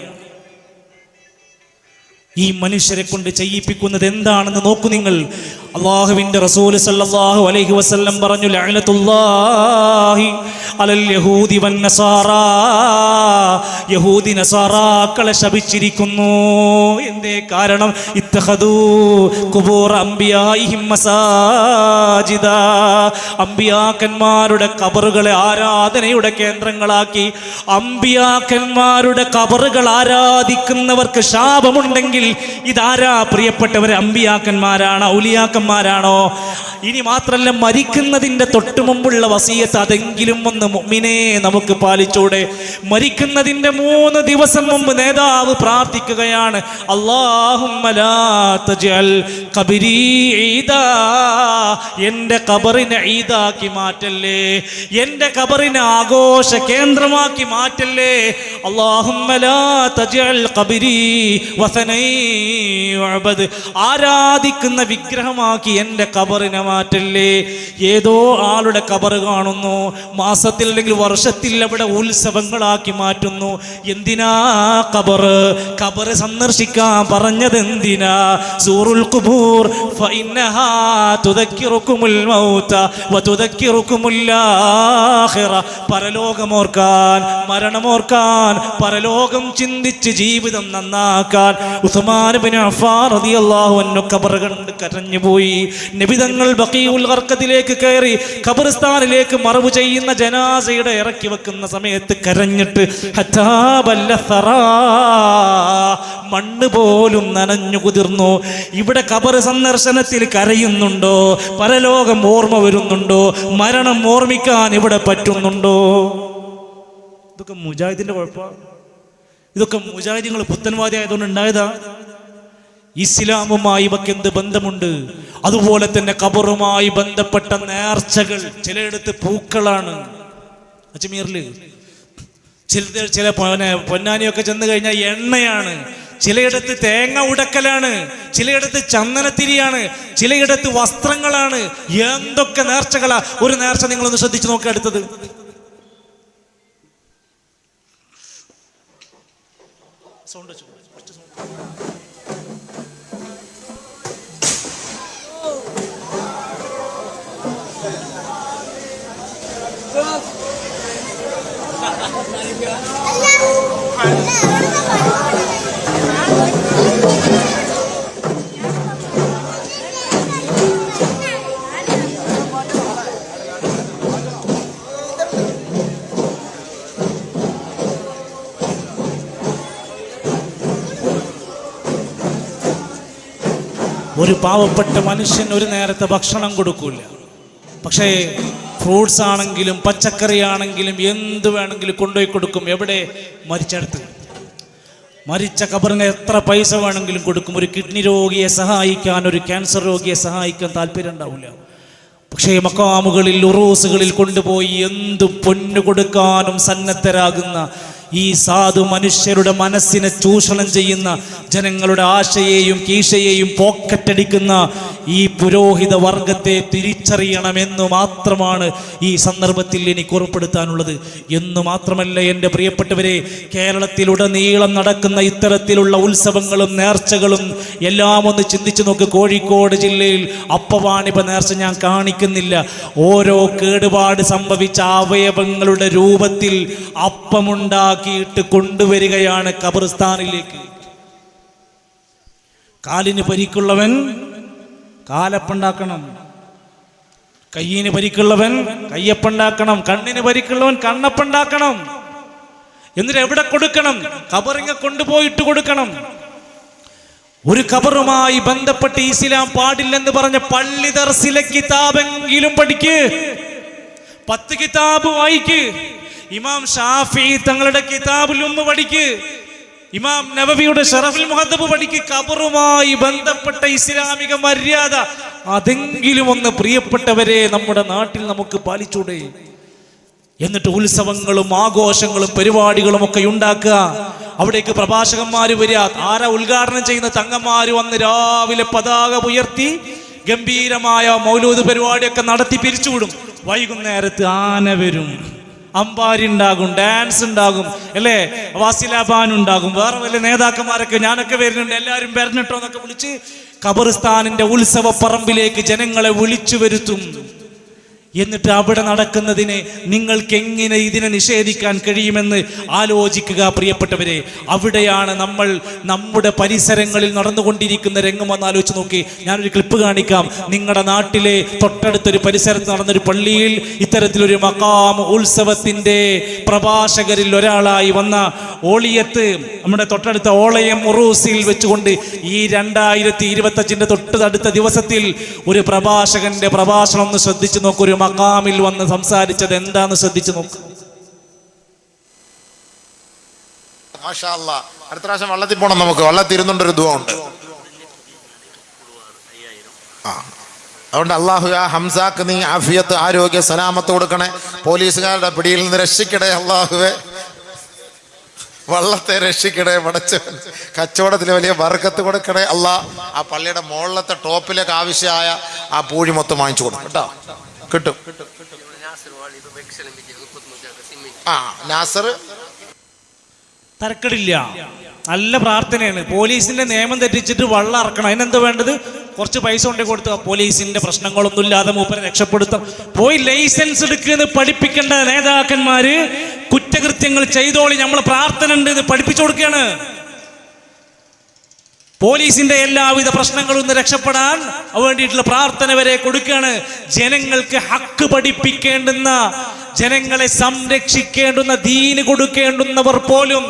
ഈ മനുഷ്യരെ കൊണ്ട് ചെയ്യിപ്പിക്കുന്നത് എന്താണെന്ന് നോക്കൂ നിങ്ങൾ. അല്ലാഹുവിന്റെ റസൂൽ സല്ലല്ലാഹു അലൈഹി വസല്ലം പറഞ്ഞു, ലഅനത്തുല്ലാഹി അലൽ യഹൂദി വൻ നസാറാ. യഹൂദി നസാറാക്കളെ ശപിച്ചിരിക്കുന്നു. എന്തേ കാരണം? ഇത്തഖദൂ ഖുബൂർ അംബിയാഇഹിം മസാജിദ. അംബിയാക്കന്മാരുടെ ഖബറുകളെ ആരാധനയുടെ കേന്ദ്രങ്ങളാക്കി. അംബിയാക്കന്മാരുടെ ഖബറുകൾ ആരാധിക്കുന്നവർക്ക് ശാപമുണ്ടെങ്കിൽ ഇതാരാ? പ്രിയപ്പെട്ടവരെ, അംബിയാക്കന്മാരാണ്, ഔലിയാക്ക നേതാക്കന്മാരാണോ? ഇനി മാത്രല്ല, മരിക്കുന്നതിന്റെ തൊട്ടു മുമ്പുള്ള വസിയത്ത് അതെങ്കിലും ഒന്ന് മുഅ്മിനേ നമുക്ക് പാലിച്ചൂടെ? മരിക്കുന്നതിന്റെ 3 ദിവസം മുമ്പ് നേതാവ് പ്രാർത്ഥിക്കുകയാണ്, അല്ലാഹുമ്മ ലാ തജ്അൽ ഖബരി ഈദാ, എന്റെ ഖബറിനെ ഈദാക്കി മാറ്റല്ലേ, എന്റെ ഖബറിനെ ആഘോഷ കേന്ദ്രമാക്കി മാറ്റല്ലേ. അല്ലാഹുമ്മ ലാ തജ്അൽ ഖബരി വസനൈ യുഅബദ്, ആരാധിക്കുന്ന വിഗ്രഹമാക്കി എന്റെ ഖബറിനെ മാറ്റല്ലേ. ഏതോ ആളുടെ ഖബർ കാണുന്നു, മാസത്തിൽ അല്ലെങ്കിൽ വർഷത്തിൽ അവിടെ ഉത്സവങ്ങളാക്കി മാറ്റുന്നു. എന്തിനാ ഖബർ സന്ദർശിക്കാൻ പറഞ്ഞത് എന്തിനാ? സൂറുൽ ഖുബൂർ ഫഇന്നഹാ തുദക്കിറുകുമുൽ മൗത വതുദക്കിറുകുമുൽ ആഖിറ, പരലോകമോർക്കാൻ, മരണമോർക്കാൻ, പരലോകം ചിന്തിച്ച് ജീവിതം നന്നാക്കാൻ. ഉസ്മാൻ ഇബ്നു അഫ്ഫാൻ റളിയല്ലാഹു അൻഹു ഖബർ കണ്ട് കരഞ്ഞുപോയി. നബി തങ്ങൾ ബഖീഉൽ ഗർഖദിലേക്ക് കയറി ഖബർസ്ഥാനിലേക്ക് മറവ് ചെയ്യുന്ന ജനാസയുടെ ഇറക്കി വെക്കുന്ന സമയത്ത് കരഞ്ഞിട്ട് ഹത്താ ബല്ല സറാ, മണ്ണ് പോലും നനഞ്ഞു കുതിർന്നു. ഇവിടെ ഖബർ സന്ദർശനത്തിൽ കരയുന്നുണ്ടോ? പരലോകം ഓർമ്മ വരുന്നുണ്ടോ? മരണം ഓർമ്മിക്കാൻ ഇവിടെ പറ്റുന്നുണ്ടോ? ഇതൊക്കെ മുജാഹിദിന്റെ കുഴപ്പമാണ്. ഇതൊക്കെ മുജാഹിദുകൾ പുത്തൻവാദി ആയതുകൊണ്ട് ഉണ്ടായതാ. ഇസ്ലാമുമായി ഇവക്ക് എന്ത് ബന്ധമുണ്ട്? അതുപോലെ തന്നെ ഖബറുമായി ബന്ധപ്പെട്ട നേർച്ചകൾ ചിലയിടത്ത് പൂക്കളാണ്. അജ്മീറില് ചില പൊന്നാനിയൊക്കെ ചെന്ന് കഴിഞ്ഞാൽ എണ്ണയാണ്, ചിലയിടത്ത് തേങ്ങ ഉടക്കലാണ്, ചിലയിടത്ത് ചന്ദനത്തിരിയാണ്, ചിലയിടത്ത് വസ്ത്രങ്ങളാണ്. എന്തൊക്കെ നേർച്ചകളാ! ഒരു നേർച്ച നിങ്ങളൊന്ന് ശ്രദ്ധിച്ചു നോക്കുക. അടുത്തത് സൗണ്ട് വെച്ചു. ഒരു പാവപ്പെട്ട മനുഷ്യൻ ഒരു നേരത്തെ ഭക്ഷണം കൊടുക്കൂല. പക്ഷേ ഫ്രൂട്ട്സ് ആണെങ്കിലും പച്ചക്കറി ആണെങ്കിലും എന്ത് വേണമെങ്കിലും കൊണ്ടുപോയി കൊടുക്കും. എവിടെ? മരിച്ചടുത്ത്. മരിച്ച ഖബറിന് എത്ര പൈസ വേണമെങ്കിലും കൊടുക്കും. ഒരു കിഡ്നി രോഗിയെ സഹായിക്കാൻ, ഒരു ക്യാൻസർ രോഗിയെ സഹായിക്കാൻ താല്പര്യം ഉണ്ടാവില്ല. പക്ഷേ മക്കാമുകളിൽ, ഉറൂസുകളിൽ കൊണ്ടുപോയി എന്തു പൊന്നു കൊടുക്കാനും സന്നദ്ധരാകുന്ന ഈ സാധു മനുഷ്യരുടെ മനസ്സിനെ ചൂഷണം ചെയ്യുന്ന, ജനങ്ങളുടെ ആശയെയും കീശയെയും പോക്കറ്റടിക്കുന്ന ഈ പുരോഹിത വർഗത്തെ തിരിച്ചറിയണമെന്നു മാത്രമാണ് ഈ സന്ദർഭത്തിൽ എനിക്ക് ഉറപ്പെടുത്താനുള്ളത്. എന്നു മാത്രമല്ല എൻ്റെ പ്രിയപ്പെട്ടവരെ, കേരളത്തിലുടനീളം നടക്കുന്ന ഇത്തരത്തിലുള്ള ഉത്സവങ്ങളും നേർച്ചകളും എല്ലാം ഒന്ന് ചിന്തിച്ചു നോക്ക്. കോഴിക്കോട് ജില്ലയിൽ അപ്പവാണിഭ നേർച്ച ഞാൻ കാണിക്കുന്നില്ല. ഓരോ കേടുപാട് സംഭവിച്ച അവയവങ്ങളുടെ രൂപത്തിൽ അപ്പമുണ്ടാക്കിയിട്ട് കൊണ്ടുവരികയാണ് ഖബർസ്ഥാനിലേക്ക്. കാലിന് പരിക്കുള്ളവൻ കാലപ്പുണ്ടാക്കണം, കയ്യിന് പരിക്കുള്ളവൻ കയ്യപ്പുണ്ടാക്കണം, കണ്ണിന് പരിക്കുള്ളവൻ കണ്ണപ്പുണ്ടാക്കണം. എന്നിട്ട് എവിടെ കൊടുക്കണം? ഖബറിങ്ങ കൊണ്ടുപോയിട്ട് കൊടുക്കണം. ഒരു ഖബറുമായി ബന്ധപ്പെട്ട് ഇസ്ലാം പാടില്ലെന്ന് പറഞ്ഞ പള്ളി ദർസിലെ കിതാബെങ്കിലും പഠിക്ക്, 10 കിതാബ് വായിക്ക്. ഇമാം ഷാഫി തങ്ങളുടെ കിതാബുൽ ഉമ്മ പഠിക്ക്, ഇമാം നവവിയുടെ ശറഫുൽ മുഹദ്ദബ് പഠിക്ക്. ഖബറുമായി ബന്ധപ്പെട്ട ഇസ്ലാമിക മര്യാദ അതെങ്കിലും ഒന്ന് പ്രിയപ്പെട്ടവരെ നമ്മുടെ നാട്ടിൽ നമുക്ക് പാലിച്ചൂടെ? എന്നിട്ട് ഉത്സവങ്ങളും ആഘോഷങ്ങളും പരിപാടികളും ഒക്കെ ഉണ്ടാക്കുക. അവിടേക്ക് പ്രഭാഷകന്മാര് വരിക. ആരാ ഉദ്ഘാടനം ചെയ്യുന്ന? തങ്ങന്മാര് വന്ന് രാവിലെ പതാക ഉയർത്തി ഗംഭീരമായ മൗലൂദ് പരിപാടിയൊക്കെ നടത്തി പിരിച്ചുവിടും. വൈകുന്നേരത്ത് ആന വരും, അമ്പാരി ഉണ്ടാകും, ഡാൻസ് ഉണ്ടാകും, അല്ലേ, വാസിലാബാൻ ഉണ്ടാകും, വേറെ വലിയ നേതാക്കന്മാരൊക്കെ ഞാനൊക്കെ വരുന്നുണ്ട്, എല്ലാവരും വരണിട്ടോ എന്നൊക്കെ വിളിച്ച് ഖബർസ്ഥാനിന്റെ ഉത്സവ പറമ്പിലേക്ക് ജനങ്ങളെ വിളിച്ചു വരുത്തും. എന്നിട്ട് അവിടെ നടക്കുന്നതിനെ നിങ്ങൾക്ക് എങ്ങനെ ഇതിനെ നിഷേധിക്കാൻ കഴിയുമെന്ന് ആലോചിക്കുക പ്രിയപ്പെട്ടവരെ. അവിടെയാണ് നമ്മൾ നമ്മുടെ പരിസരങ്ങളിൽ നടന്നുകൊണ്ടിരിക്കുന്ന രംഗം ഒന്ന് ആലോചിച്ച് നോക്കി. ഞാനൊരു ക്ലിപ്പ് കാണിക്കാം. നിങ്ങളുടെ നാട്ടിലെ തൊട്ടടുത്തൊരു പരിസരത്ത് നടന്നൊരു പള്ളിയിൽ ഇത്തരത്തിലൊരു മഖാം ഉത്സവത്തിന്റെ പ്രഭാഷകരിൽ ഒരാളായി വന്ന ഓളിയത്ത് നമ്മുടെ തൊട്ടടുത്ത ഓളയം ഉറൂസിൽ വെച്ചുകൊണ്ട് ഈ 2025 തൊട്ടടുത്ത ദിവസത്തിൽ ഒരു പ്രഭാഷകന്റെ പ്രഭാഷണം ഒന്ന് ശ്രദ്ധിച്ചു നോക്കൂ. ഒരു മഖാമിൽ വന്ന് സംസാരിച്ചത് എന്താന്ന് ശ്രദ്ധിച്ചു നോക്കും. മാഷാ അല്ലാഹ്. അടുത്ത പ്രാവശ്യം വള്ളത്തിൽ പോകണം. നമുക്ക് വള്ളത്തിൽ ഇരുന്നുണ്ടൊരു ദുആ ഉണ്ട്. അതുകൊണ്ട് അല്ലാഹു യാ ഹംസാക്ക് നീ ആഫിയത്ത്, ആരോഗ്യ, സലാമത്ത് കൊടുക്കണേ. പോലീസുകാരുടെ പിടിയിൽ നിന്ന് രക്ഷിക്കണേ അല്ലാഹുവേ. വള്ളത്തെ രക്ഷിക്കണേ പടച്ചവൻ. കച്ചവടത്തിൽ വലിയ ബർക്കത്ത് കൊടുക്കണേ അല്ലാ. ആ പള്ളിയുടെ മുകളിലത്തെ ടോപ്പിലേക്ക് ആവശ്യമായ ആ പൂഴി മൊത്തം വാങ്ങിച്ചു കൊടുക്കും കേട്ടോ. കിട്ടും. നാസർ തരക്കടില്ല, നല്ല പ്രാർത്ഥനയാണ്. പോലീസിന്റെ നിയമം തെറ്റിച്ചിട്ട് വള്ളം ഇറക്കണം. അതിനെന്താ വേണ്ടത്? കുറച്ച് പൈസ കൊണ്ടേ കൊടുത്ത പോലീസിന്റെ പ്രശ്നങ്ങളൊന്നും ഇല്ലാതെ മൂപ്പരെ രക്ഷപ്പെടുത്താം. പോയി ലൈസൻസ് എടുക്കുന്ന പഠിപ്പിക്കേണ്ട നേതാക്കന്മാര് കുറ്റകൃത്യങ്ങൾ ചെയ്തോളി, നമ്മൾ പ്രാർത്ഥന ഉണ്ട് എന്ന് പഠിപ്പിച്ചു കൊടുക്കുകയാണ്. പോലീസിന്റെ എല്ലാവിധ പ്രശ്നങ്ങളും ഒന്ന് രക്ഷപ്പെടാൻ വേണ്ടിയിട്ടുള്ള പ്രാർത്ഥന വരെ കൊടുക്കുകയാണ്. ജനങ്ങൾക്ക് ഹക്ക് പഠിപ്പിക്കേണ്ടുന്ന, ജനങ്ങളെ സംരക്ഷിക്കേണ്ടുന്ന, ദീന് കൊടുക്കേണ്ടുന്നവർ പോലും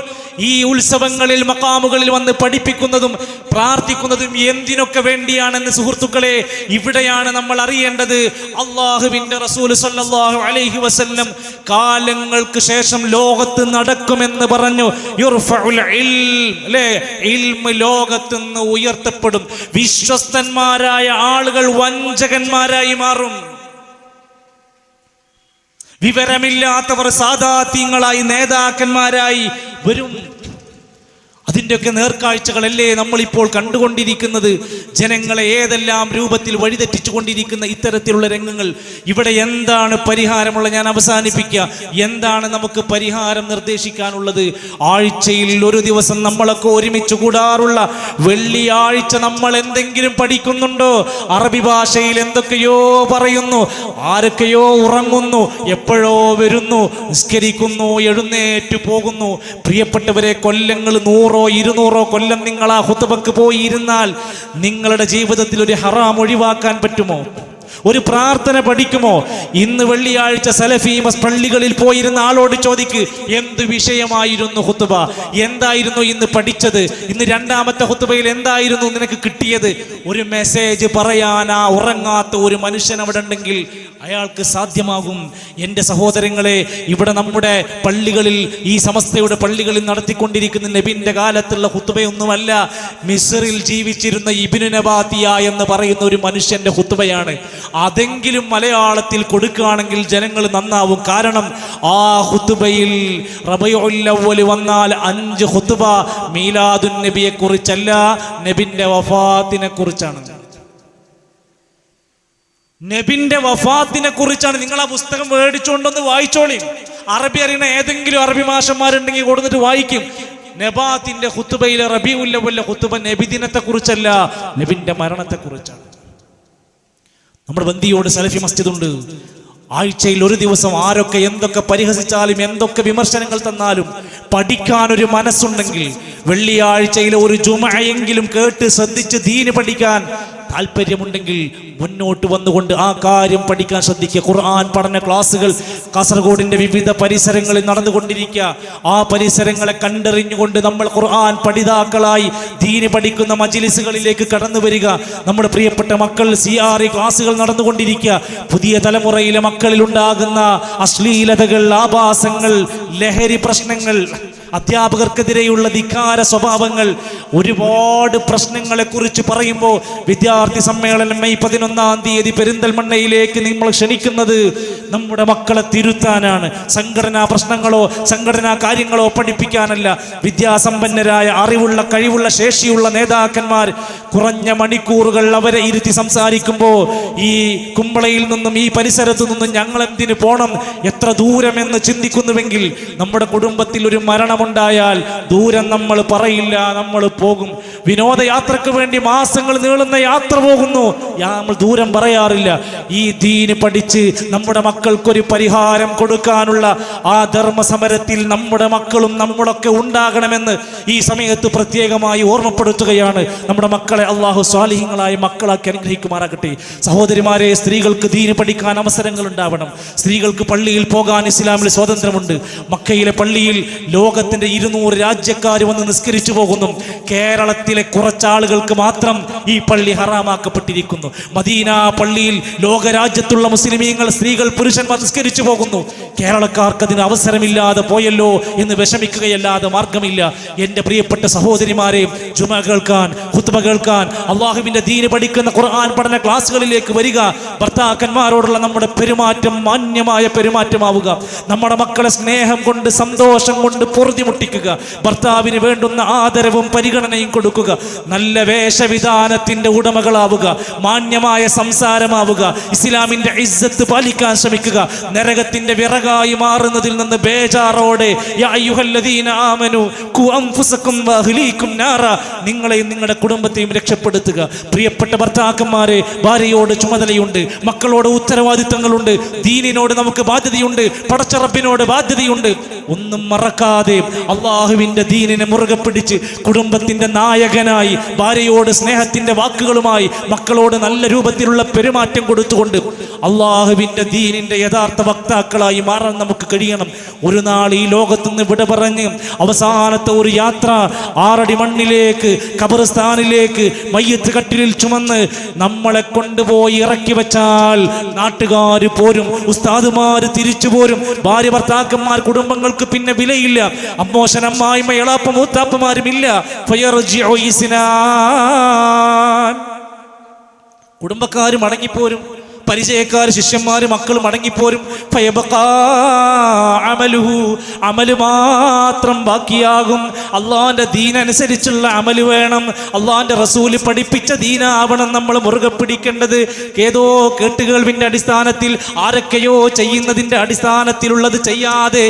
ഈ ഉത്സവങ്ങളിൽ മഖാമുകളിൽ വന്ന് പഠിപ്പിക്കുന്നതും പ്രാർത്ഥിക്കുന്നതും എന്തിനൊക്കെ വേണ്ടിയാണെന്ന് സുഹൃത്തുക്കളെ ഇവിടെയാണ് നമ്മൾ അറിയേണ്ടത്. അള്ളാഹുവിന്റെ റസൂൽ സല്ലല്ലാഹു അലൈഹി വസല്ലം കാലങ്ങൾക്ക് ശേഷം ലോകത്ത് നടക്കുമെന്ന് പറഞ്ഞു. യുർഫഉൽ ഇൽം, അല്ലേ? ഇൽമ് ലോകത്ത് നിന്ന് ഉയർത്തപ്പെടും. വിശ്വസ്തന്മാരായ ആളുകൾ വഞ്ചകന്മാരായി മാറും. വിവരമില്ലാത്തവർ സാദാത്യങ്ങളായി നേതാക്കന്മാരായി വരും. അതിൻ്റെയൊക്കെ നേർക്കാഴ്ചകളല്ലേ നമ്മളിപ്പോൾ കണ്ടുകൊണ്ടിരിക്കുന്നത്. ജനങ്ങളെ ഏതെല്ലാം രൂപത്തിൽ വഴിതെറ്റിച്ചു കൊണ്ടിരിക്കുന്ന ഇത്തരത്തിലുള്ള രംഗങ്ങൾ. ഇവിടെ എന്താണ് പരിഹാരമുള്ള? ഞാൻ അവസാനിപ്പിക്കുക. എന്താണ് നമുക്ക് പരിഹാരം നിർദ്ദേശിക്കാനുള്ളത്? ആഴ്ചയിൽ ഒരു ദിവസം നമ്മളൊക്കെ ഒരുമിച്ച് കൂടാറുള്ള വെള്ളിയാഴ്ച നമ്മൾ എന്തെങ്കിലും പഠിക്കുന്നുണ്ടോ? അറബി ഭാഷയിൽ എന്തൊക്കെയോ പറയുന്നു, ആരൊക്കെയോ ഉറങ്ങുന്നു, എപ്പോഴോ വരുന്നു, നിസ്കരിക്കുന്നു, എഴുന്നേറ്റ് പോകുന്നു. പ്രിയപ്പെട്ടവരെ, കൊല്ലങ്ങൾ 100 200 കൊല്ലം നിങ്ങൾ ആ ഖുതുബക്ക് പോയി ഇരുന്നാൽ നിങ്ങളുടെ ജീവിതത്തിൽ ഒരു ഹറാം ഒഴിവാക്കാൻ പറ്റുമോ? ഒരു പ്രാർത്ഥന പഠിക്കുമോ? ഇന്ന് വെള്ളിയാഴ്ച സലഫി പള്ളികളിൽ പോയിരുന്ന ആളോട് ചോദിക്ക്, എന്ത് വിഷയമായിരുന്നു ഖുതുബ? എന്തായിരുന്നു ഇന്ന് പഠിച്ചത്? ഇന്ന് രണ്ടാമത്തെ ഖുതുബയിൽ എന്തായിരുന്നു നിനക്ക് കിട്ടിയത്? ഒരു മെസ്സേജ് പറയാൻ ആ ഉറങ്ങാത്ത ഒരു മനുഷ്യൻ അവിടെ ഉണ്ടെങ്കിൽ അയാൾക്ക് സാധ്യമാകും. എൻ്റെ സഹോദരങ്ങളെ, ഇവിടെ നമ്മുടെ പള്ളികളിൽ, ഈ സമസ്തയുടെ പള്ളികളിൽ നടത്തിക്കൊണ്ടിരിക്കുന്ന നബിന്റെ കാലത്തുള്ള ഖുതുബയൊന്നുമല്ല. മിസ്റിൽ ജീവിച്ചിരുന്ന ഇബ്നു നബാത്തിയ എന്ന് പറയുന്ന ഒരു മനുഷ്യന്റെ ഖുതുബയാണ്. അതെങ്കിലും മലയാളത്തിൽ കൊടുക്കുകയാണെങ്കിൽ ജനങ്ങൾ നന്നാവും. കാരണം ആ ഖുതുബയിൽ റബീഉൽ അവ്വൽ വന്നാൽ 5 ഖുതുബ മീലാദുൻ നബിയെ കുറിച്ചല്ല, നബിന്റെ വഫാത്തിനെ കുറിച്ചാണ്. നബിന്റെ വഫാത്തിനെ കുറിച്ചാണ്. നിങ്ങൾ ആ പുസ്തകം മേടിച്ചുകൊണ്ടൊന്ന് വായിച്ചോളി. അറബി അറിയുന്ന ഏതെങ്കിലും അറബി മാഷന്മാരുണ്ടെങ്കിൽ കൊടുത്തിട്ട് വായിക്കും. നബാത്തിന്റെ ഖുതുബയിലെ റബീഉൽ അവ്വലിലെ ഖുതുബ നബിദിനത്തെ കുറിച്ചല്ല, നബിന്റെ മരണത്തെ കുറിച്ചാണ്. നമ്മുടെ ബന്ദിയോട് സലഫി മസ്ജിദ് ഉണ്ട്. ആഴ്ചയിൽ ഒരു ദിവസം ആരൊക്കെ എന്തൊക്കെ പരിഹസിച്ചാലും എന്തൊക്കെ വിമർശനങ്ങൾ തന്നാലും പഠിക്കാനൊരു മനസ്സുണ്ടെങ്കിൽ വെള്ളിയാഴ്ചയിലെ ഒരു ജുമഅയെങ്കിലും കേട്ട് ശ്രദ്ധിച്ച് ദീന് പഠിക്കാൻ താല്പര്യമുണ്ടെങ്കിൽ മുന്നോട്ട് വന്നുകൊണ്ട് ആ കാര്യം പഠിക്കാൻ ശ്രദ്ധിക്കുക. ഖുർആൻ പഠന ക്ലാസ്സുകൾ കാസർഗോഡിന്റെ വിവിധ പരിസരങ്ങളിൽ നടന്നുകൊണ്ടിരിക്കുക. ആ പരിസരങ്ങളെ കണ്ടെറിഞ്ഞുകൊണ്ട് നമ്മൾ ഖുർആൻ പഠിതാക്കളായി ദീന് പഠിക്കുന്ന മജ്ലിസുകളിലേക്ക് കടന്നു വരിക. നമ്മുടെ പ്രിയപ്പെട്ട മക്കൾ CRE ക്ലാസ്സുകൾ നടന്നുകൊണ്ടിരിക്കുക. പുതിയ തലമുറയിലെ മക്കളിൽ ഉണ്ടാകുന്ന അശ്ലീലതകൾ, ആഭാസങ്ങൾ, ലഹരി പ്രശ്നങ്ങൾ, അധ്യാപകർക്കെതിരെയുള്ള ധിക്കാര സ്വഭാവങ്ങൾ, ഒരുപാട് പ്രശ്നങ്ങളെ കുറിച്ച് പറയുമ്പോൾ വിദ്യാർത്ഥി സമ്മേളനം മെയ് 11-ാം തീയതി പെരിന്തൽമണ്ണയിലേക്ക് നമ്മൾ ക്ഷണിക്കുന്നത് നമ്മുടെ മക്കളെ തിരുത്താനാണ്. സംഘടനാ പ്രശ്നങ്ങളോ സംഘടനാ കാര്യങ്ങളോ പഠിപ്പിക്കാനല്ല. വിദ്യാസമ്പന്നരായ, അറിവുള്ള, കഴിവുള്ള, ശേഷിയുള്ള നേതാക്കന്മാർ കുറഞ്ഞ മണിക്കൂറുകൾ അവരെ ഇരുത്തി സംസാരിക്കുമ്പോൾ ഈ കുമ്പളയിൽ നിന്നും ഈ പരിസരത്തു നിന്നും ഞങ്ങൾ എന്തിനു പോണം, എത്ര ദൂരമെന്ന് ചിന്തിക്കുന്നുവെങ്കിൽ നമ്മുടെ കുടുംബത്തിൽ ഒരു മരണം മരണമുണ്ടായാൽ ദൂരം നമ്മൾ പറയില്ല, നമ്മൾ പോകും. വിനോദയാത്രക്ക് വേണ്ടി മാസങ്ങൾ നീളുന്ന യാത്ര പോകുന്നു, നമ്മൾ ദൂരം പറയാറില്ല. ഈ ദീന് പഠിച്ച് നമ്മുടെ മക്കൾക്കൊരു പരിഹാരം കൊടുക്കാനുള്ള ആ ധർമ്മസമരത്തിൽ നമ്മുടെ മക്കളും നമ്മളൊക്കെ ഉണ്ടാകണമെന്ന് ഈ സമയത്ത് പ്രത്യേകമായി ഓർമ്മപ്പെടുത്തുകയാണ്. നമ്മുടെ മക്കളെ അള്ളാഹു സ്വാലിഹീങ്ങളായ മക്കളാക്കി അനുഗ്രഹിക്കുമാറാകട്ടെ. സഹോദരിമാരെ, സ്ത്രീകൾക്ക് ദീന് പഠിക്കാൻ അവസരങ്ങൾ ഉണ്ടാവണം. സ്ത്രീകൾക്ക് പള്ളിയിൽ പോകാൻ ഇസ്ലാമിൽ സ്വാതന്ത്ര്യമുണ്ട്. മക്കയിലെ പള്ളിയിൽ ലോകത്തിന്റെ 200 രാജ്യക്കാർ വന്ന് നിസ്കരിച്ചു പോകുന്നു. കേരളത്തിലെ കുറച്ചാളുകൾക്ക് മാത്രം ഈ പള്ളി ഹറാമാക്കപ്പെട്ടിരിക്കുന്നു. മദീന പള്ളിയിൽ ലോകരാജ്യത്തുള്ള മുസ്ലിമീങ്ങൾ, സ്ത്രീകൾ, പുരുഷന്മാർ നിസ്കരിച്ചു പോകുന്നു. കേരളക്കാർക്ക് അതിന് അവസരമില്ലാതെ പോയല്ലോ എന്ന് വിഷമിക്കുകയല്ലാതെ മാർഗമില്ല. എൻ്റെ പ്രിയപ്പെട്ട സഹോദരിമാരെ, ജുമ കേൾക്കാൻ, ഖുത്ബ കേൾക്കാൻ, അള്ളാഹുവിന്റെ ദീന് പഠിക്കുന്ന ഖുർആൻ പഠന ക്ലാസ്സുകളിലേക്ക് വരിക. ഭർത്താക്കന്മാരോടുള്ള നമ്മുടെ പെരുമാറ്റം മാന്യമായ പെരുമാറ്റമാവുക. നമ്മുടെ മക്കളെ സ്നേഹം കൊണ്ട്, സന്തോഷം കൊണ്ട് പൊറുതിമുട്ടിക്കുക. ഭർത്താവിന് വേണ്ടുന്ന ആദരവും പരിഗണനയും കൊടുക്കുക. നല്ല വേഷവിധാനത്തിന്റെ ഉടമകളാവുക. മാന്യമായ സംസാരമാവുക. ഇസ്ലാമിന്റെ ഇസ്സത്ത് പാലിക്കാൻ ശ്രമിക്കുക. നരകത്തിന്റെ വിറകായി മാറുന്നതിൽ നിന്ന് ബേജാറോടെ യാ അയ്യുഹല്ലദീന ആമനു ഖു അൻഫുസകും വഅഹ്ലീകും നാറ, നിങ്ങളെയും നിങ്ങളുടെ കുടുംബത്തെയും രക്ഷപ്പെടുത്തുക. പ്രിയപ്പെട്ട ഭർത്താക്കന്മാരെ, ഭാര്യയോട് ചുമതലയുണ്ട്, മക്കളോട് ഉത്തരവാദിത്തങ്ങളുണ്ട്, ദീനിനോട് നമുക്ക് ബാധ്യതയുണ്ട്, പടച്ച റബ്ബിനോട് ബാധ്യതയുണ്ട്. ഒന്നും മറക്കാതെ അള്ളാഹുവിന്റെ ദീനിനെ മുറുകെ പിടിച്ച് കുടുംബത്തിന്റെ നായകനായി, ഭാര്യയോട് സ്നേഹത്തിന്റെ വാക്കുകളുമായി, മക്കളോട് നല്ല രൂപത്തിലുള്ള പെരുമാറ്റം കൊടുത്തുകൊണ്ട് അള്ളാഹുവിന്റെ ദീനിന്റെ യഥാർത്ഥ വക്താക്കളായി മാറാൻ നമുക്ക് കഴിയണം. ഒരു നാൾ ഈ ലോകത്തുനിന്ന് വിട പറഞ്ഞ് അവസാനത്തെ ഒരു യാത്ര 6 അടി മണ്ണിലേക്ക്, ഖബർസ്ഥാനിലേക്ക് മയ്യത്ത് കട്ടിലിൽ ചുമന്ന് നമ്മളെ കൊണ്ടുപോയി ഇറക്കി വെച്ചാൽ നാട്ടുകാർ പോരും, ഉസ്താദുമാർ തിരിച്ചു പോരും, ഭാര്യ ഭർത്താക്കന്മാർ, കുടുംബങ്ങൾക്ക് പിന്നെ വിലയില്ല. അമ്മോശൻ, അമ്മായിമ്മ, എളാപ്പ, മൂത്താപ്പമാരുമില്ല. കുടുംബക്കാരും അടങ്ങിപ്പോരും, പരിചയക്കാർ, ശിഷ്യന്മാർ, മക്കൾ മടങ്ങിപ്പോരും. അമല് മാത്രം ബാക്കിയാകും. അള്ളാന്റെ ദീനനുസരിച്ചുള്ള അമല് വേണം. അള്ളാന്റെ റസൂല് പഠിപ്പിച്ച ദീനാവണം നമ്മൾ മുറുകെ പിടിക്കേണ്ടത്. ഏതോ കേട്ടുകേൾവിന്റെ അടിസ്ഥാനത്തിൽ, ആരൊക്കെയോ ചെയ്യുന്നതിന്റെ അടിസ്ഥാനത്തിലുള്ളത് ചെയ്യാതെ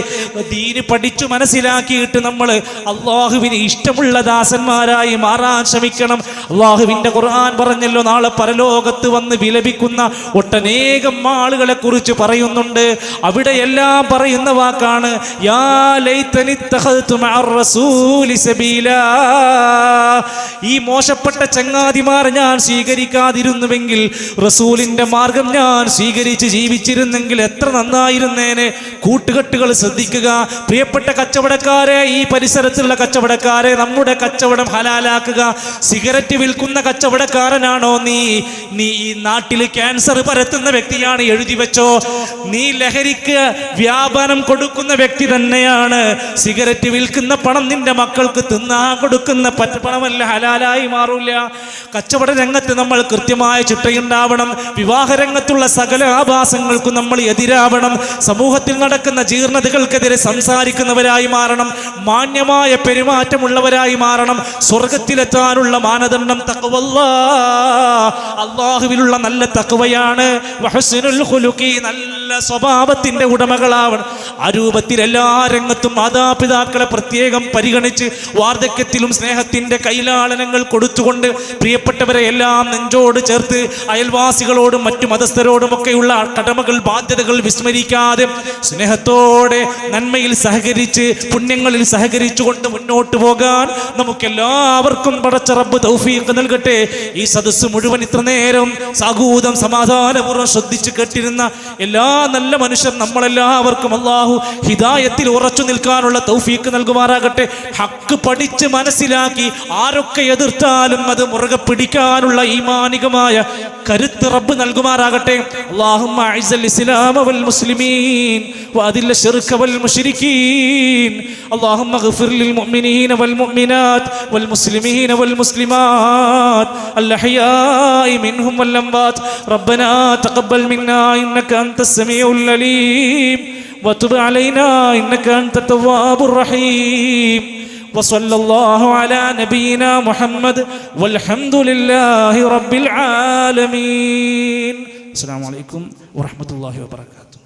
ദീന് പഠിച്ചു മനസ്സിലാക്കിയിട്ട് നമ്മൾ അള്ളാഹുവിന് ഇഷ്ടമുള്ള ദാസന്മാരായി മാറാൻ ശ്രമിക്കണം. അള്ളാഹുവിന്റെ ഖുർആൻ പറഞ്ഞല്ലോ, നാളെ പരലോകത്ത് വന്ന് വിലപിക്കുന്ന ഒട്ടനേകം ആളുകളെ കുറിച്ച് പറയുന്നുണ്ട്. അവിടെയെല്ലാം പറയുന്ന വാക്കാണ് യാ ലൈതനി തഖൽതു മഅർ റസൂലി സബീലാ. ഈ മോശപ്പെട്ട ചങ്ങാതിമാർ ഞാൻ സ്വീകരിക്കാതിരുന്നുവെങ്കിൽ, റസൂലിന്റെ മാർഗം ഞാൻ സ്വീകരിച്ച് ജീവിച്ചിരുന്നെങ്കിൽ എത്ര നന്നായിരുന്നേനെ. കൂട്ടുകെട്ടുകൾ ശ്രദ്ധിക്കുക. പ്രിയപ്പെട്ട കച്ചവടക്കാരെ, ഈ പരിസരത്തുള്ള കച്ചവടക്കാരെ, നമ്മുടെ കച്ചവടം ഹലാലാക്കുക. സിഗരറ്റ് വിൽക്കുന്ന കച്ചവടക്കാരനാണോ നീ? നീ ഈ നാട്ടിൽ ക്യാൻസർ പരത്തുന്ന വ്യക്തിയാണ്, എഴുതി വെച്ചോ. നീ ലഹരിക്ക് വ്യാപാരം കൊടുക്കുന്ന വ്യക്തി തന്നെയാണ്. സിഗരറ്റ് വിൽക്കുന്ന പണം നിന്റെ മക്കൾക്ക് തിന്നാൻ കൊടുക്കുന്ന പണമല്ല, ഹലാലായി മാറൂല. കച്ചവട രംഗത്ത് നമ്മൾ കൃത്യമായ ചിട്ടയുണ്ടാവണം. വിവാഹ രംഗത്തുള്ള സകല ആഭാസങ്ങൾക്കും നമ്മൾ എതിരാവണം. സമൂഹത്തിൽ നടക്കുന്ന ജീർണതകൾക്കെതിരെ സംസാരിക്കുന്നവരായി മാറണം. മാന്യമായ പെരുമാറ്റമുള്ളവരായി മാറണം. സ്വർഗത്തിലെത്താനുള്ള മാനദണ്ഡം തഖ്വല്ലാഹ്, അല്ലാഹുവിലുള്ള നല്ല തഖ്വയാണ്. വഹ്സുനുൽ ഖുലുഖി, നല്ല സ്വഭാവത്തിന്റെ ഉടമകളാവണം. ആ രൂപത്തിൽ എല്ലാ രംഗത്തും മാതാപിതാക്കളെ പ്രത്യേകം പരിഗണിച്ച് വാർദ്ധക്യത്തിലും സ്നേഹത്തിന്റെ കൈലാളനങ്ങൾ കൊടുത്തുകൊണ്ട് പ്രിയപ്പെട്ടവരെ എല്ലാം നെഞ്ചോട് ചേർത്ത് അയൽവാസികളോടും മറ്റു മതസ്ഥരോടുമൊക്കെയുള്ള കടമകൾ, ബാധ്യതകൾ വിസ്മരിക്കാതെ സ്നേഹത്തോടെ നന്മയിൽ സഹകരിച്ച് പുണ്യങ്ങളിൽ സഹകരിച്ചുകൊണ്ട് മുന്നോട്ട് പോകാൻ നമുക്കെല്ലാവർക്കും പടച്ച റബ്ബ് തൗഫീഖ് നൽകട്ടെ. ഈ സദസ്സ് മുഴുവൻ ഇത്ര നേരം സാഗൂതം സമാധാനപൂർവ്വം ശ്രദ്ധിച്ച് കേട്ടിരുന്ന എല്ലാ നല്ല മനുഷ്യർ നമ്മളെല്ലാവർക്കും അള്ളാഹു ഹിദായത്തിൽ ഉറച്ചു നിൽക്കാനുള്ള തൗഫീഖ് നൽകുമാറാകട്ടെ. ഹക്ക് പഠിച്ച് മനസ്സിലാക്കി ആരൊക്കെ എതിർത്താലും അത് മുറുകെ പിടിക്കാനുള്ള ഈമാനികമായ കരുത്ത് റബ്ബ് നൽകുമാറാകട്ടെ. അല്ലാഹുമ്മ അഇസ്സൽ ഇസ്ലാമ വൽ മുസ്ലിമീൻ വഅദില്ല ശിർക വൽ മുശ്രികീൻ. അല്ലാഹുമ്മഗ്ഫിർ ലിൽ മുഅ്മിനീന വൽ മുഅ്മിനാത്ത് വൽ മുസ്ലിമീന വൽ മുസ്ലിമാത്ത് അൽ അഹ്യാഇ മിൻഹും വൽ അംവാത്ത്. റബ്ബനാ തഖബ്ബൽ മിന്നാ ഇന്നക അൻതസ് സമീഉൽ അലീം വതുബ് അലൈനാ ഇന്നക അൻതത് തവ്വാബുർ റഹീം. وصلى الله على نبينا محمد والحمد لله رب العالمين. السلام عليكم ورحمة الله وبركاته.